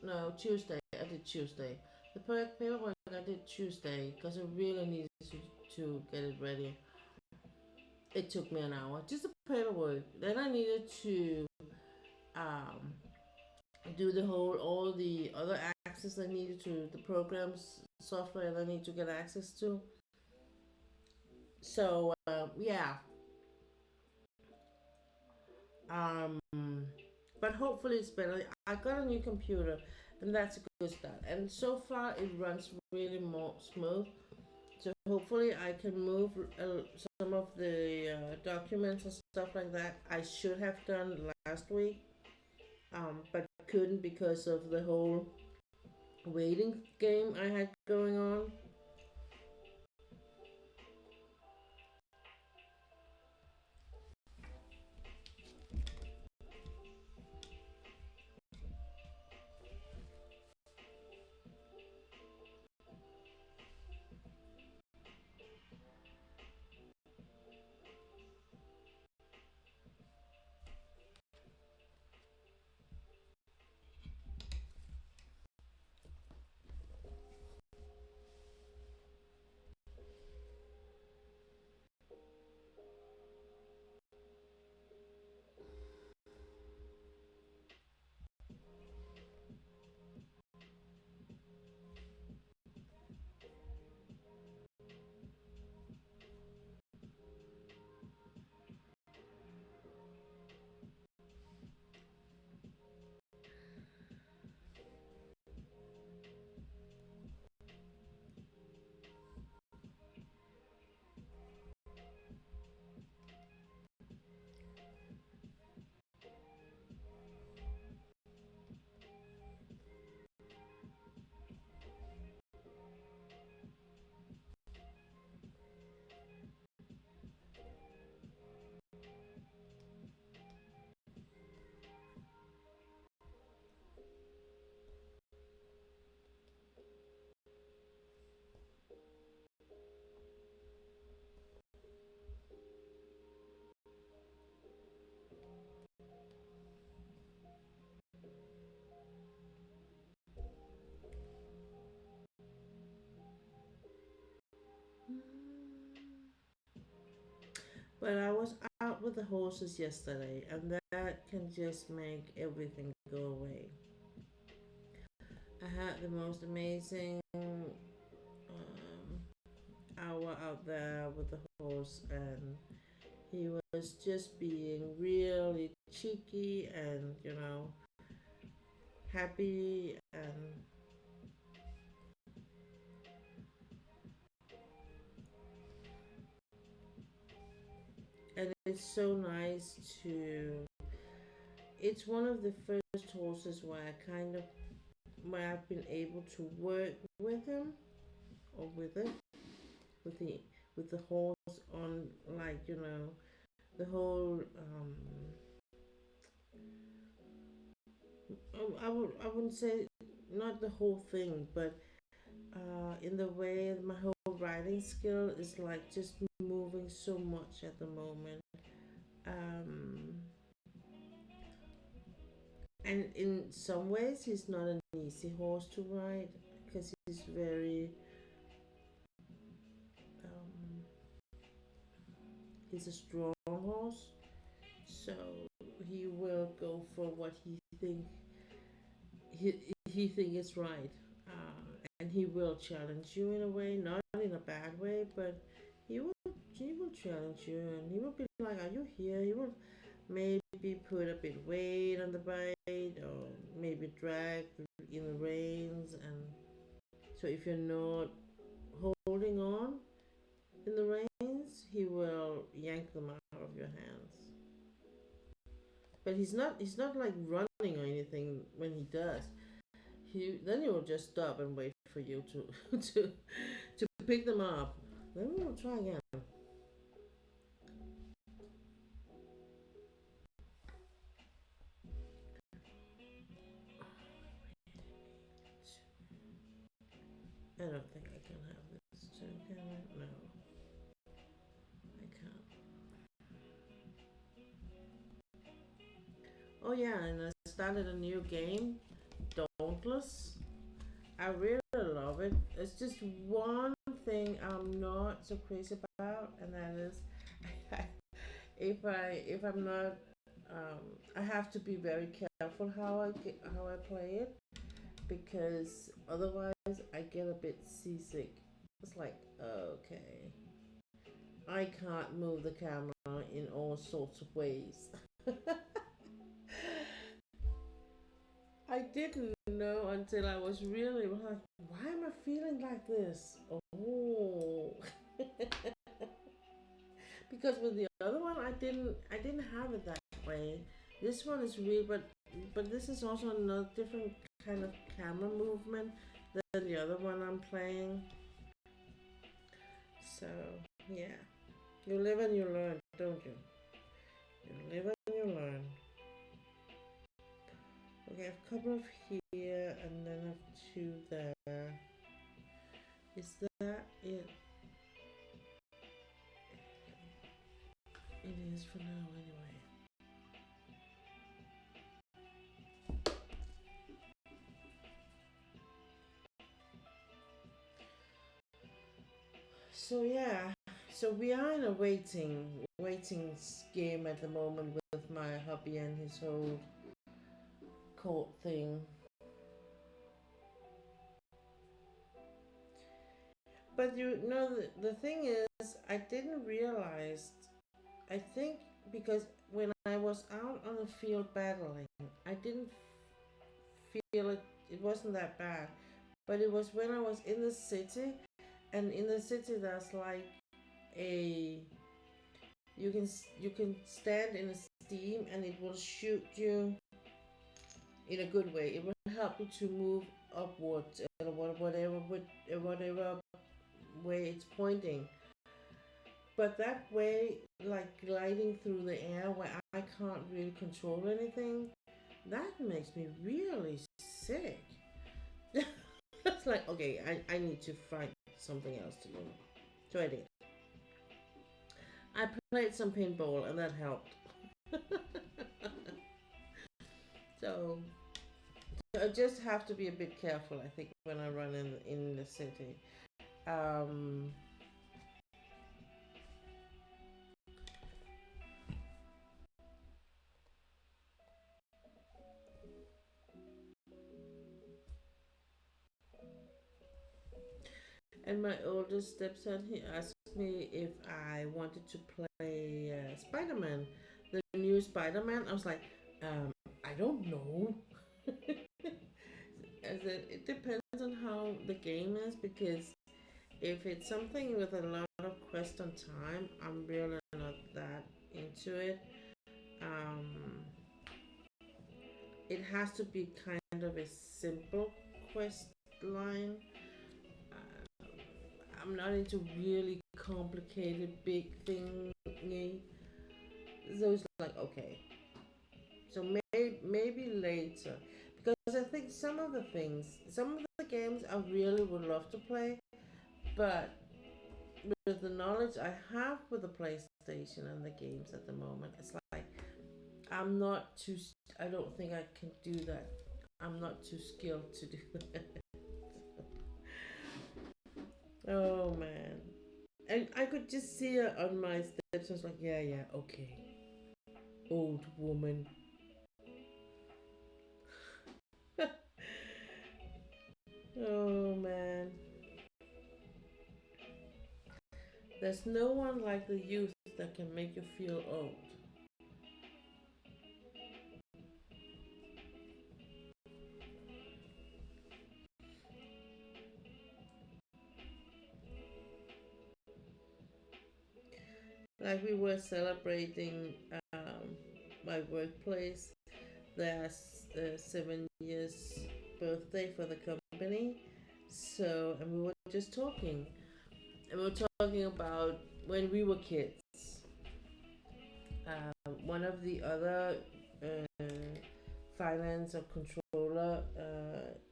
no, Tuesday, I did Tuesday. The paperwork I did Tuesday because I really needed to get it ready. It took me an hour, just the paperwork. Then I needed to um, do all the other access I needed to, the programs, software I need to get access to. So, yeah. Um, but hopefully it's better. I got a new computer, and that's a good start. And so far, it runs really more smooth. So hopefully, I can move some of the documents and stuff like that. I should have done last week, but couldn't because of the whole waiting game I had going on. But I was out with the horses yesterday, and that can just make everything go away. I had the most amazing hour out there with the horse, and he was just being really cheeky and, happy, and it's so nice to. It's one of the first horses where I've been able to work with him or with it with the horse on, like, the whole I wouldn't say not the whole thing, but in the way my whole writing skill is like just moving so much at the moment. Um, and in some ways, he's not an easy horse to ride because he's very. Um, he's a strong horse, so he will go for what he he think is right, and he will challenge you in a way, not in a bad way, but he will he will challenge you, and he will be like, "Are you here?" He will maybe put a bit weight on the bite, or maybe drag in the reins, and so if you're not holding on in the reins, he will yank them out of your hands. But he's not like running or anything when he does. He will just stop and wait for you to to pick them up. Then we'll try again. I don't think I can have this too, can I? No, I can't. Oh yeah, and I started a new game, Dauntless. I really love it. It's just one thing I'm not so crazy about, and that is, if I'm not, I have to be very careful how I play it, because otherwise I get a bit seasick. It's like, okay, I can't move the camera in all sorts of ways. I didn't know until I was really like, why am I feeling like this? Oh, because with the other one, I didn't have it that way. This one is real, but this is also another different kind of camera movement than the other one I'm playing. So yeah, you live and you learn, don't you? You live and you learn. Okay, I have a couple of here, and then I have two there. Is that it? It is for now, anyway. So yeah, so we are in a waiting game at the moment with my hubby and his whole court thing. But you know, the thing is, I didn't realize. I think because when I was out on the field battling, I didn't feel it. It wasn't that bad, but it was when I was in the city, and in the city there's like a you can stand in a steam and it will shoot you in a good way. It will help you to move upwards or whatever way it's pointing. But that way, like gliding through the air where I can't really control anything, that makes me really sick. It's like, okay, I need to find something else to do. So I did. I played some paintball and that helped. So I just have to be a bit careful, I think, when I run in the city. Um, and my oldest stepson, he asked me if I wanted to play Spider-Man, the new Spider-Man. I was like, I don't know. As it depends on how the game is, because if it's something with a lot of question time, I'm really not that into it. Um, it has to be kind of a simple quest line. I'm not into really complicated big thingy. So it's like, okay, so maybe later, because I think some of the games I really would love to play, but with the knowledge I have with the PlayStation and the games at the moment, it's like I'm not too. I don't think I can do that. I'm not too skilled to do that. Oh man, and I could just see her on my steps. I was like, yeah, yeah, okay, old woman. Oh man. There's no one like the youth that can make you feel old. Like we were celebrating my workplace, their 7 years birthday for the company. So, and we were just talking, and we were talking about when we were kids. One of the other uh, finance or controller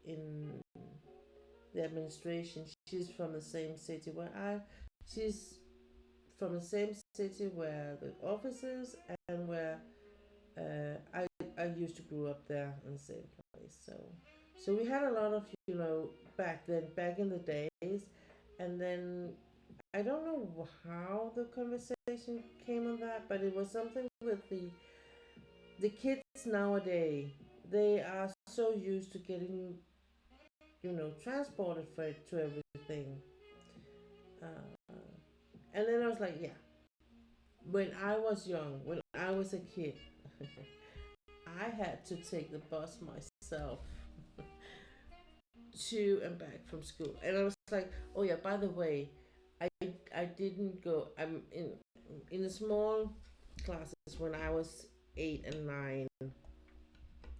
in the administration, she's from the same city where she's from the same city where the office is and where I used to grow up there in the same place. So we had a lot of back in the days, and then I don't know how the conversation came on that, but it was something with the kids nowadays. They are so used to getting transported to everything, uh, and then I was like, yeah. When I was young, when I was a kid, I had to take the bus myself to and back from school. And I was like, oh yeah, by the way, I I didn't go. I'm in the small classes when I was 8 and 9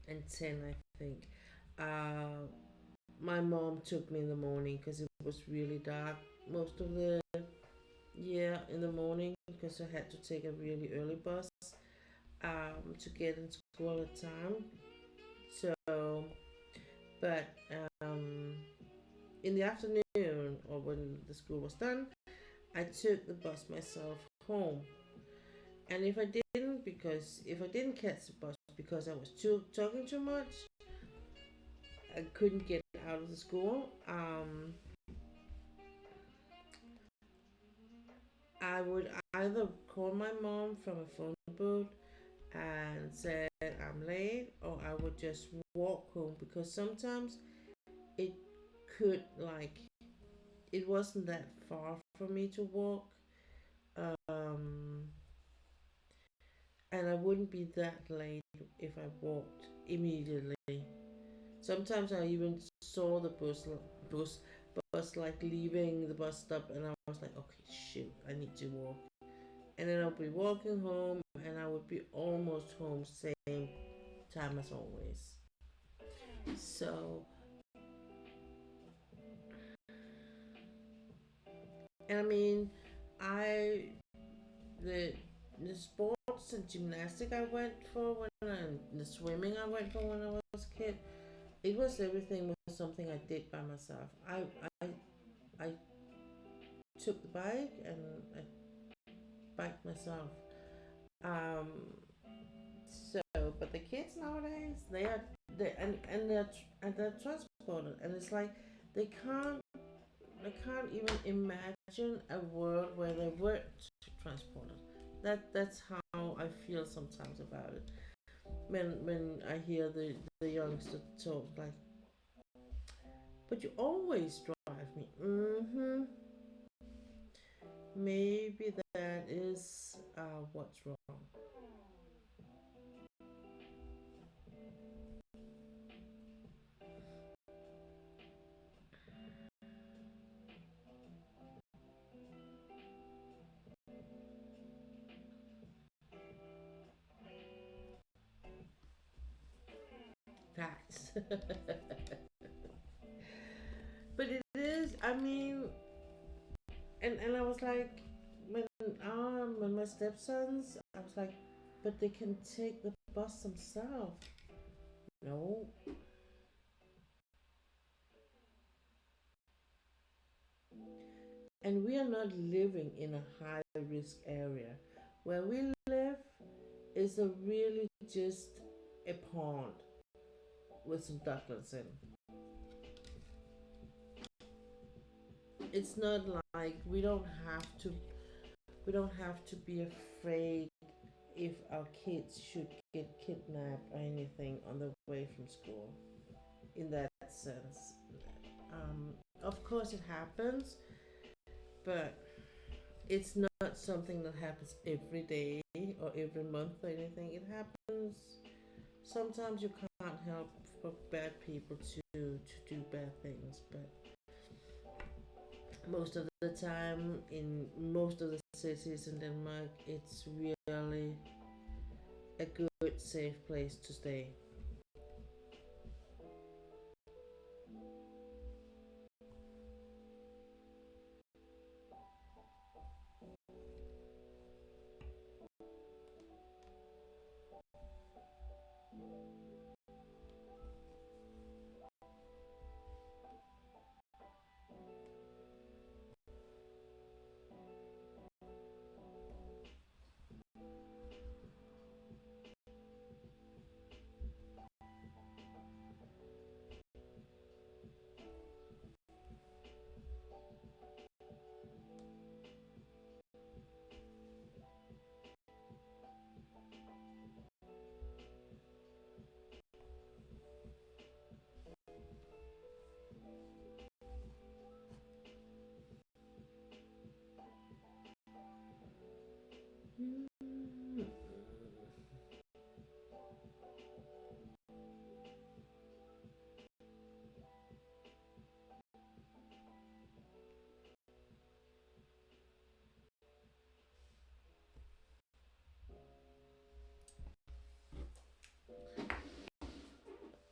and 10, I think. Uh, my mom took me in the morning because it was really dark most of the year in the morning because I had to take a really early bus to get into school at the time. So, but in the afternoon or when the school was done, I took the bus myself home. And if I didn't catch the bus because I was talking too much, I couldn't get out of the school. I would either call my mom from a phone booth and said I'm late, or I would just walk home because sometimes it could it wasn't that far for me to walk, um, and I wouldn't be that late if I walked immediately. Sometimes I even saw the bus bus like leaving the bus stop, and I was like, okay, shoot, I need to walk. And then I'll be walking home, and I would be almost home same time as always. So, and I mean, I the the sports and gymnastic I went for the swimming I went for when I was a kid, it was everything was something I did by myself. I I took the bike and I biked myself. Um, so, but the kids nowadays, they and they're transported, and it's like they can't I can't even imagine a world where they weren't transported. That's how I feel sometimes about it. When I hear the youngster talk like, but you always drive me. Mm-hmm. Maybe that is what's wrong. Facts. But it is. I mean, and I was like, when my stepsons, I was like, but they can take the bus themselves. No, and we are not living in a high risk area. Where we live is a really just a pond with some ducklings in. It's not like we don't have to be afraid if our kids should get kidnapped or anything on the way from school. In that sense, of course it happens, but it's not something that happens every day or every month or anything. It happens sometimes. You can't help for bad people to do bad things, but most of the time in most of the cities in Denmark, it's really a good, safe place to stay.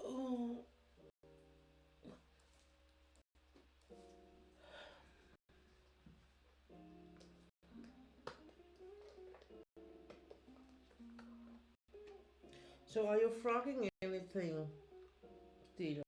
Oh, so are you frogging anything, Stila?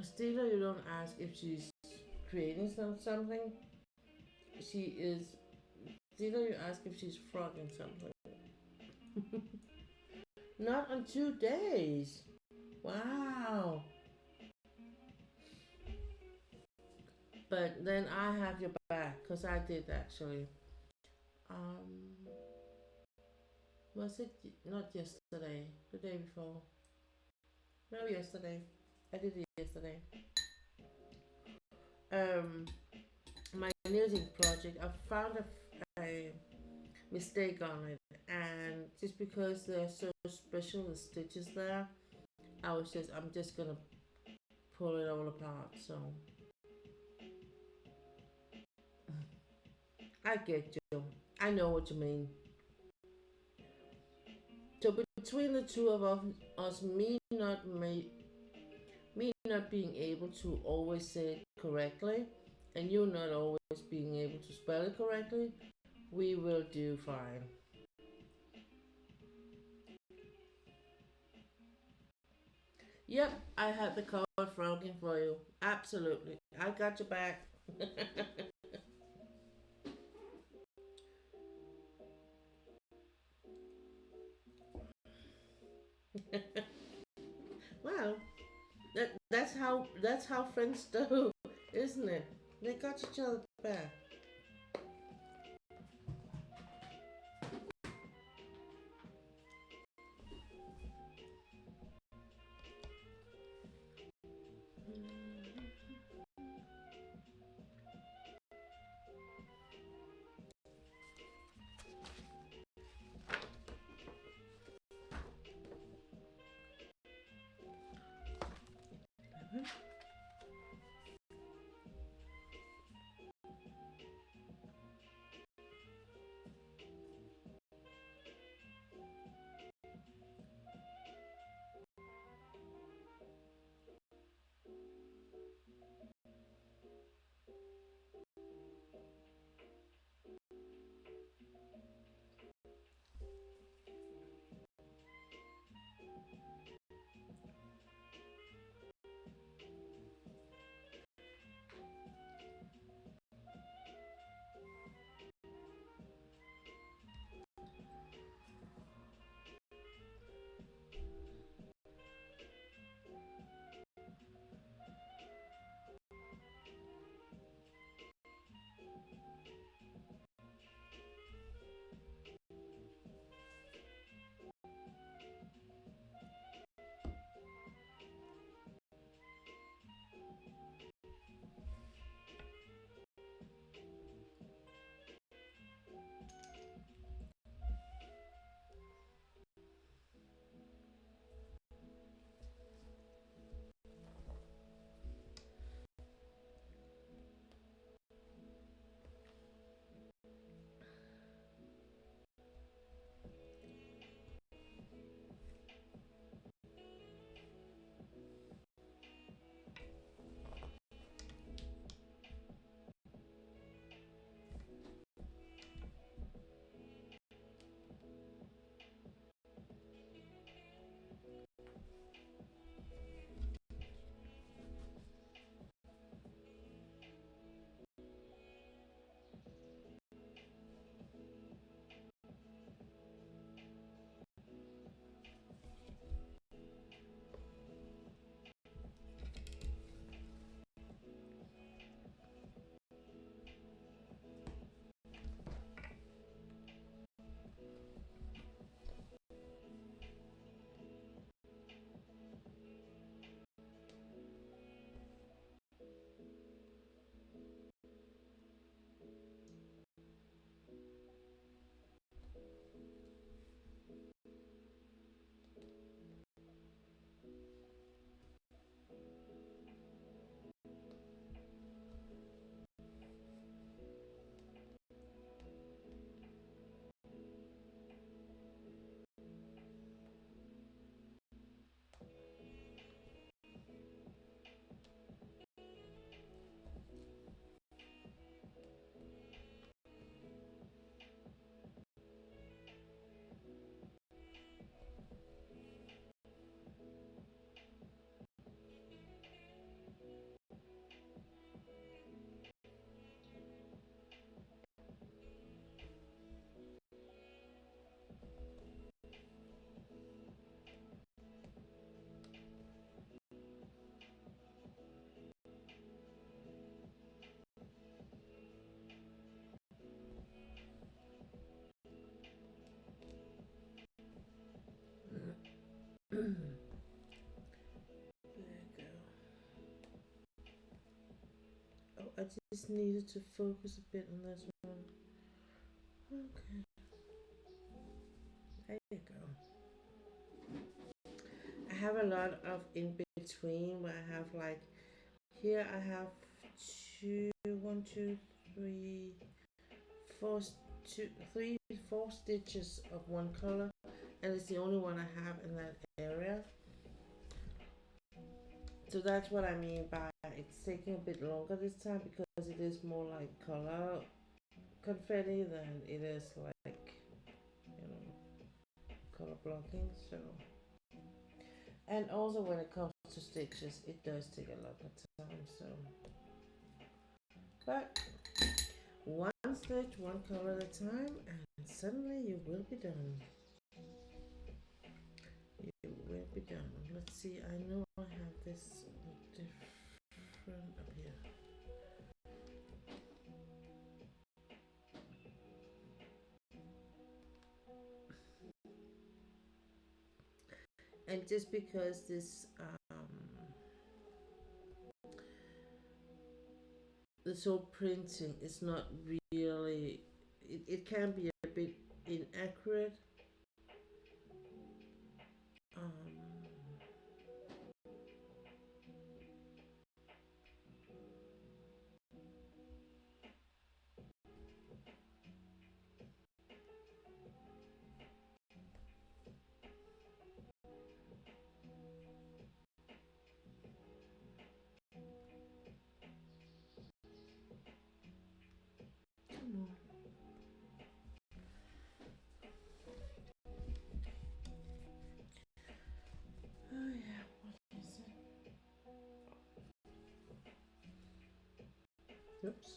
Stila, you don't ask if she's creating something. She is. Stila, you ask if she's frogging something. Not on 2 days. Wow. But then I have your back because I did actually. Um, was it not yesterday? The day before? No, yesterday. I did it yesterday. Um, my knitting project. I found a mistake on it, and just because they're so special, the stitches there, I'm just gonna pull it all apart. So I get you. I know what you mean. So between the two of us, me not being able to always say it correctly, and you not always being able to spell it correctly, we will do fine. Yep, I have the card frogging for you. Absolutely. I got your back. Well, that's how friends do, isn't it? They got each other back. just needed to focus a bit on this one. Okay. There you go. I have a lot of in between where I have like, here I have one, two, three, four stitches of one color, and it's the only one I have in that area. So that's what I mean by it's taking a bit longer this time, because it is more like color confetti than it is like, color blocking. So, and also when it comes to stitches, it does take a lot of time. So, but one stitch, one color at a time, and suddenly you will be done. You will be done. Let's see, I know I have this different up here. And just because this this whole printing is not really, it can be a bit inaccurate. Come on. Oh yeah, what is it? Oops.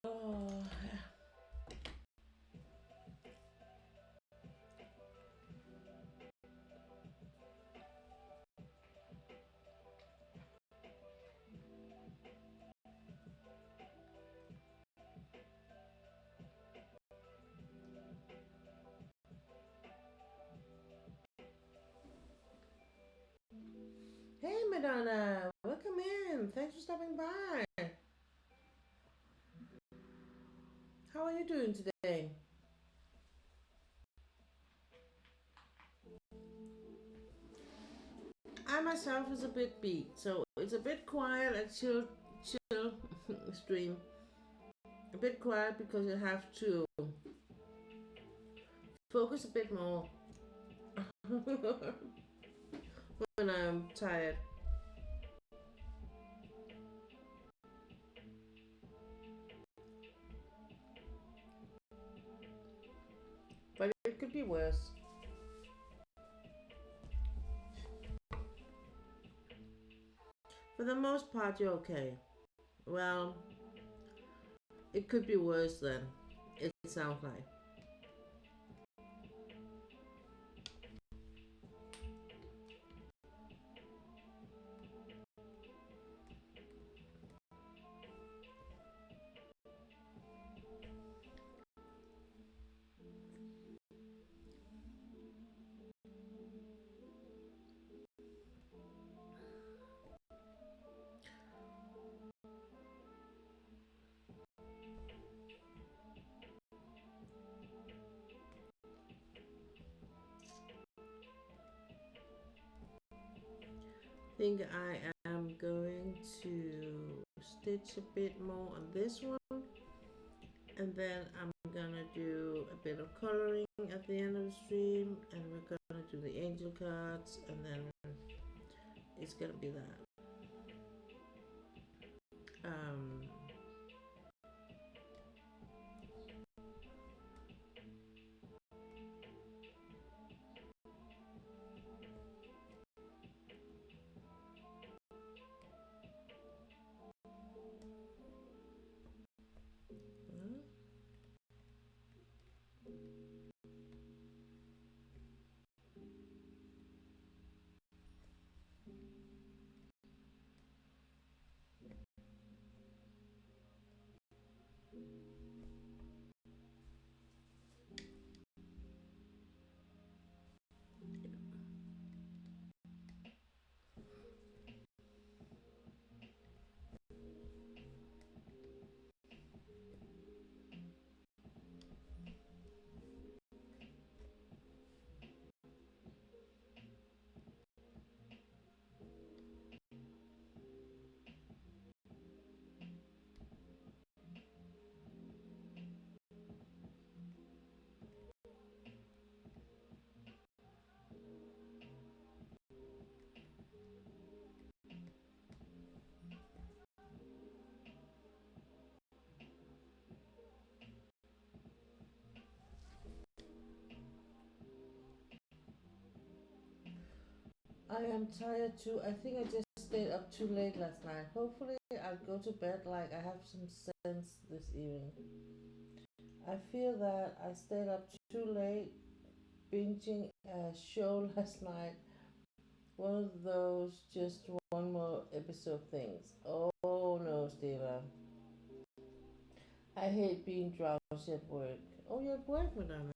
Oh, hey Madonna, welcome in. Thanks for stopping by. How are you doing today? I myself is a bit beat, so it's a bit quiet and chill stream. A bit quiet because you have to focus a bit more when I'm tired. But it could be worse. For the most part, you're okay. Well, it could be worse then. It sounds like. I think I am going to stitch a bit more on this one, and then I'm gonna do a bit of coloring at the end of the stream, and we're gonna do the angel cards, and then it's gonna be that. Um, I am tired too. I think I just stayed up too late last night. Hopefully, I'll go to bed like I have some sense this evening. I feel that I stayed up too late binging a show last night. One of those just one more episode things. Oh no, Stella. I hate being drowsy at work. Oh, you're at work, Madonna.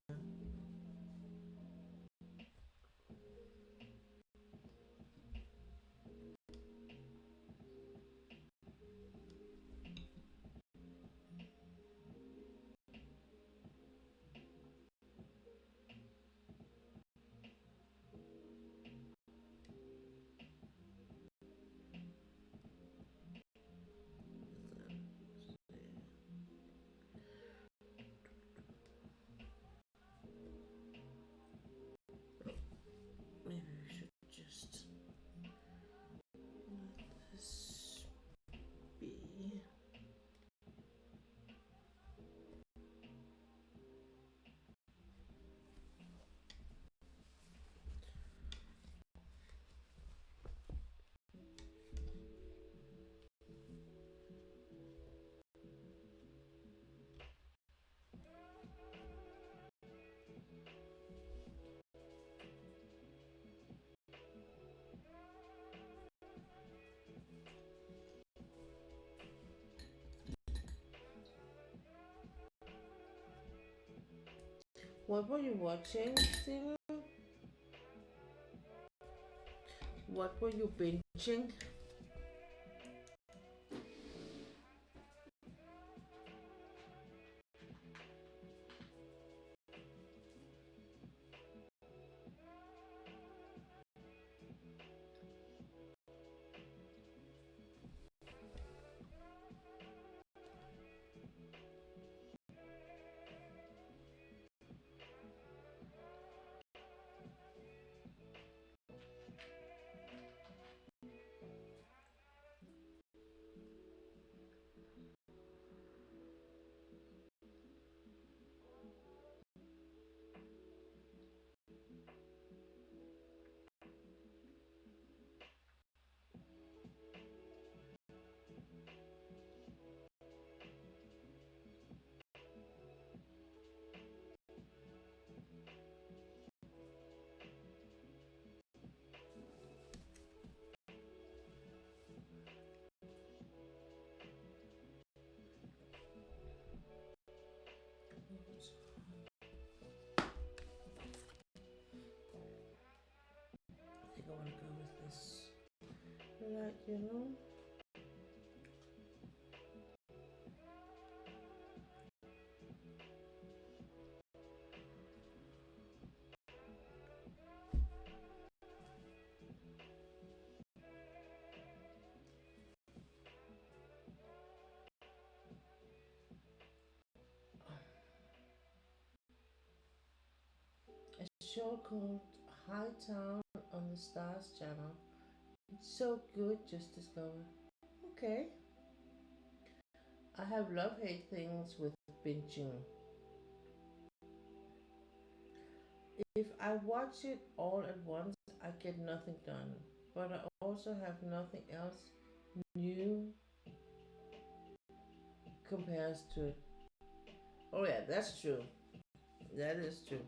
Maybe we should just let this be. What were you watching, Stella? What were you binging? else. Like, you know. A show called High Town on the Stars channel. It's so good, just discovered. Okay. I have love hate things with binging. If I watch it all at once, I get nothing done. But I also have nothing else new compares to it. Oh yeah, that's true. That is true.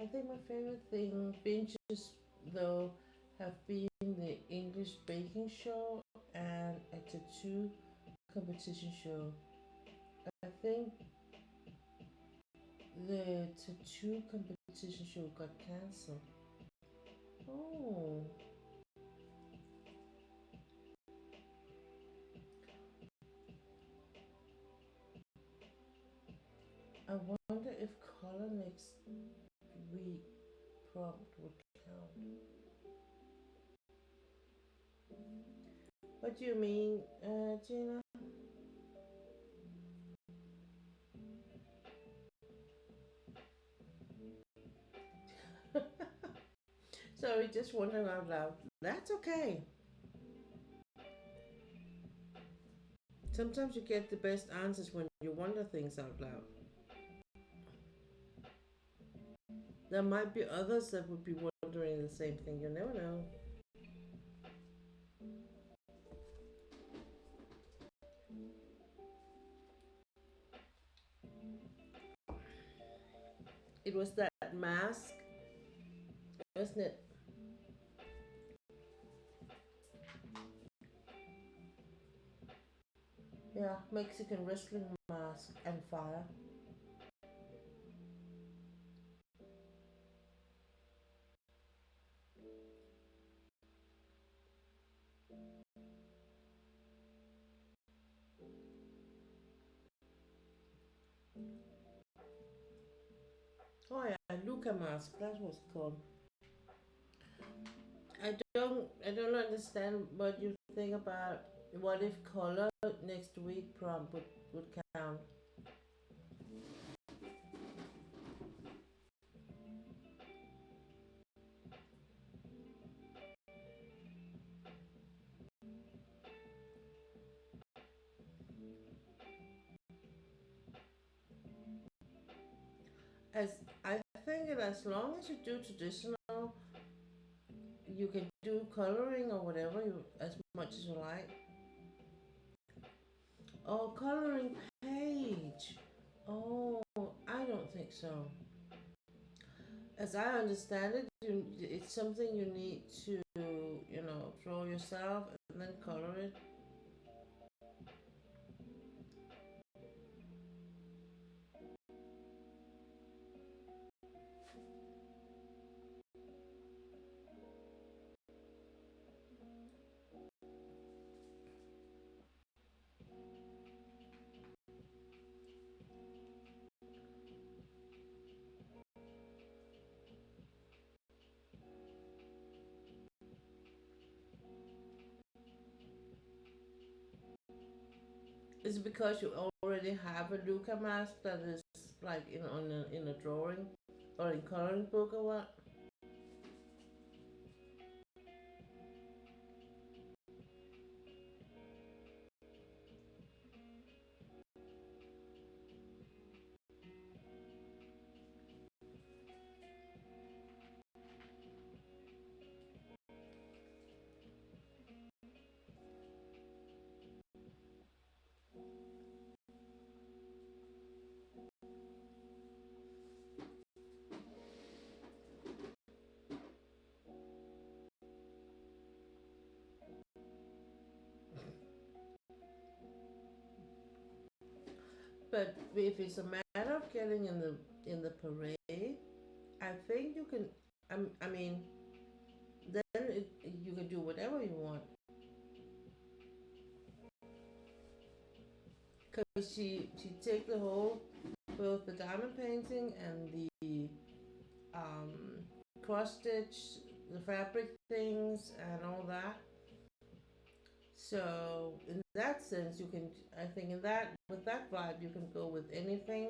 I think my favorite thing binges though have been the English baking show and a tattoo competition show. I think the tattoo competition show got cancelled. Oh, I wonder if color next week prompt would count. What do you mean, Gina? Sorry, just wondering out loud. That's okay. Sometimes you get the best answers when you wonder things out loud. There might be others that would be wondering the same thing. You never know. It was that mask, wasn't it? Yeah, Mexican wrestling mask and fire. Oh yeah, Luca mask. That was called. I don't understand what you think about what if color next week prompt would count. As I think that as long as you do traditional, you can do coloring or whatever you as much as you like. Oh, coloring page. Oh, I don't think so. As I understand it, it's something you need to, draw yourself and then color it. Is it because you already have a Luca mask that is like in a drawing or in coloring book or what? But if it's a matter of getting in the parade, I think you can. I mean, then you can do whatever you want. Because she take the whole both the diamond painting and the um, cross stitch, the fabric things, and all that. So in that sense, you can. I think in that with that vibe, you can go with anything.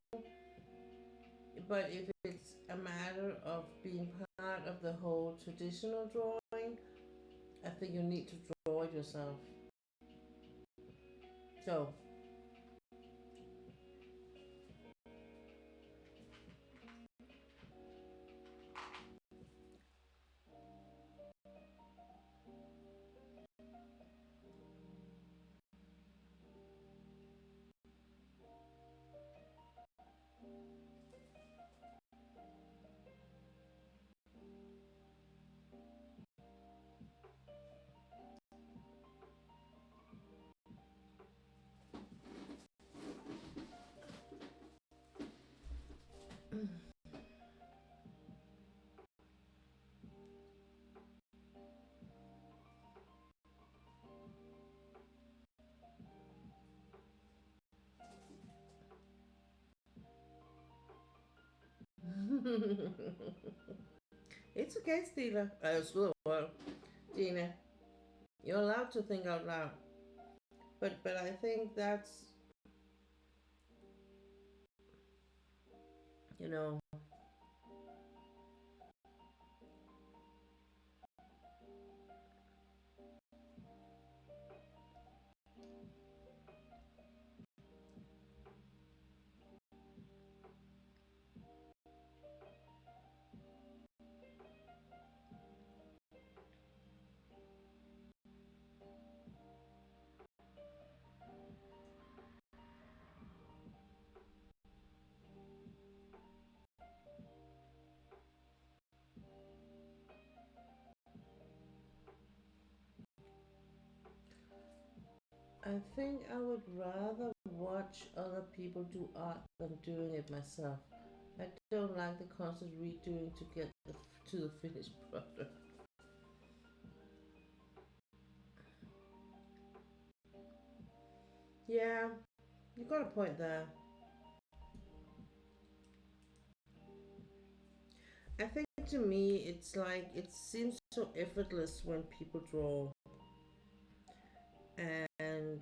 But if it's a matter of being part of the whole traditional drawing, I think you need to draw it yourself. So it's okay, Stila. Well, Gina. You're allowed to think out loud. But I think that's you know I think I would rather watch other people do art than doing it myself. I don't like the constant redoing to get to the finished product. Yeah, you got a point there. I think to me, it's like it seems so effortless when people draw, and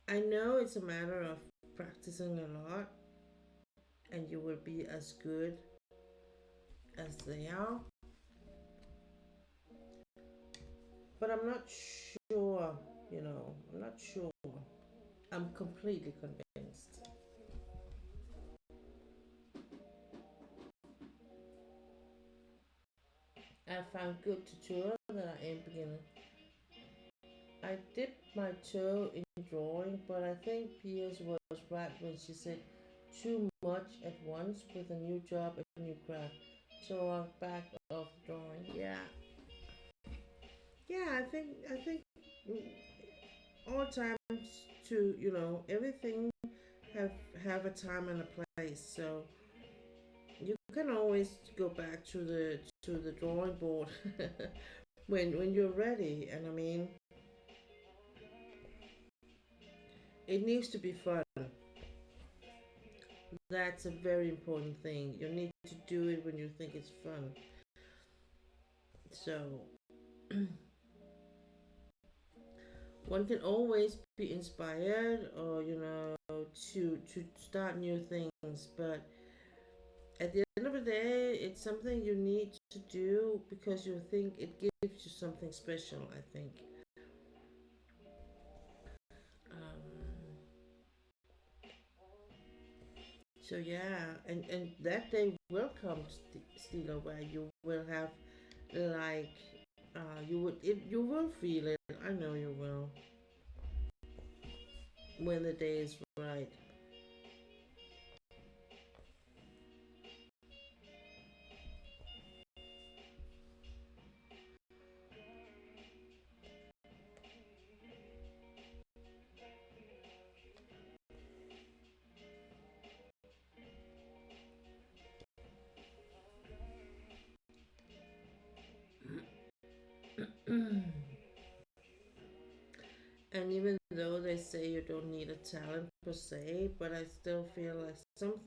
I know it's a matter of practicing a lot, and you will be as good as they are. But I'm not sure, I'm not sure. I'm completely convinced. I found good tutorial that I am beginner. I dipped my toe in drawing, but I think Piers was right when she said too much at once with a new job, a new craft. So I'm back off drawing. Yeah, yeah. I think mm, all times to everything have have a time and a place. So you can always go back to the drawing board when you're ready. And I mean, it needs to be fun. That's a very important thing. You need to do it when you think it's fun. So, one can always be inspired, or to start new things, but at the end of the day, it's something you need to do because you think it gives you something special, I think. um, so yeah, and that day will come, Stila, where you will have, like, you will feel it. I know you will, when the day is right. And even though they say you don't need a talent per se, but I still feel like some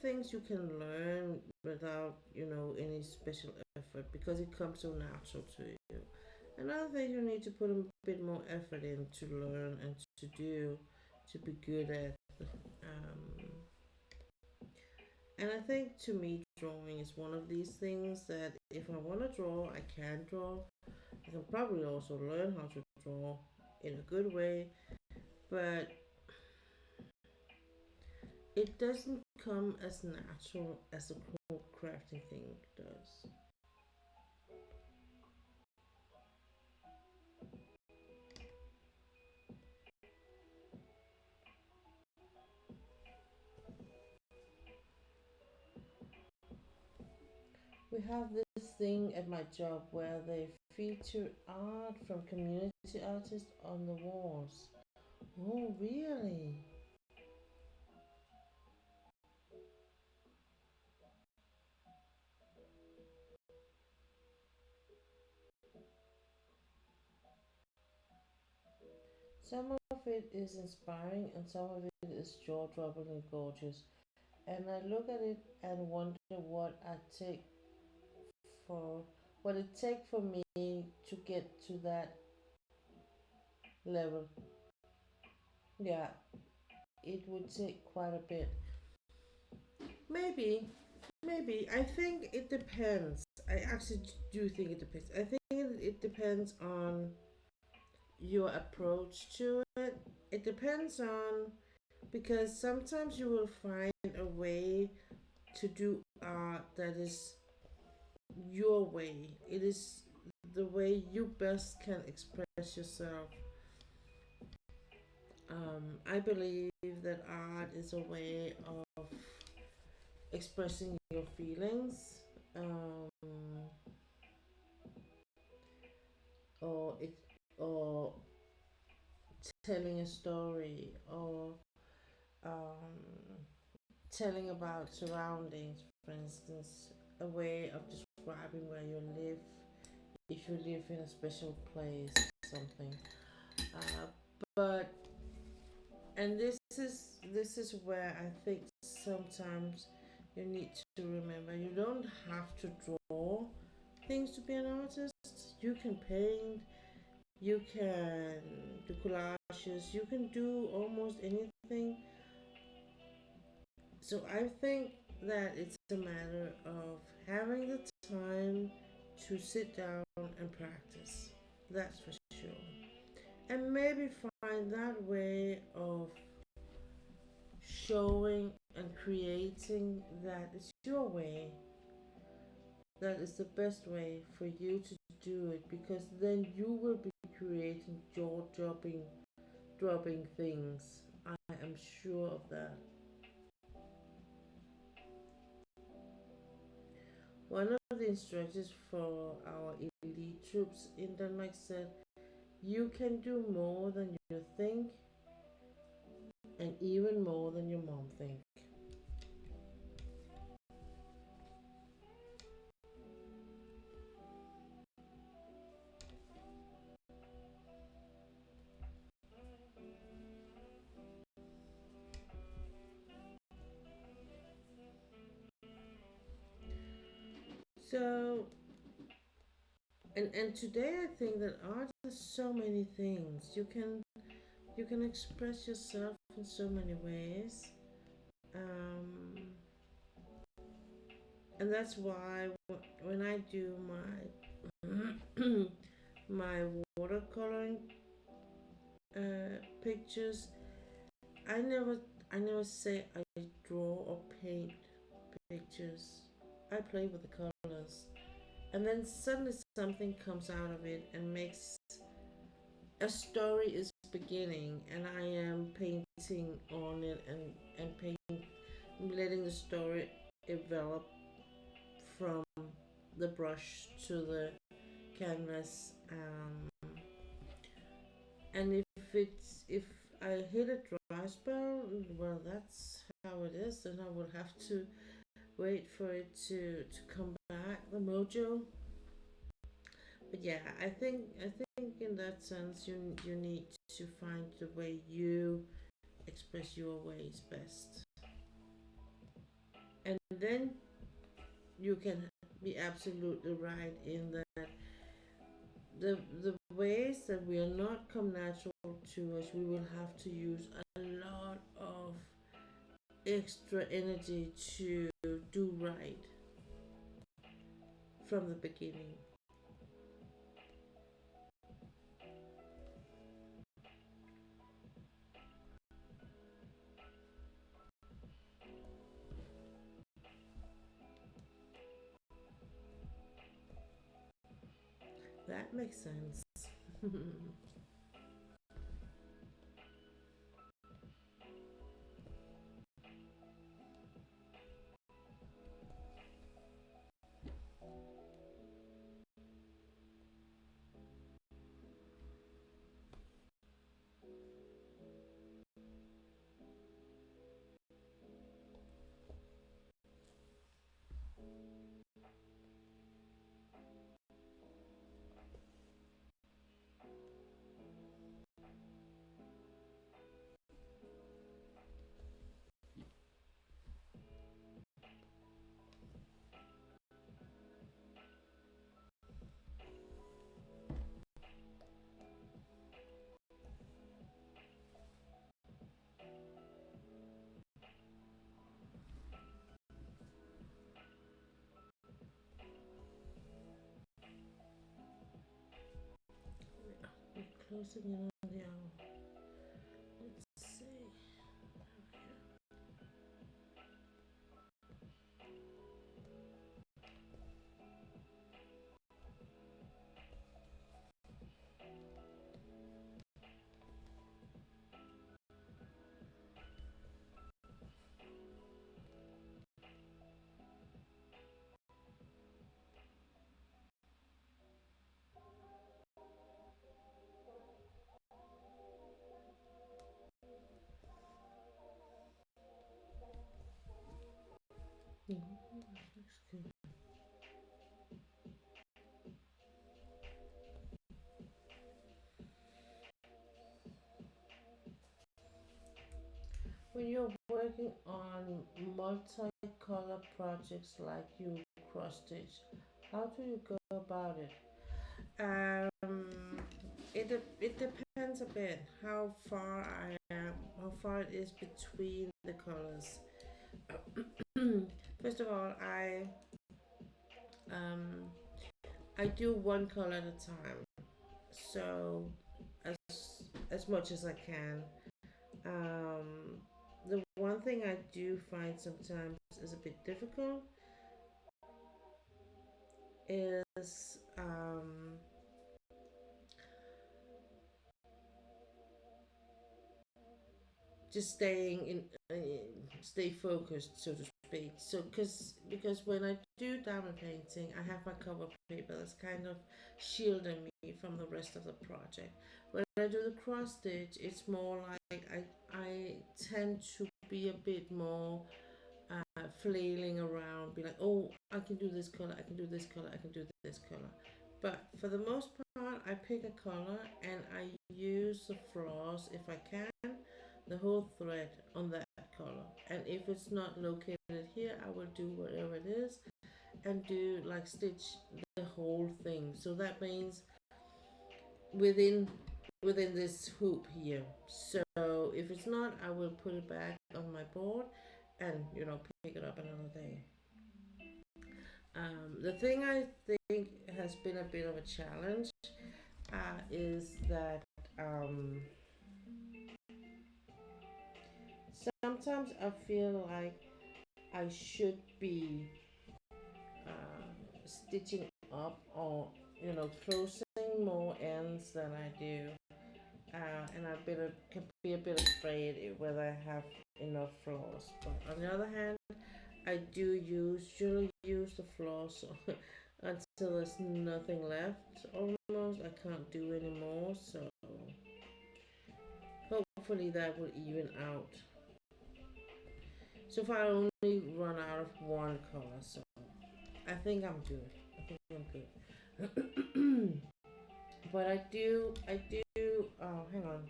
things you can learn without, any special effort, because it comes so natural to you. Another thing you need to put a bit more effort in to learn and to do, to be good at. Um, and I think, to me, drawing is one of these things that if I want to draw, I can draw. I can probably also learn how to draw in a good way, but it doesn't come as natural as a crafting thing does. We have this thing at my job where they feature art from community artists on the walls. Oh, really? Some of it is inspiring and some of it is jaw droppingly gorgeous. And I look at it and wonder for what it take for me to get to that level. Yeah, it would take quite a bit. Maybe, maybe. I think it depends. I actually do think it depends. I think it depends on your approach to it. It depends on, because sometimes you will find a way to do art that is your way. It is the way you best can express yourself. I believe that art is a way of expressing your feelings, um, or or telling a story, or um, telling about surroundings. For instance, a way of describing where you live, if you live in a special place, something. But and this is where I think sometimes you need to remember, you don't have to draw things to be an artist. You can paint, you can do collages, you can do almost anything. So I think that it's a matter of having the time to sit down and practice. That's for sure. And maybe find that way of showing and creating that is your way. That is the best way for you to do it, because then you will be creating jaw dropping things. I am sure of that. One of the instructors for our elite troops in Denmark said, "You can do more than you think, and even more than your mom think." So And today I think that art is so many things. You can express yourself in so many ways. Um, and that's why when I do my my watercoloring pictures, I never I never say I draw or paint pictures. I play with the colors, and then suddenly something comes out of it and makes a story is beginning, and I am painting on it and letting the story develop from the brush to the canvas. And if I hit a dry spell, well, that's how it is. Then I will have to wait for it to come back, the mojo. But yeah, I think in that sense, you need to find the way you express your ways best, and then you can be absolutely right in that the ways that will not come natural to us, we will have to use a lot of extra energy to do right from the beginning. That makes sense. We're closing in on the hour. Let's see. Mhm, looks good. When you're working on multicolor projects like you cross stitch, how do you go about it? It depends a bit how far it is between the colors. First of all, um, I do one color at a time, so as as much as I can. The one thing I do find sometimes is a bit difficult is just stay focused, so to speak. So because when I do diamond painting, I have my cover paper that's kind of shielding me from the rest of the project. When I do the cross stitch, it's more like I tend to be a bit more flailing around, be like, oh, I can do this color, I can do this color, I can do this color. But for the most part, I pick a color and I use the floss, if I can, the whole thread on that color. And if it's not located here, I will do whatever it is and do like stitch the whole thing. So that means within within this hoop here. So if it's not, I will put it back on my board and pick it up another day. The thing I think has been a bit of a challenge is that sometimes I feel like I should be stitching up or closing more ends than I do, and can be a bit afraid whether I have enough floss. But on the other hand, I do usually use the floss until there's nothing left. Almost, I can't do anymore. So hopefully that will even out. So far, I only run out of one color, so I think I'm good. I think I'm good. But I do. Oh, hang on.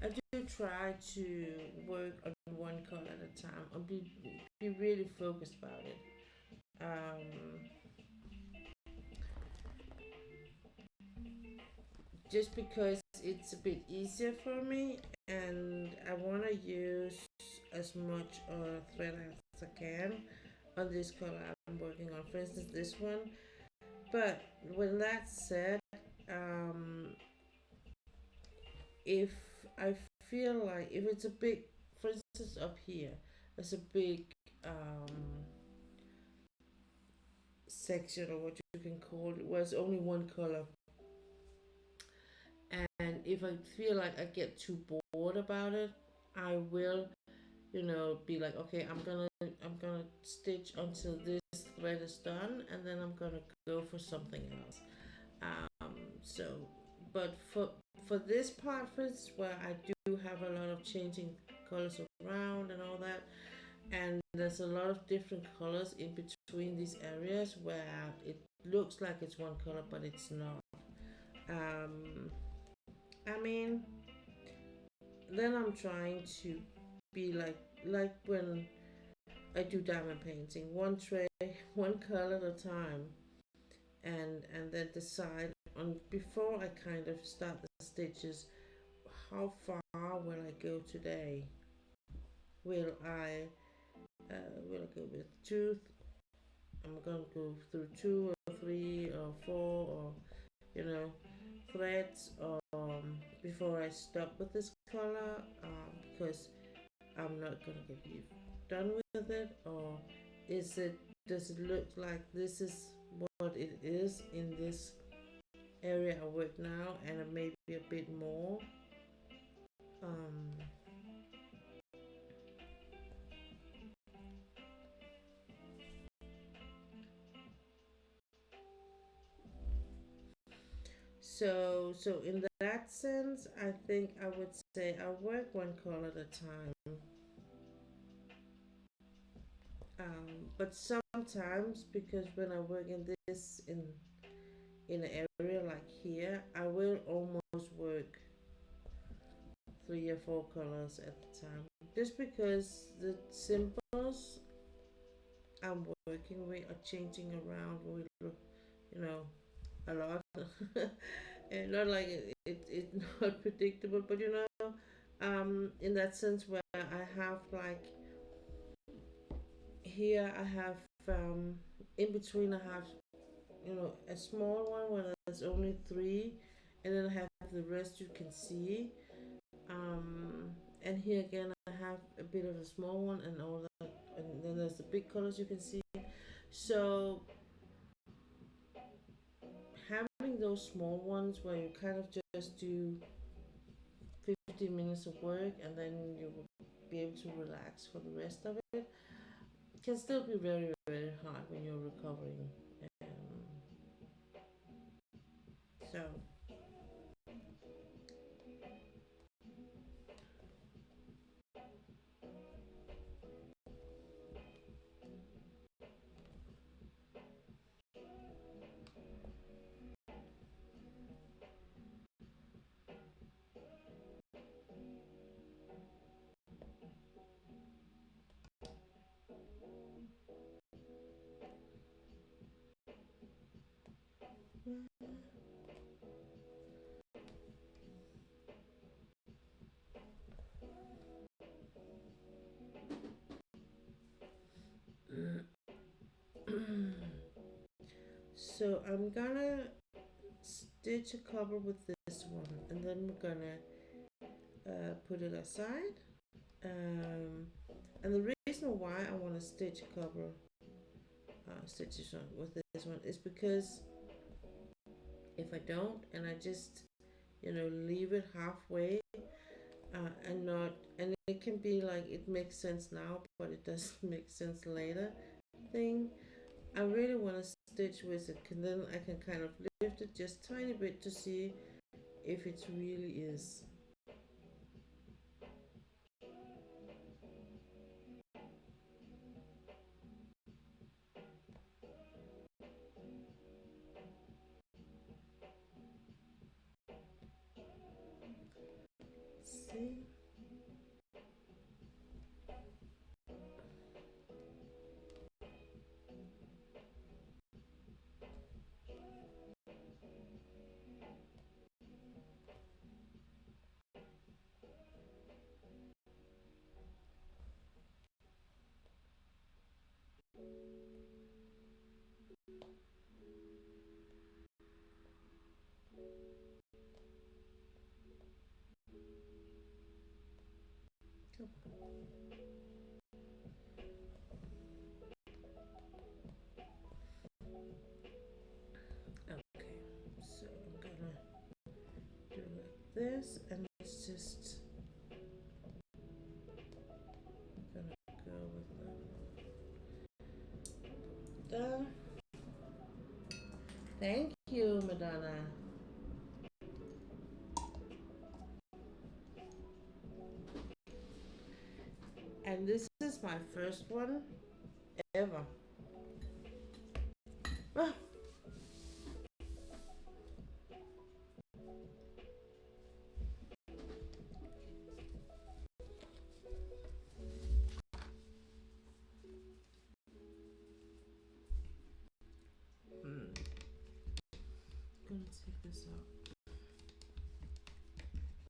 I do try to work on one color at a time and be really focused about it. Just because it's a bit easier for me, and I want to use as much thread as I can on this color I'm working on. For instance, this one. But when that's said, um, if I feel like if it's a big, for instance, up here, there's a big section or what you can call it, where it's only one color, and if I feel like I get too bored about it, I will, be like, okay, I'm gonna stitch until this thread is done, and then I'm gonna go for something else. So, but for this part, for instance, where I do have a lot of changing colors around and all that, and there's a lot of different colors in between these areas where it looks like it's one color, but it's not. Um, I mean, then I'm trying to be like when I do diamond painting, one tray, one color at a time, and then decide on before I kind of start the stitches. How far will I go today? Will I will I go with two? I'm gonna go through two or three or four or you know threads before I stop with this color, because I'm not gonna get you done with it, or is it does it look like this is what it is in this area I work now and maybe a bit more. um, so in that sense, I think I would say I work one color at a time. But sometimes, because when I work in this in an area like here, I will almost work three or four colors at a time, just because the symbols I'm working with are changing around with a lot. And not like it's not predictable, but in that sense where I have like here I have in between I have a small one where there's only three, and then I have the rest you can see. um and here again I have a bit of a small one and all that, and then there's the big colors you can see. So having those small ones where you kind of just do 15 minutes of work and then you will be able to relax for the rest of it can still be very, very hard when you're recovering. So So I'm gonna stitch a couple with this one, and then we're gonna put it aside. And the reason why I want to stitch a couple stitches with this one is because if I don't, and I just leave it halfway, and it can be like it makes sense now, but it doesn't make sense later thing. I really want to stitch with it, and then I can kind of lift it just tiny bit to see if it really is. See? Okay, so I'm gonna do like this, and it's just gonna go with that. Thank you, Madonna. And this is my first one ever. Ah. Gonna take this out.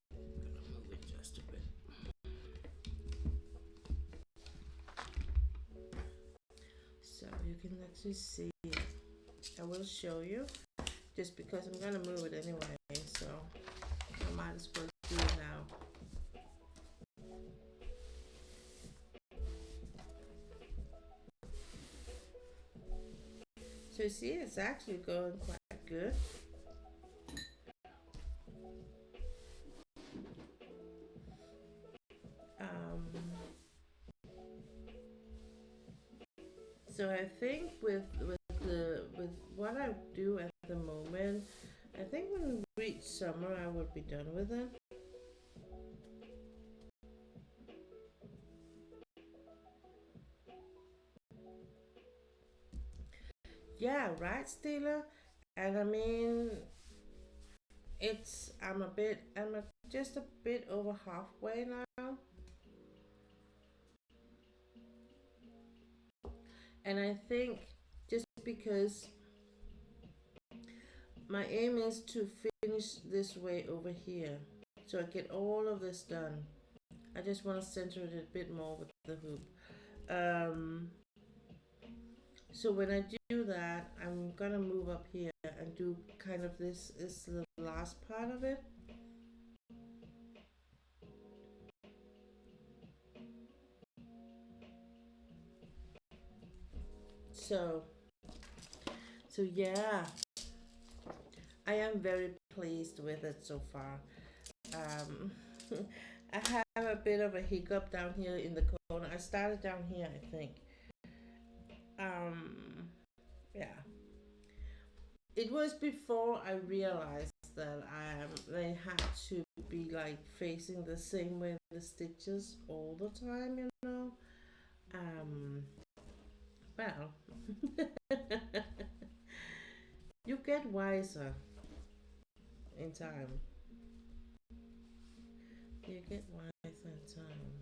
Gonna move it just a bit. So you can actually see it. I will show you, just because I'm gonna move it anyway, so I might as well do it now. So you see, it's actually going quite good. So I think with what I do at the moment, I think when we reach summer, I will be done with it. Yeah, right, Stila. And I mean, I'm just a bit over halfway now. And I think just because my aim is to finish this way over here, so I get all of this done. I just want to center it a bit more with the hoop. So when I do that, I'm gonna move up here and do kind of this is the last part of it. So yeah, I am very pleased with it so far. Um, I have a bit of a hiccup down here in the corner. I started down here, I think. Yeah. It was before I realized that they had to be like facing the same way the stitches all the time, you know. Well, you get wiser in time. You get wiser in time.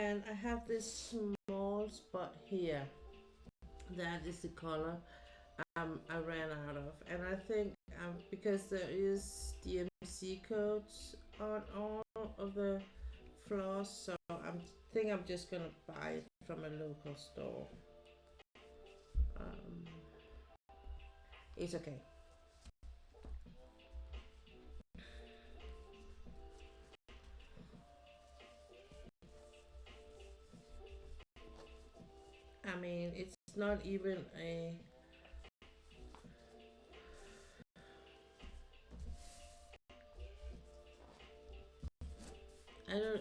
And I have this small spot here. That is the color I ran out of, and I think because there is DMC codes on all of the floors, so I'm just gonna buy it from a local store. It's okay. I mean, it's not even a.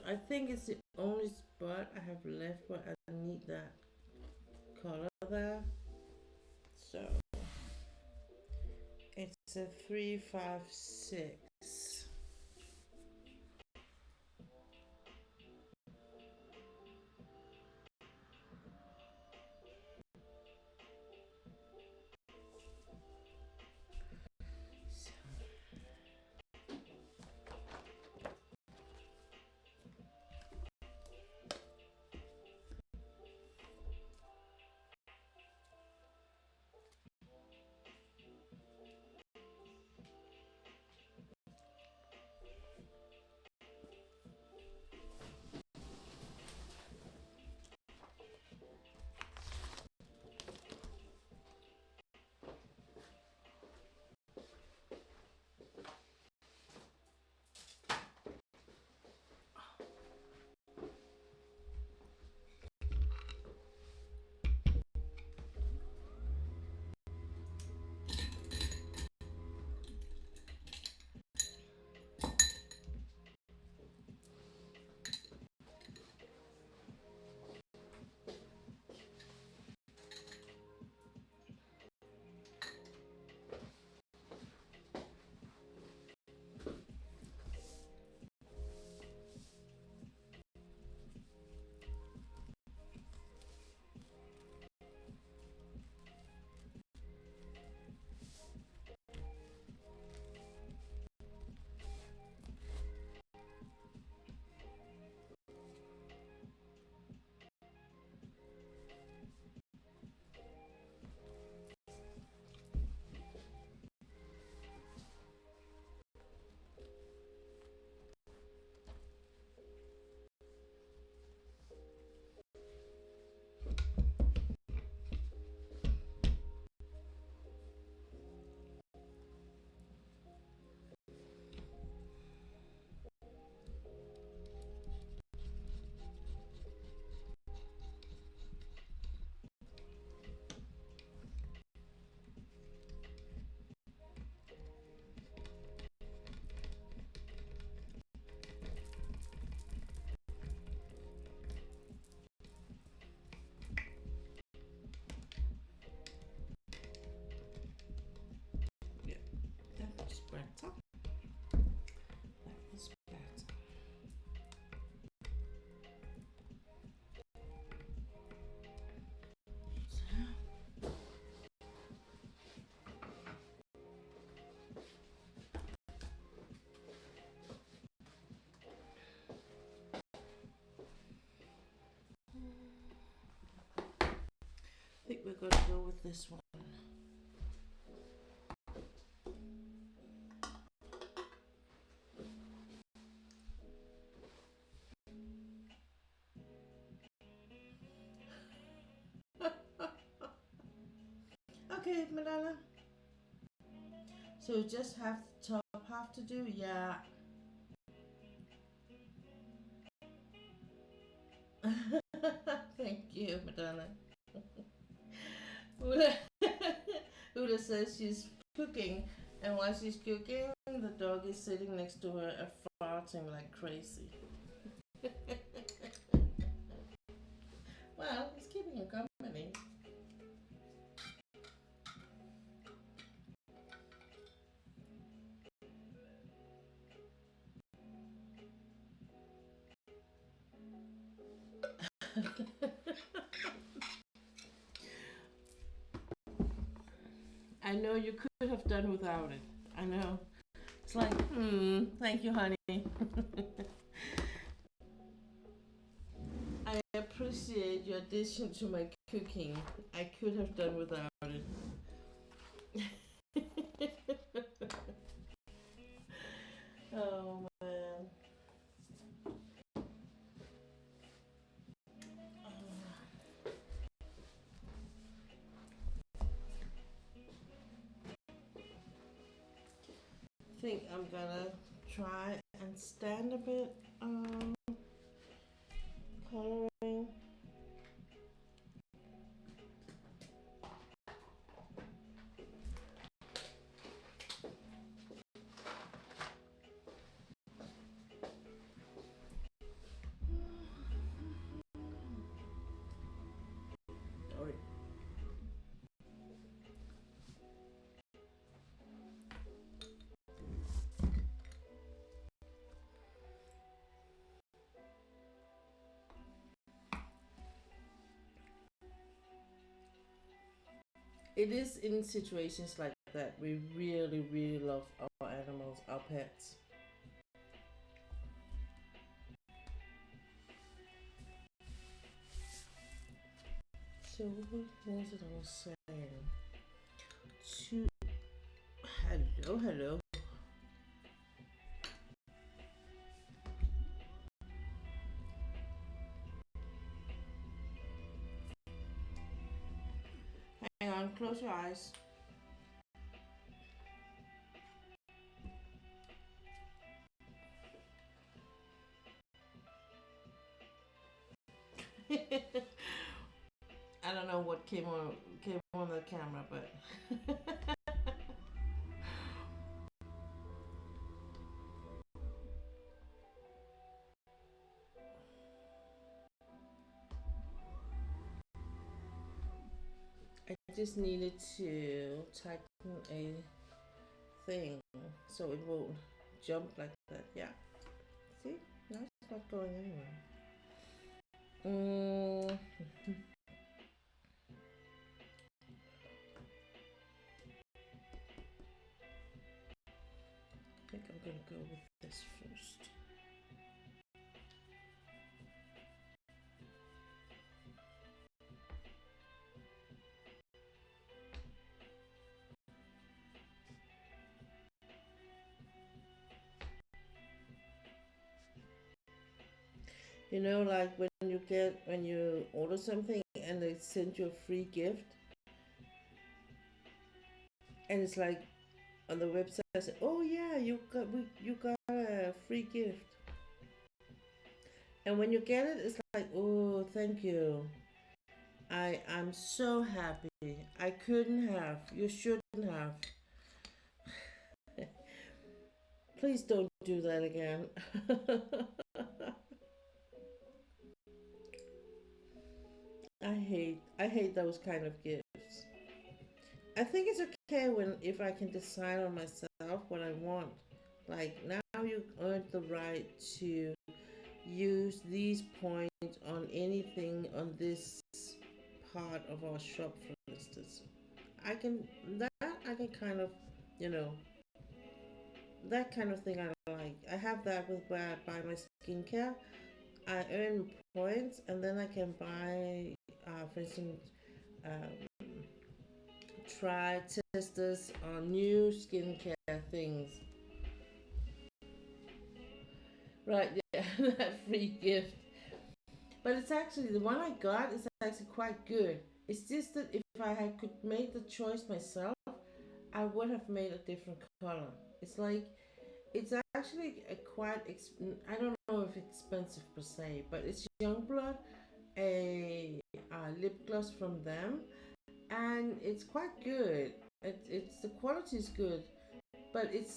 I think it's the only spot I have left where I need that color there. So it's a 356. That was better. That was better. I think we're going to go with this one. Okay, Malala. So you just have the top half to do? Yeah. Thank you, Madonna. Uda says she's cooking, and while she's cooking, the dog is sitting next to her and farting like crazy. Well, he's keeping her company. I know you could have done without it. I know. It's like, thank you, honey. I appreciate your addition to my cooking. I could have done without it. Oh man. I think I'm gonna try and stand a bit coloring. Sorry. It is in situations like that we really, really love our animals, our pets. So what was it I was saying? To hello, hello. Hang on, close your eyes. I don't know what came on the camera, but I just needed to tighten a thing so it won't jump like that. Yeah. See? Now it's not going anywhere. I think I'm gonna go with this first. You know, like when you order something and they send you a free gift, and it's like on the website, I say, "Oh yeah, you got a free gift," and when you get it, it's like, "Oh, thank you. I'm so happy. I couldn't have. You shouldn't have. Please don't do that again." I hate those kind of gifts. I think it's okay when if I can decide on myself what I want. Like now you earned the right to use these points on anything on this part of our shop, for instance. I can that I can kind of, you know, that kind of thing I like. I have that with where I buy my skincare. I earn points and then I can buy, for instance, um, try testers on new skincare things. Right, yeah, that free gift. But it's actually the one I got is actually quite good. It's just that if I had could make the choice myself, I would have made a different color. It's like it's actually a quite. I don't know if it's expensive per se, but it's Youngblood, a lip gloss from them, and it's quite good. It's the quality is good, but it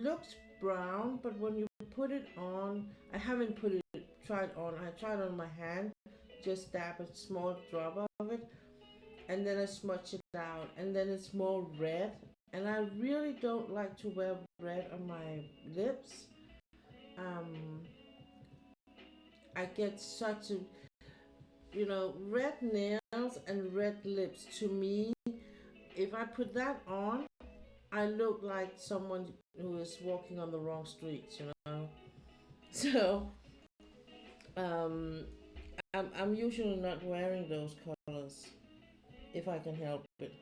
looks brown, but when you put it on, I haven't put it tried on. I tried on my hand, just dab a small drop of it, and then I smudge it out, and then it's more red. And I really don't like to wear red on my lips. Um, I get such a red nails and red lips. To me, if I put that on, I look like someone who is walking on the wrong streets. So, um, I'm usually not wearing those colors if I can help it.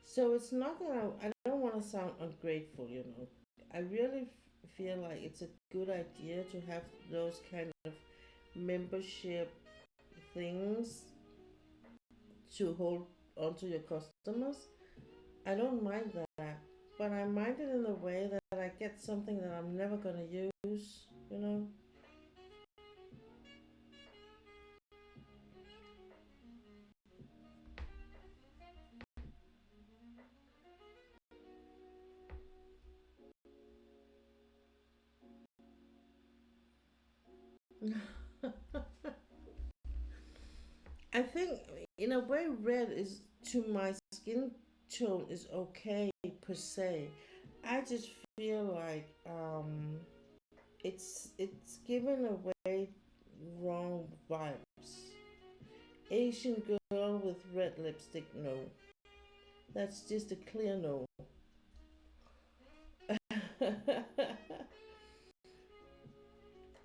So it's not that I don't want to sound ungrateful, you know. I really feel like it's a good idea to have those kind of membership things to hold onto your customers. I don't mind that, but I mind it in the way that I get something that I'm never gonna use, you know. I think in a way red is to my skin tone is okay per se. I just feel like it's giving away wrong vibes. Asian girl with red lipstick, no. That's just a clear no.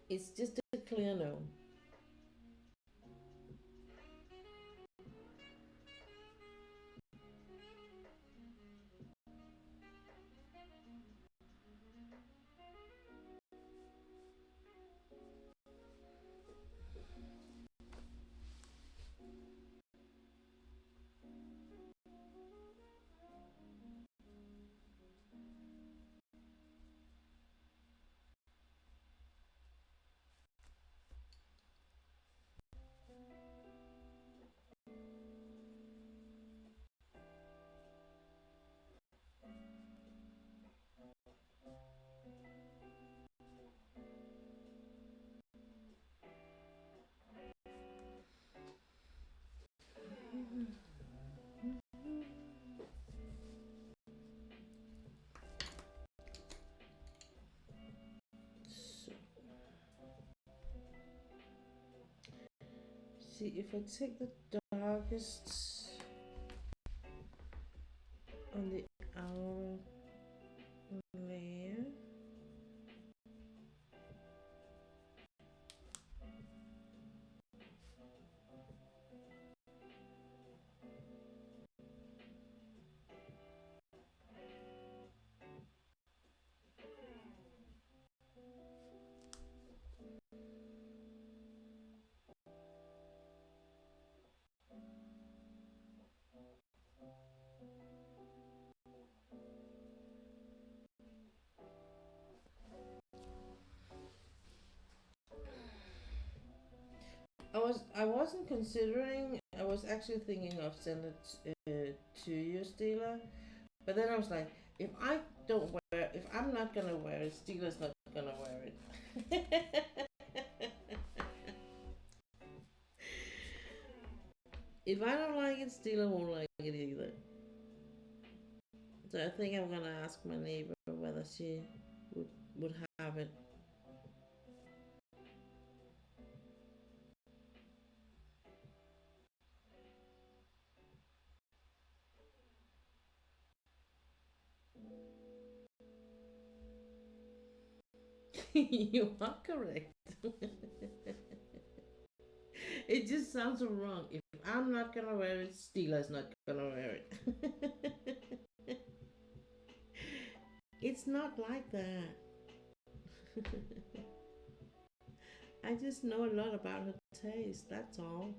It's just a clear no. So, see if I take the darkest on the outer layer. I wasn't considering. I was actually thinking of sending it to you, Stila. But then I was like, if I don't wear, if I'm not gonna wear it, Steela's not gonna wear it. If I don't like it, Steela won't like it either. So I think I'm gonna ask my neighbor whether she would would have it. You are correct. It just sounds so wrong. If I'm not gonna wear it, Steela's not gonna wear it. It's not like that. I just know a lot about her taste, that's all.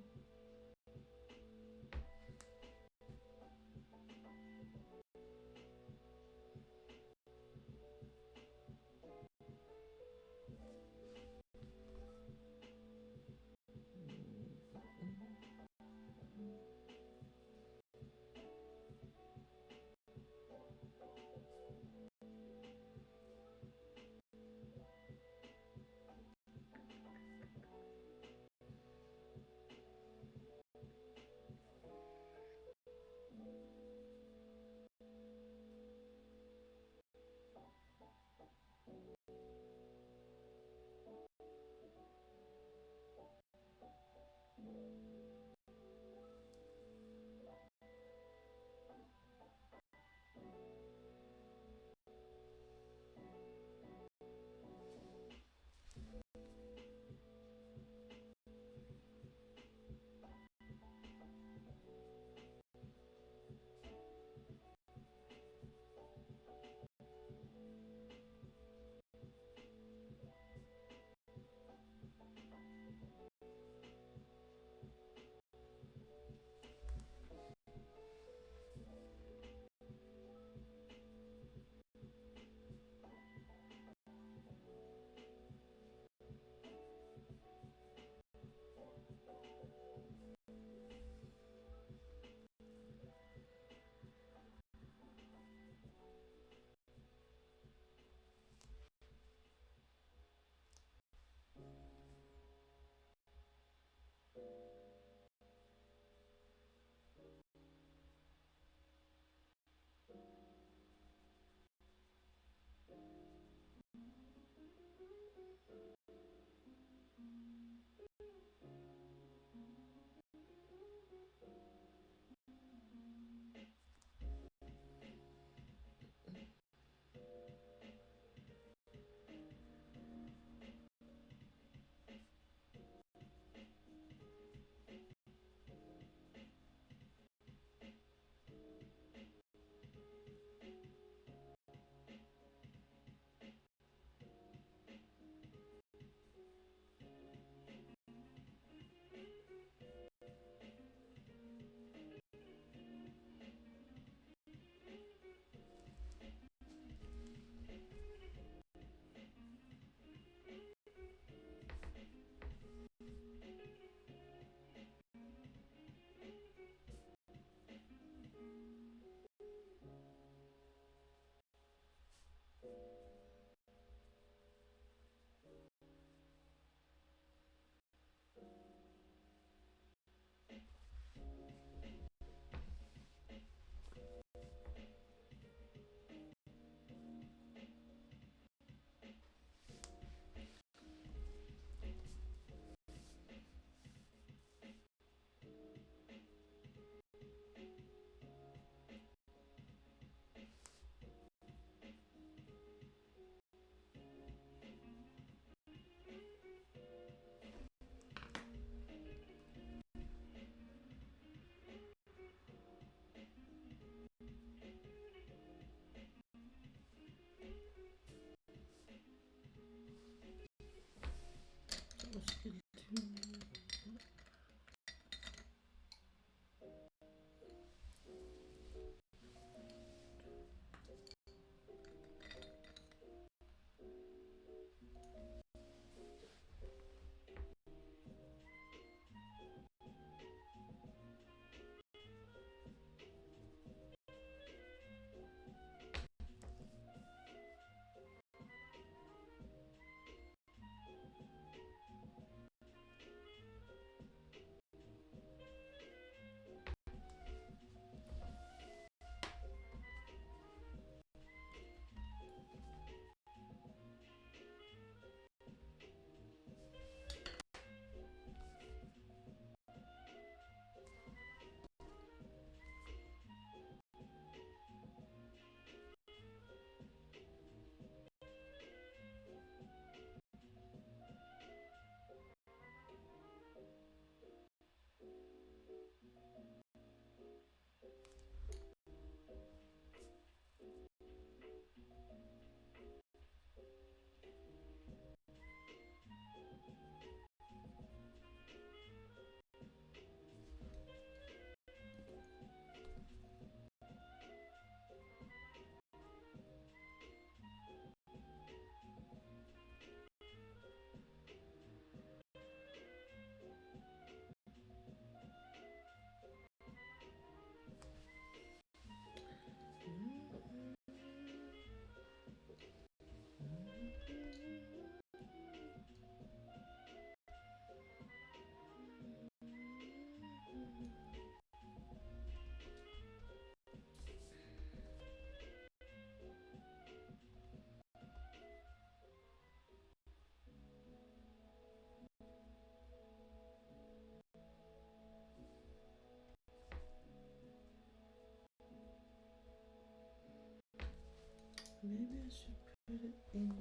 Maybe I should put it in here.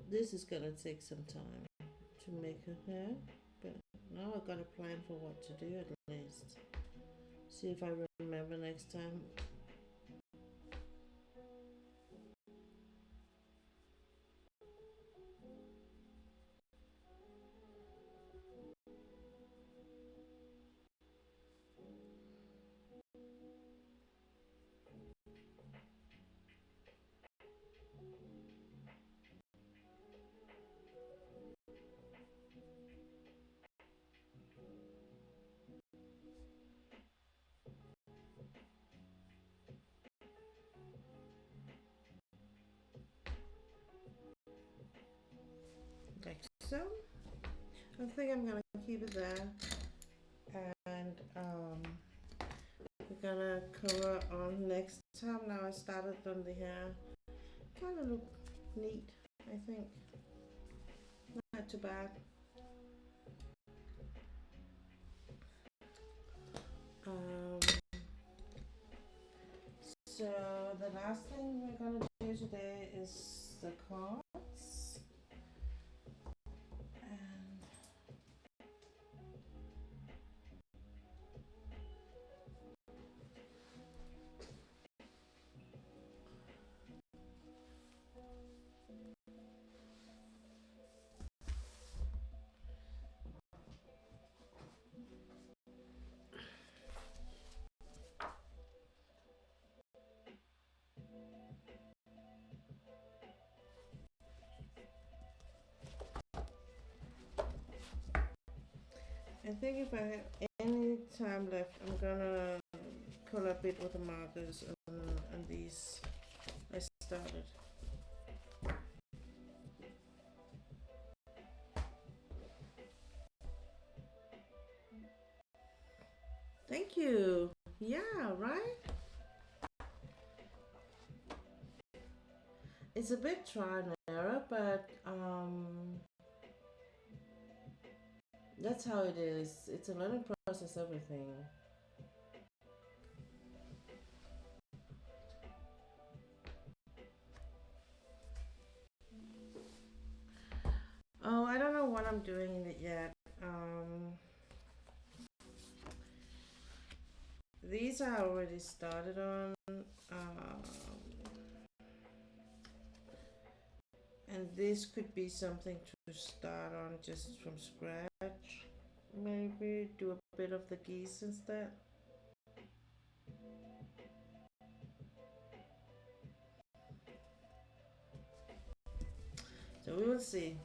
This is gonna take some time to make her hair, but now I got a plan for what to do at least. See if I remember next time. Like so. I think I'm gonna keep it there, and we're gonna cover on next time. Now I started on the hair. Kind of look neat, I think. Not too bad. Um, so the last thing we're gonna do today is the cards. And I think if I have any time left, I'm gonna color a bit with the markers and these I started. Thank you. Yeah, right? It's a bit trial and error, but that's how it is. It's a learning process, everything. Oh, I don't know what I'm doing it yet. These I already started on. And this could be something to start on just from scratch. Maybe do a bit of the geese instead. So we will see.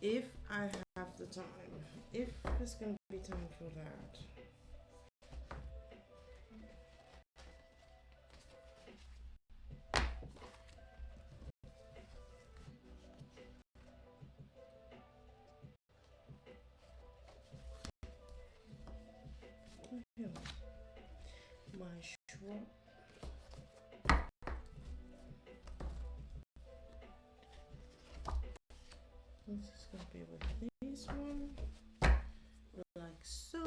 If I have the time. If there's gonna be time for that. My shrub. This is gonna be with this one, like so,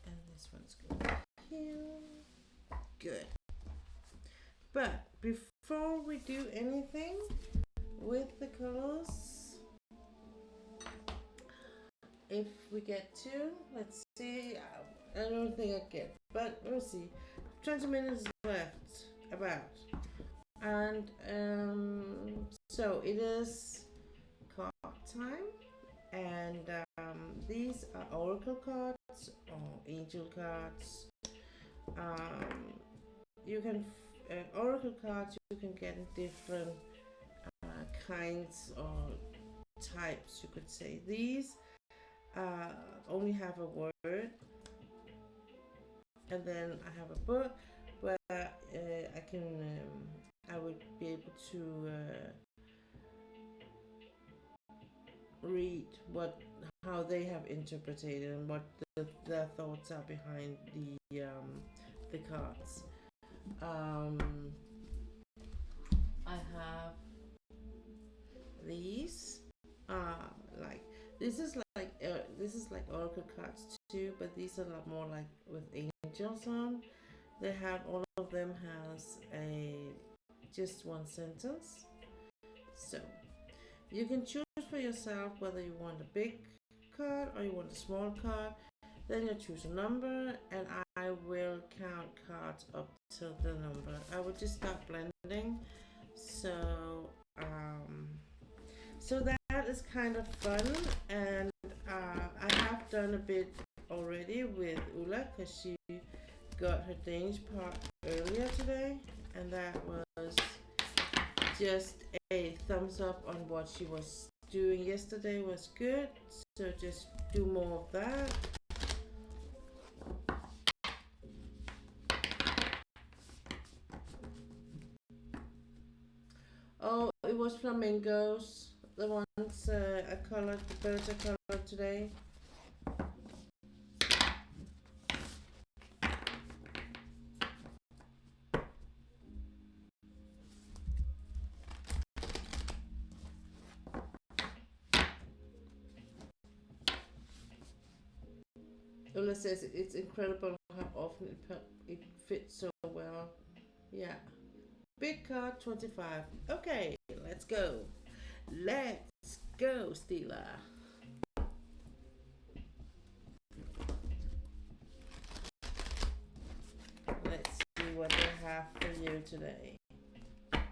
and this one's going here. Good. But before we do anything with the colors, if we get two, let's see. I don't think I get, but we'll see. 20 minutes left, about. And so it is card time, and these are oracle cards or angel cards. You can oracle cards you can get in different kinds or types, you could say. These only have a word, and then I have a book where I would be able to read how they have interpreted and what their thoughts are behind the cards. I have these. This is like oracle cards too, but these are a lot more like with angels on. They have, all of them has just one sentence. So you can choose for yourself whether you want a big card or you want a small card. Then you choose a number, and I will count cards up to the number. I will just start blending. So that is kind of fun, and I have done a bit already with Ulla because she got her Danish part earlier today, and that was just a thumbs up on what she was doing yesterday. Was good, so just do more of that. Oh, it was flamingos, the ones I colored, the birds I colored today. Ulla says it's incredible how often it fits so well. Yeah. Big card 25. Okay, let's go. Let's go, Stila. Let's see what they have for you today,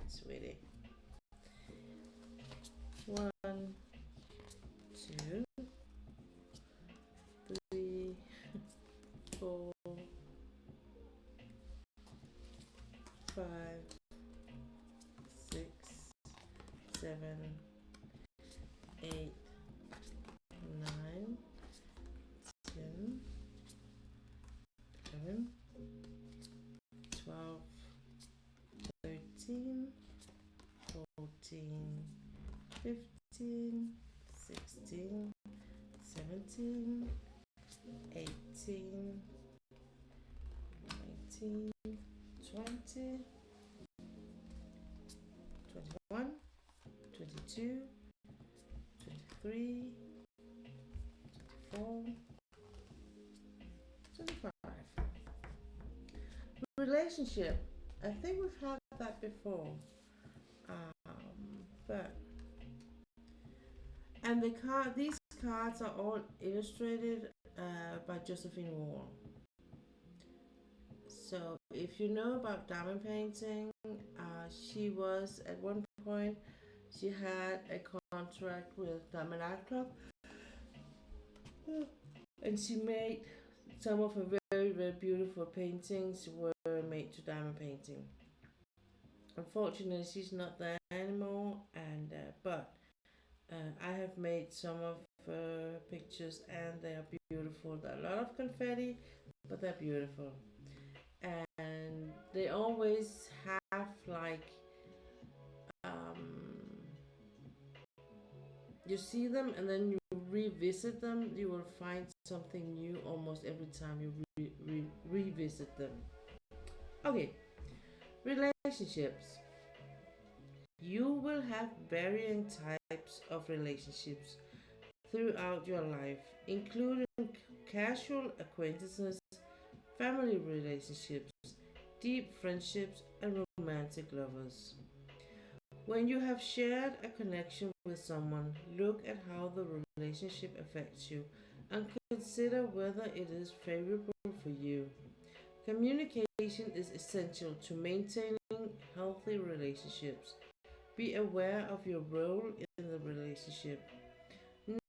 sweetie. 1, 2, 3, 4, 5, 6, 7, 15, 16, 17, 18, 19, 20, 21, 22, 23, 24, 25. Relationship. I think we've had that before. But and these cards are all illustrated by Josephine Wall. So if you know about diamond painting, she was at one point she had a contract with Diamond Art Club, and she made some of her very very beautiful paintings were made to diamond painting. Unfortunately, she's not there anymore, and but I have made some of pictures, and they are beautiful. There are a lot of confetti, but they're beautiful, and they always have like you see them, and then you revisit them. You will find something new almost every time you revisit them. Okay, relationships. You will have varying types of relationships throughout your life, including casual acquaintances, family relationships, deep friendships, and romantic lovers. When you have shared a connection with someone, look at how the relationship affects you and consider whether it is favorable for you. Communication is essential to maintaining healthy relationships. Be aware of your role in the relationship.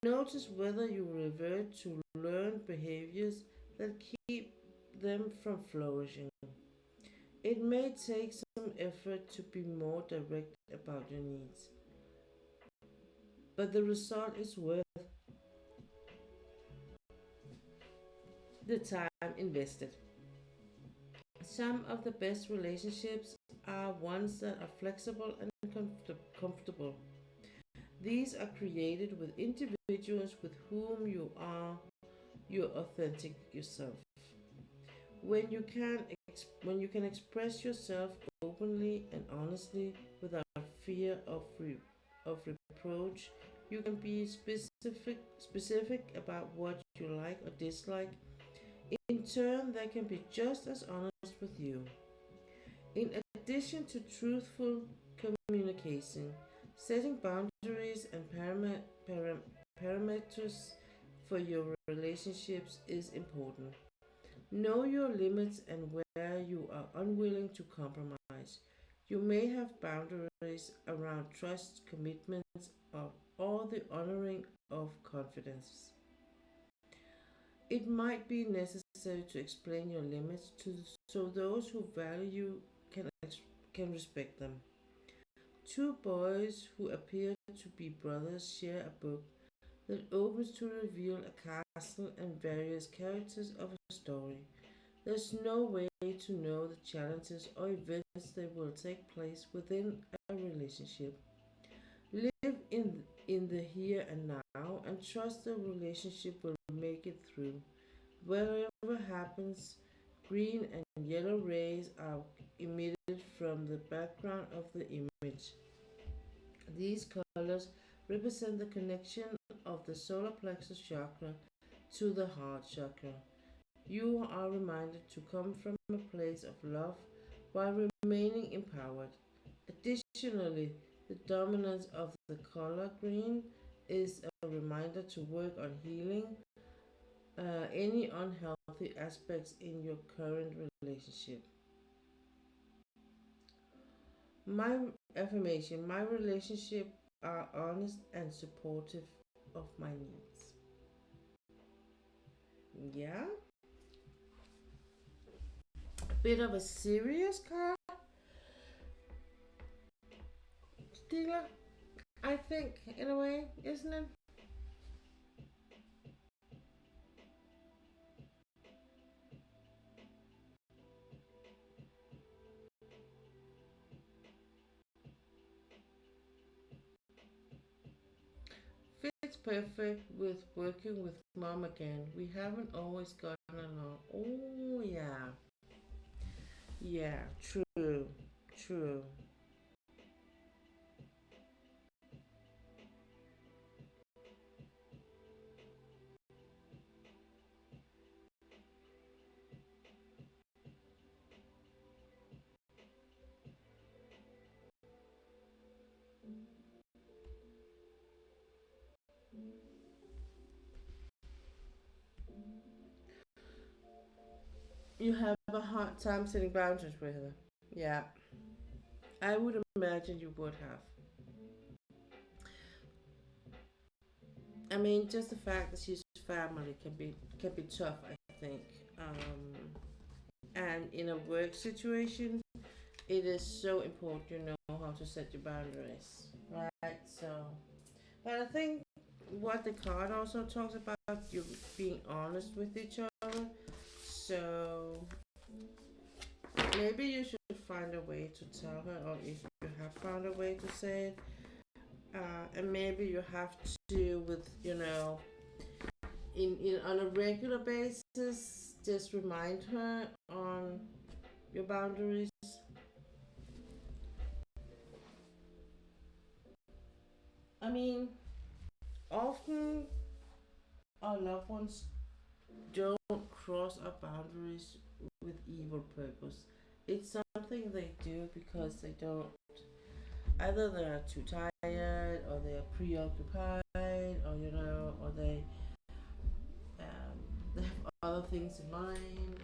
Notice whether you revert to learned behaviors that keep them from flourishing. It may take some effort to be more direct about your needs, but the result is worth the time invested. Some of the best relationships are ones that are flexible and comfortable. These are created with individuals with whom you are your authentic yourself. When you can when you can express yourself openly and honestly without fear of reproach, you can be specific about what you like or dislike. In turn, they can be just as honest with you. In addition to truthful communication, setting boundaries and parameters for your relationships is important. Know your limits and where you are unwilling to compromise. You may have boundaries around trust, commitments, or the honoring of confidence. It might be necessary to explain your limits so those who value you can respect them. Two boys who appear to be brothers share a book that opens to reveal a castle and various characters of a story. There's no way to know the challenges or events that will take place within a relationship. Live in the here and now and trust the relationship will make it through. Whatever happens, green and yellow rays are emitted from the background of the image. These colors represent the connection of the solar plexus chakra to the heart chakra. You are reminded to come from a place of love while remaining empowered. Additionally, the dominance of the color green is a reminder to work on healing any unhealthy aspects in your current relationship. My affirmation: my relationship are honest and supportive of my needs. Yeah, a bit of a serious card, dealer, I think, in a way, isn't it? perfect with working with mom again. We haven't always gotten along. Oh, yeah. Yeah, true. True. You have a hard time setting boundaries with her. Yeah, I would imagine you would have. I mean, just the fact that she's family can be tough. I think, and in a work situation, it is so important you know how to set your boundaries, right? So, but I think what the card also talks about you being honest with each other. So maybe you should find a way to tell her, or if you have found a way to say it, and maybe you have to, with in on a regular basis, just remind her on your boundaries. I mean, often our loved ones don't cross our boundaries with evil purpose. It's something they do because they don't. Either they're too tired, or they're preoccupied, or they have other things in mind,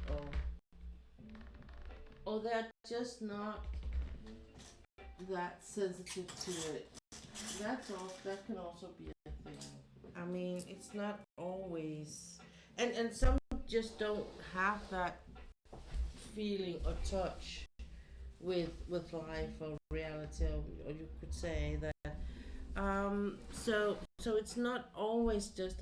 or they're just not that sensitive to it. That's all. That can also be a thing. I mean, it's not always, and some just don't have that feeling or touch with life or reality, or you could say that. So it's not always just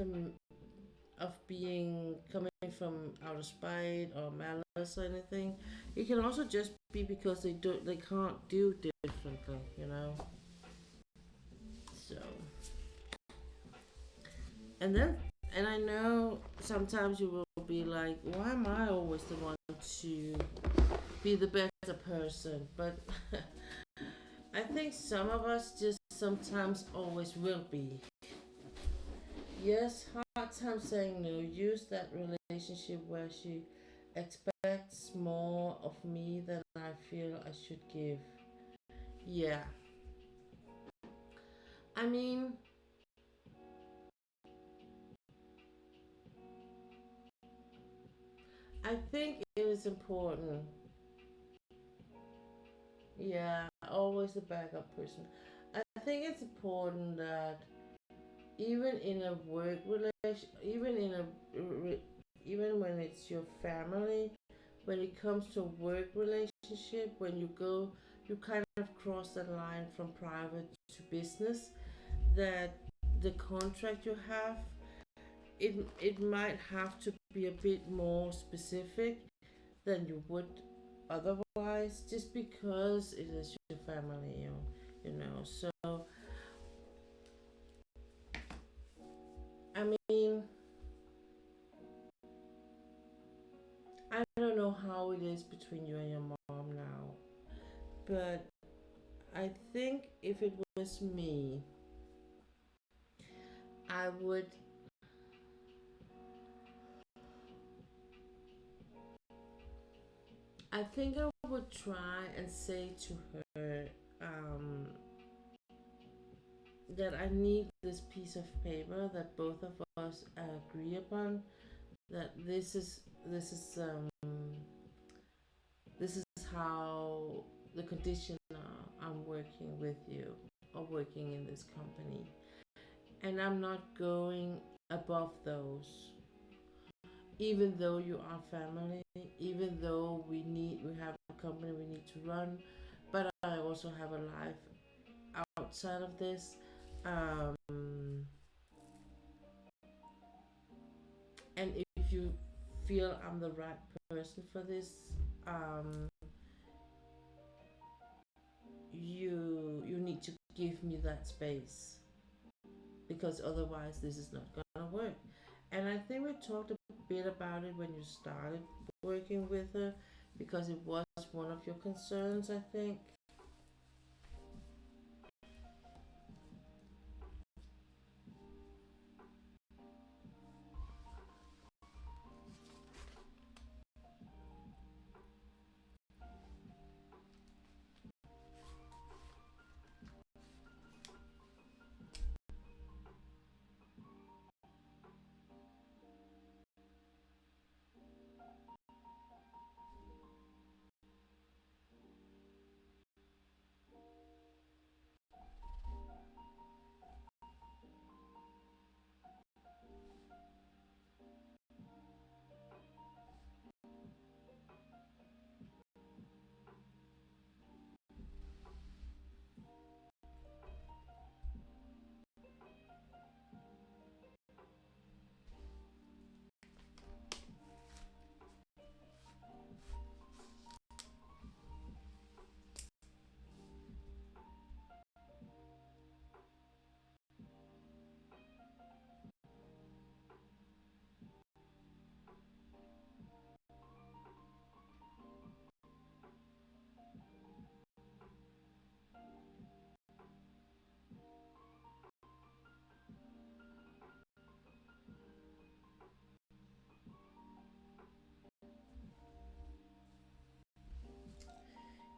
of being coming from out of spite or malice or anything. It can also just be because they can't do differently, you know. So and then and I know sometimes you will be like, why am I always the one to be the better person? But I think some of us just sometimes always will be. Yes, hard time saying no. Use that relationship where she expects more of me than I feel I should give. Yeah. I mean, I think it is important. Yeah, always the backup person. I think it's important that even in a work relation, even when it's your family, when it comes to work relationship, when you kind of cross the line from private to business, that the contract you have, it might have to be a bit more specific than you would otherwise, just because it is your family, so I mean, I don't know how it is between you and your mom now, but I think if it was me, I would I think I would try and say to her, that I need this piece of paper that both of us agree upon, that this is how the condition I'm working with you, or working in this company, and I'm not going above those, even though you are family, even though we have a company we need to run, but I also have a life outside of this. Um, and if you feel I'm the right person for this, um, you need to give me that space, because otherwise this is not gonna work. And I think we talked a bit about it when you started working with her, because it was one of your concerns, I think.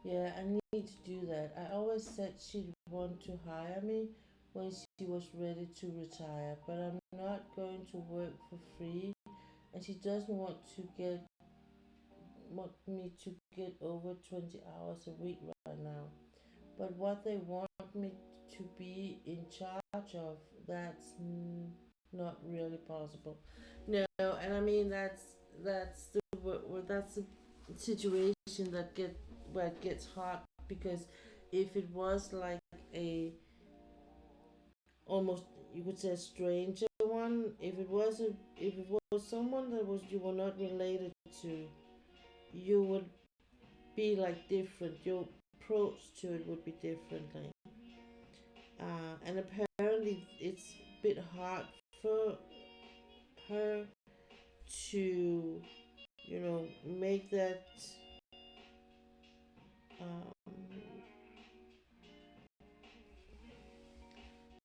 Yeah, I need to do that. I always said she'd want to hire me when she was ready to retire, but I'm not going to work for free, and she doesn't want me to get over 20 hours a week right now. But what they want me to be in charge of, that's not really possible. No, and I mean that's the situation that get where it gets hard, because if it was like a almost, you could say, a stranger one, if it was someone that was you were not related to, you would be like different. Your approach to it would be differently. And apparently it's a bit hard for her to, make that, um,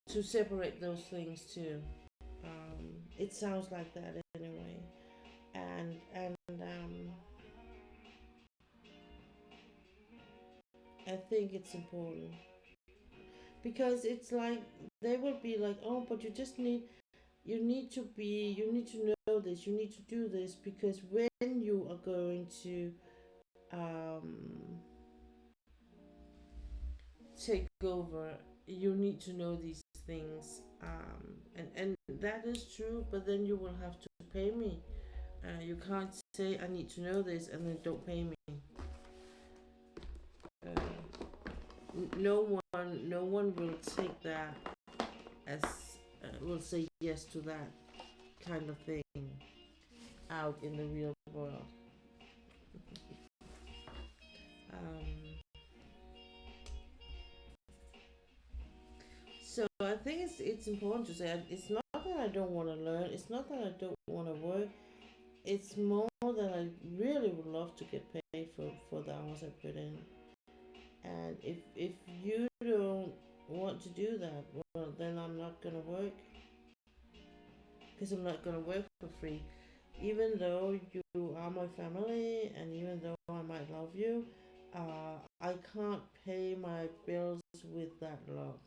to separate those things too. It sounds like that anyway, and I think it's important, because it's like they will be like, oh, but you need to know this, you need to do this, because when you are going to take over, you need to know these things, and that is true, but then you will have to pay me. You can't say I need to know this and then don't pay me. uh, no one will take that as will say yes to that kind of thing out in the real world. Um, so I think it's important to say it's not that I don't want to learn. It's not that I don't want to work. It's more that I really would love to get paid for the hours I put in. And if you don't want to do that, well, then I'm not gonna work, because I'm not gonna work for free. Even though you are my family, and even though I might love you, I can't pay my bills with that love.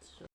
So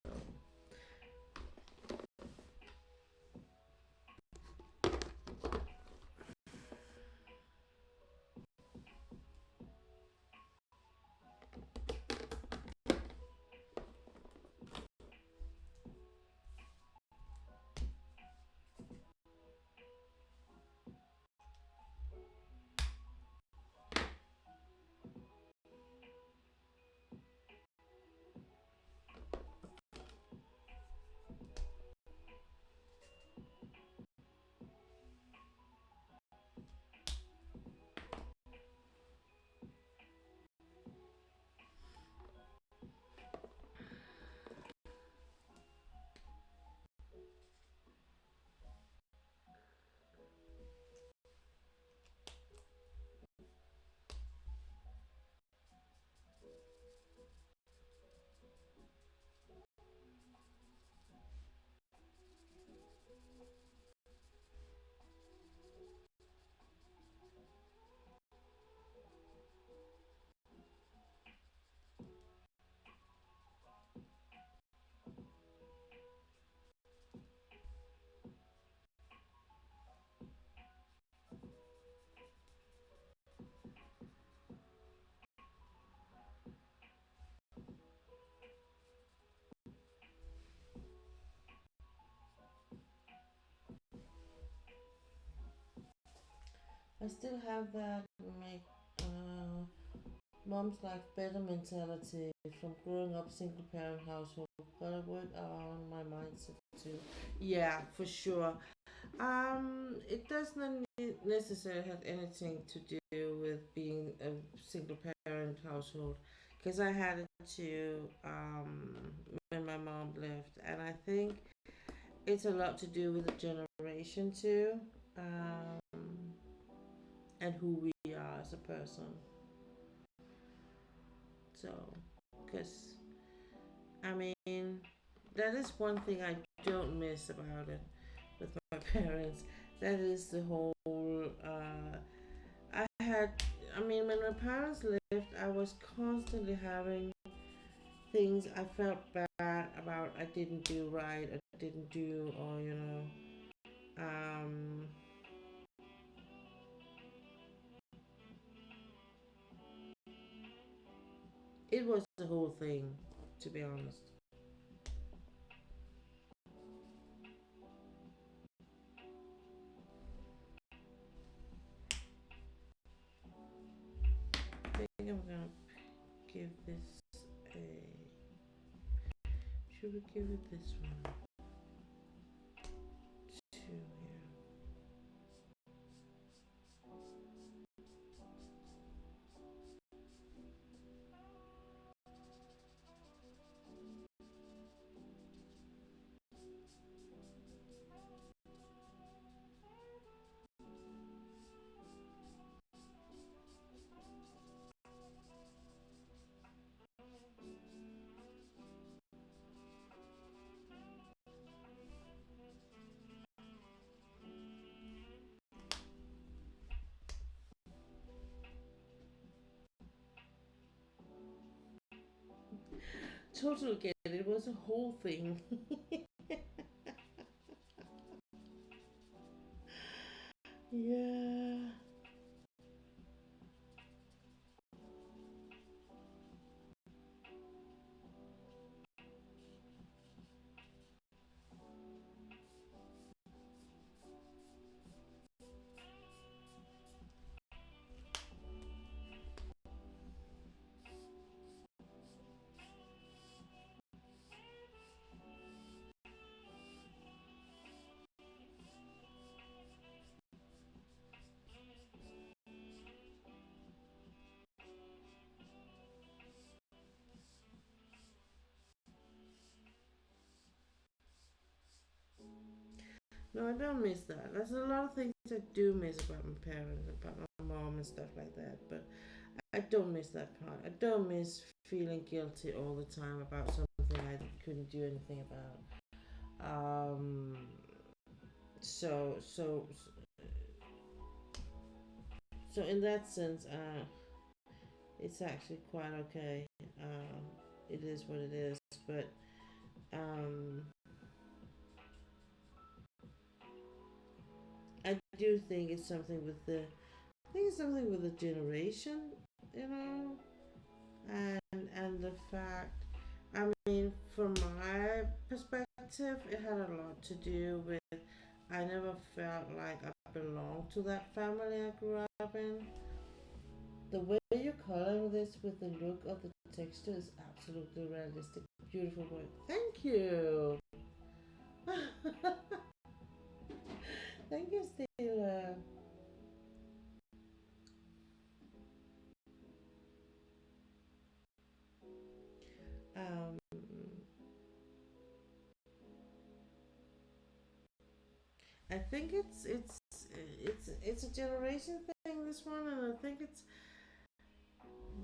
I still have that my mom's like better mentality from growing up single parent household. Gotta work on my mindset too. Yeah, for sure. It does not necessarily have anything to do with being a single parent household, because I had it too when my mom left, and I think it's a lot to do with the generation too, um, and who we are as a person. So, because I mean, that is one thing I don't miss about it with my parents. That is the whole. I had. I mean, when my parents left, I was constantly having things I felt bad about. I didn't do right. I didn't do, or um, it was the whole thing, to be honest. I think I'm gonna give this a. Should we give it this one? Two here. Totally get it. It was a whole thing. Yeah. No, I don't miss that. There's a lot of things I do miss about my parents, about my mom and stuff like that. But I don't miss that part. I don't miss feeling guilty all the time about something I couldn't do anything about. So so so in that sense, it's actually quite okay. It is what it is. But um, I do think it's something with the. I think it's something with the generation, you know, and the fact. I mean, from my perspective, it had a lot to do with. I never felt like I belonged to that family I grew up in. The way you're coloring this with the look of the texture is absolutely realistic. Beautiful work. Thank you. Thank you, Stella. Um, I think it's a generation thing. This one, and I think it's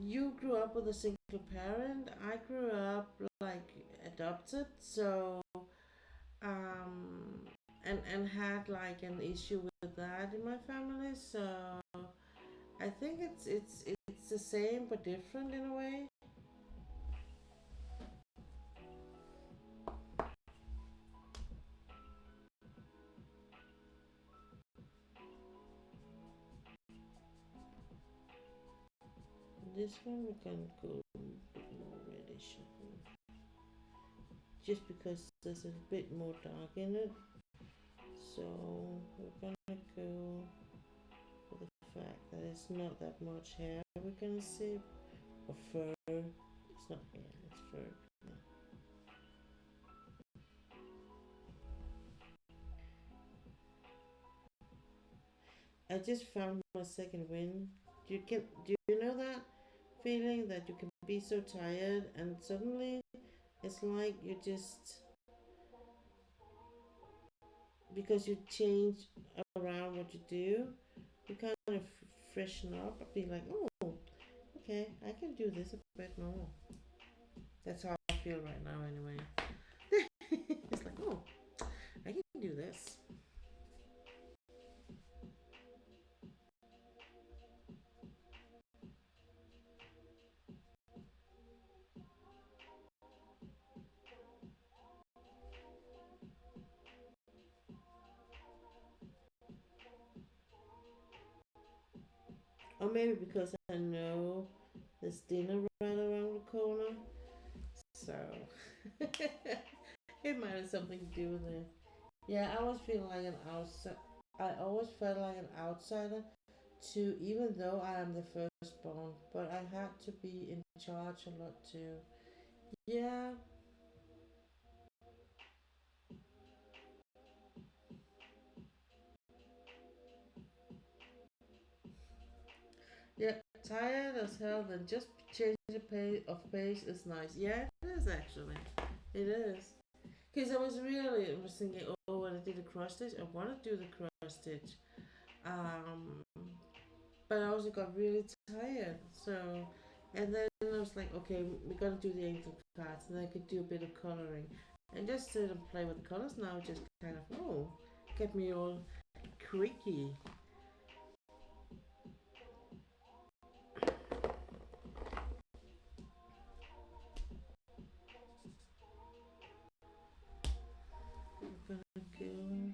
you grew up with a single parent. I grew up like adopted, so um, and had like an issue with that in my family. So I think it's the same but different in a way. This one we can go a bit more reddish, just because there's a bit more dark in it. So we're gonna go with a there's not that much hair we're gonna see. Or fur. It's not hair, it's fur. Yeah. I just found my second wind. Do you know that feeling that you can be so tired and suddenly it's like you just, because you change around what you do, you kind of freshen up and be like, oh, okay, I can do this a bit more. That's how I feel right now, anyway. It's like, oh, I can do this. Or maybe because I know there's dinner right around the corner. So it might have something to do with it. Yeah, I always feel like an outside. I always felt like an outsider too, even though I am the firstborn. But I had to be in charge a lot too. Yeah, yeah. Tired as hell. Then just change the pace is nice. Yeah, it is actually. It is. Because I was thinking, oh, when I did the cross stitch, I want to do the cross stitch. Um, but I also got really tired. So, and then I was like, okay, we gotta do the angel cards, and I could do a bit of coloring, and just sit and play with the colors now. Just kind of get me all creaky. I'm gonna go.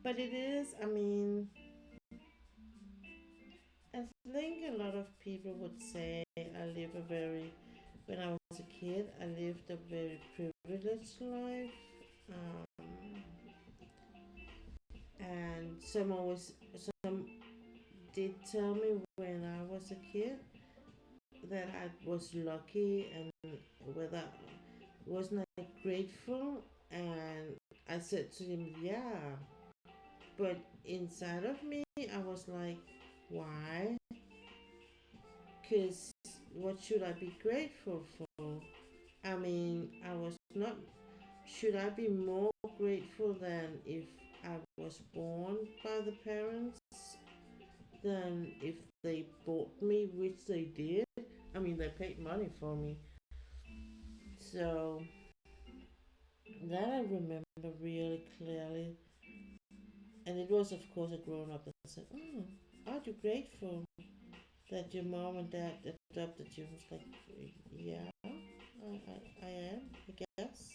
But it is. I mean, I think a lot of people would say I live a very. When I was a kid, I lived a very privileged life. Um, and some did tell me when I was a kid that I was lucky and whether wasn't I grateful, and I said to him, yeah, but inside of me I was like, why? Because what should I be grateful for? I mean, I was not, should I be more grateful than if I was born by the parents than if they bought me, which they did? I mean, they paid money for me. So that I remember really clearly. And it was, of course, a grown up that said, oh, aren't you grateful that your mom and dad adopted you? I was like, yeah, I am, I guess.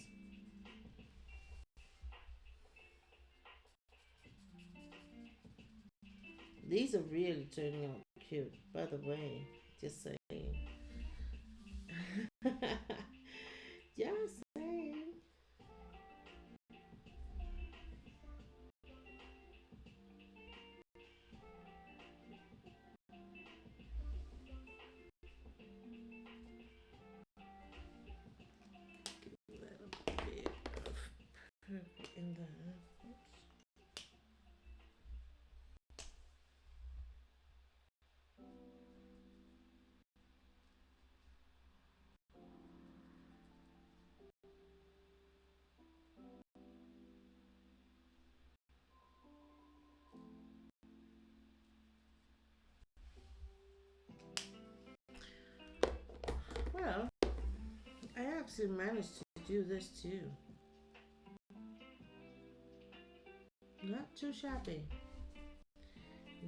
These are really turning out cute, by the way. Just saying. Just saying. A little bit of purple in there. Well, I actually managed to do this too. Not too shabby.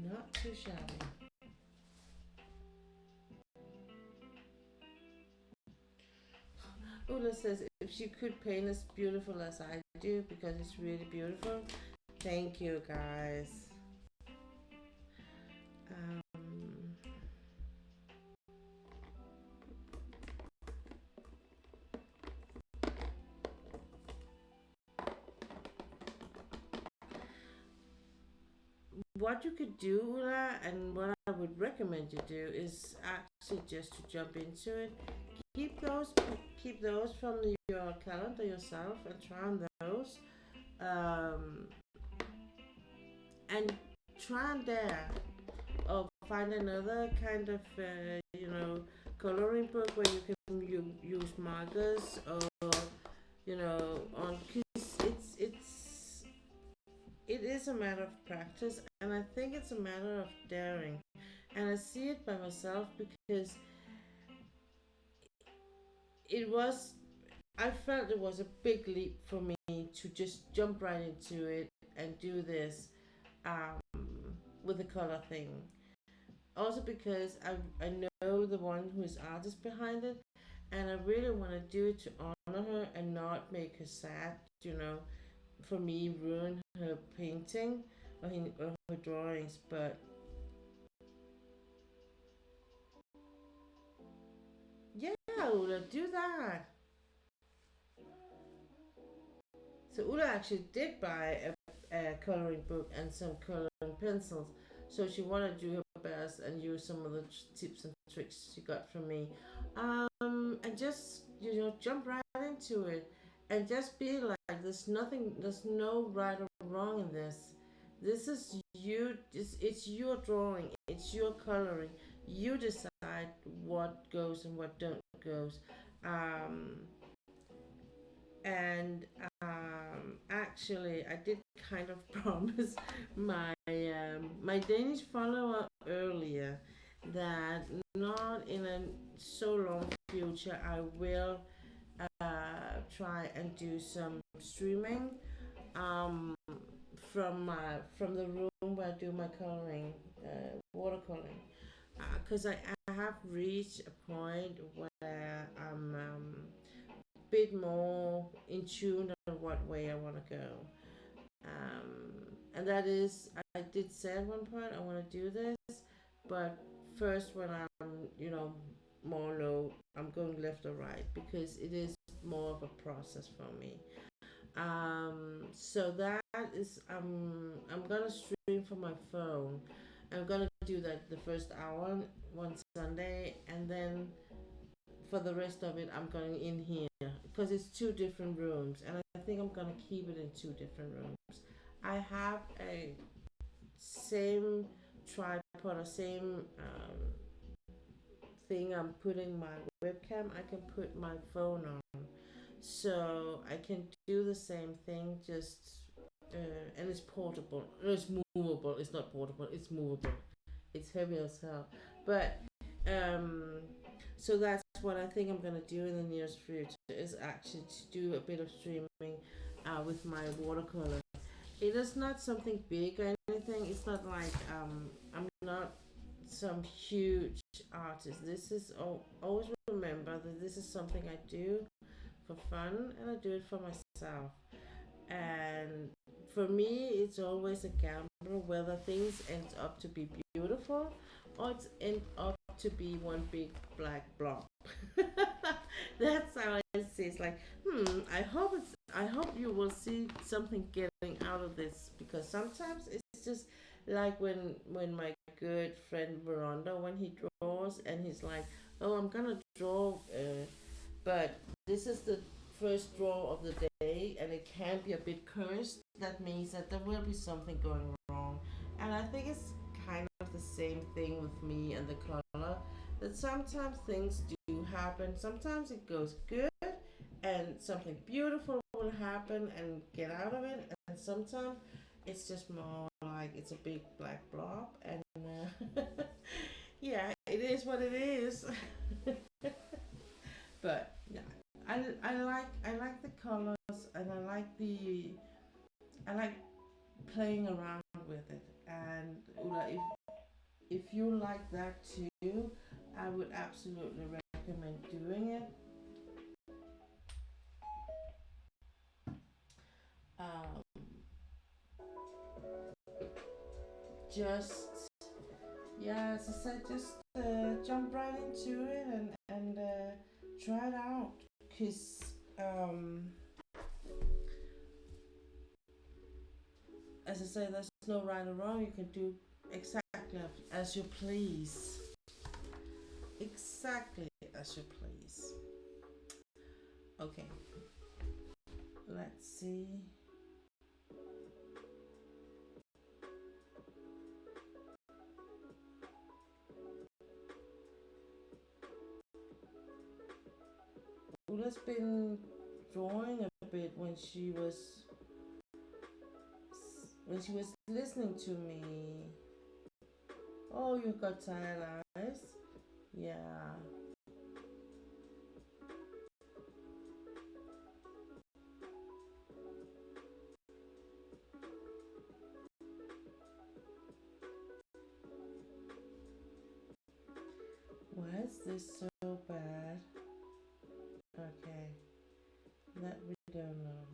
Not too shabby. Ula says if she could paint as beautiful as I do because it's really beautiful. Thank you, guys. Um, what you could do, Ula, and what I would recommend you do is actually just to jump into it. Keep those, keep those from your calendar yourself and try on those, um, and try on there, or find another kind of coloring book where you can use markers, or on, because it is a matter of practice, and I think it's a matter of daring. And I see it by myself because it was, I felt it was a big leap for me to just jump right into it and do this, um, with the color thing. Also because I know the one who is artist behind it, and I really want to do it to honor her and not make her sad, you know, for me ruin her painting, or her drawings. But yeah, Ula, do that. So Ula actually did buy a coloring book and some coloring pencils. So she wanted to do her best and use some of the tips and tricks she got from me. And just, jump right into it, and just be like, there's no right or wrong in this. This is you, it's your drawing, it's your coloring. You decide what goes and what don't goes. Um, and actually, I did kind of promise my Danish follower earlier that not in a so long future I will try and do some streaming, um, from the room where I do my coloring, watercoloring, because I have reached a point where I'm bit more in tune on what way I want to go. And that is, I did say at one point I want to do this, but first when I'm, more low, I'm going left or right because it is more of a process for me. So that is, I'm gonna stream from my phone. I'm gonna do that the first hour one Sunday, and then for the rest of it, I'm going in here because it's two different rooms, and I think I'm gonna keep it in two different rooms. I have a same tripod or same thing I'm putting my webcam. I can put my phone on, so I can do the same thing. Just and it's portable. It's movable. It's not portable. It's movable. It's heavy as hell, but um, so that's what I think I'm gonna do in the nearest future is actually to do a bit of streaming, with my watercolor. It is not something big or anything. It's not like, I'm not some huge artist. This is, always remember that this is something I do for fun, and I do it for myself. And for me, it's always a gamble whether things end up to be beautiful, or it's end up to be one big black blob. That's how I see. It's like, I hope you will see something getting out of this, because sometimes it's just like when my good friend Veranda, when he draws and he's like, oh, I'm gonna draw, but this is the first draw of the day and it can be a bit cursed. That means that there will be something going wrong, and I think it's kind of the same thing with me and the color, that sometimes things do happen. Sometimes it goes good and something beautiful will happen and get out of it, and sometimes it's just more like it's a big black blob, and yeah, it is what it is. But yeah, I like the colors, and I like playing around with it. And Ula, if you like that too, I would absolutely recommend doing it. Um, just yeah, as I said, just jump right into it, and try it out. Cause as I say, there's no right or wrong. You can do exactly as you please. Exactly as you please. Okay. Let's see. Ula's been drawing a bit when she was listening to me. Oh, you got tired eyes. Yeah. Why is this so bad? Okay. That we don't know.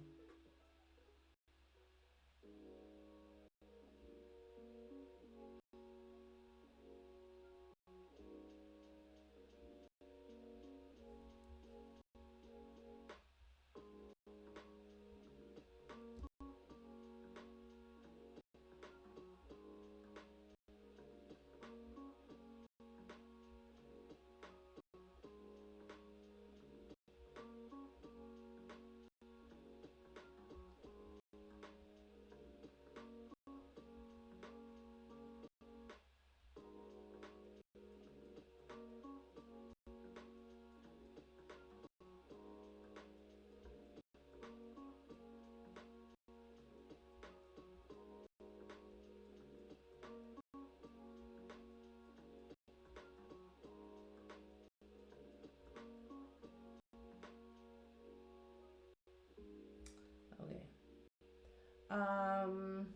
Okay. Um.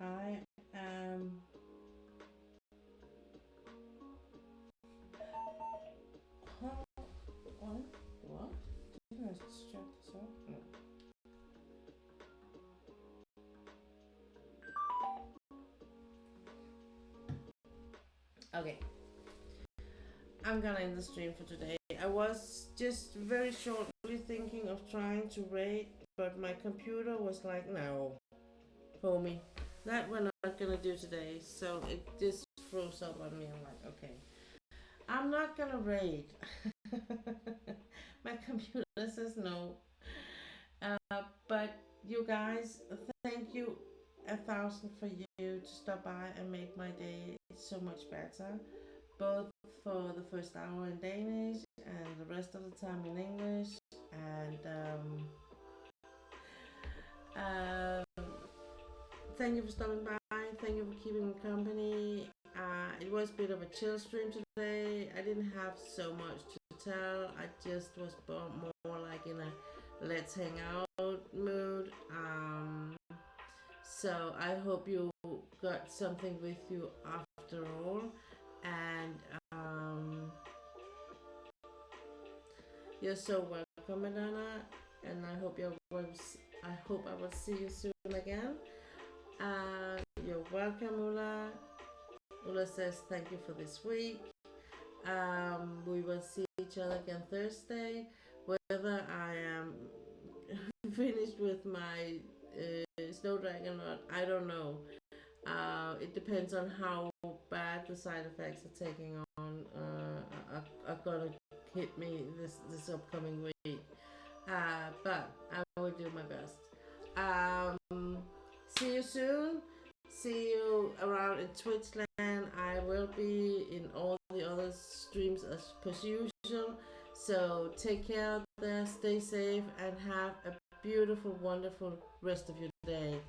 I am. Huh? What? Didn't I just check this out? No. Okay. I'm gonna end the stream for today. I was just very shortly thinking of trying to raid, but my computer was like, no, homie, that we're not gonna do today. So it just froze up on me. I'm like, okay, I'm not gonna raid. My computer says no. But you guys, thank you 1,000 for you to stop by and make my day so much better. Both for the first hour in Danish and the rest of the time in English. And thank you for stopping by. Thank you for keeping me company. It was a bit of a chill stream today. I didn't have so much to tell. I just was more like in a let's hang out mood. So I hope you got something with you after all. And you're so welcome, Madonna. And I hope I will see you soon again. You're welcome, Ula. Ula says thank you for this week. We will see each other again Thursday. Whether I am finished with my snow dragon or not, I don't know. It depends on how bad the side effects are taking on. Are gonna hit me this upcoming week. But I will do my best. See you soon. See you around in Twitchland. I will be in all the other streams as per usual. So take care out there, stay safe, and have a beautiful, wonderful rest of your day.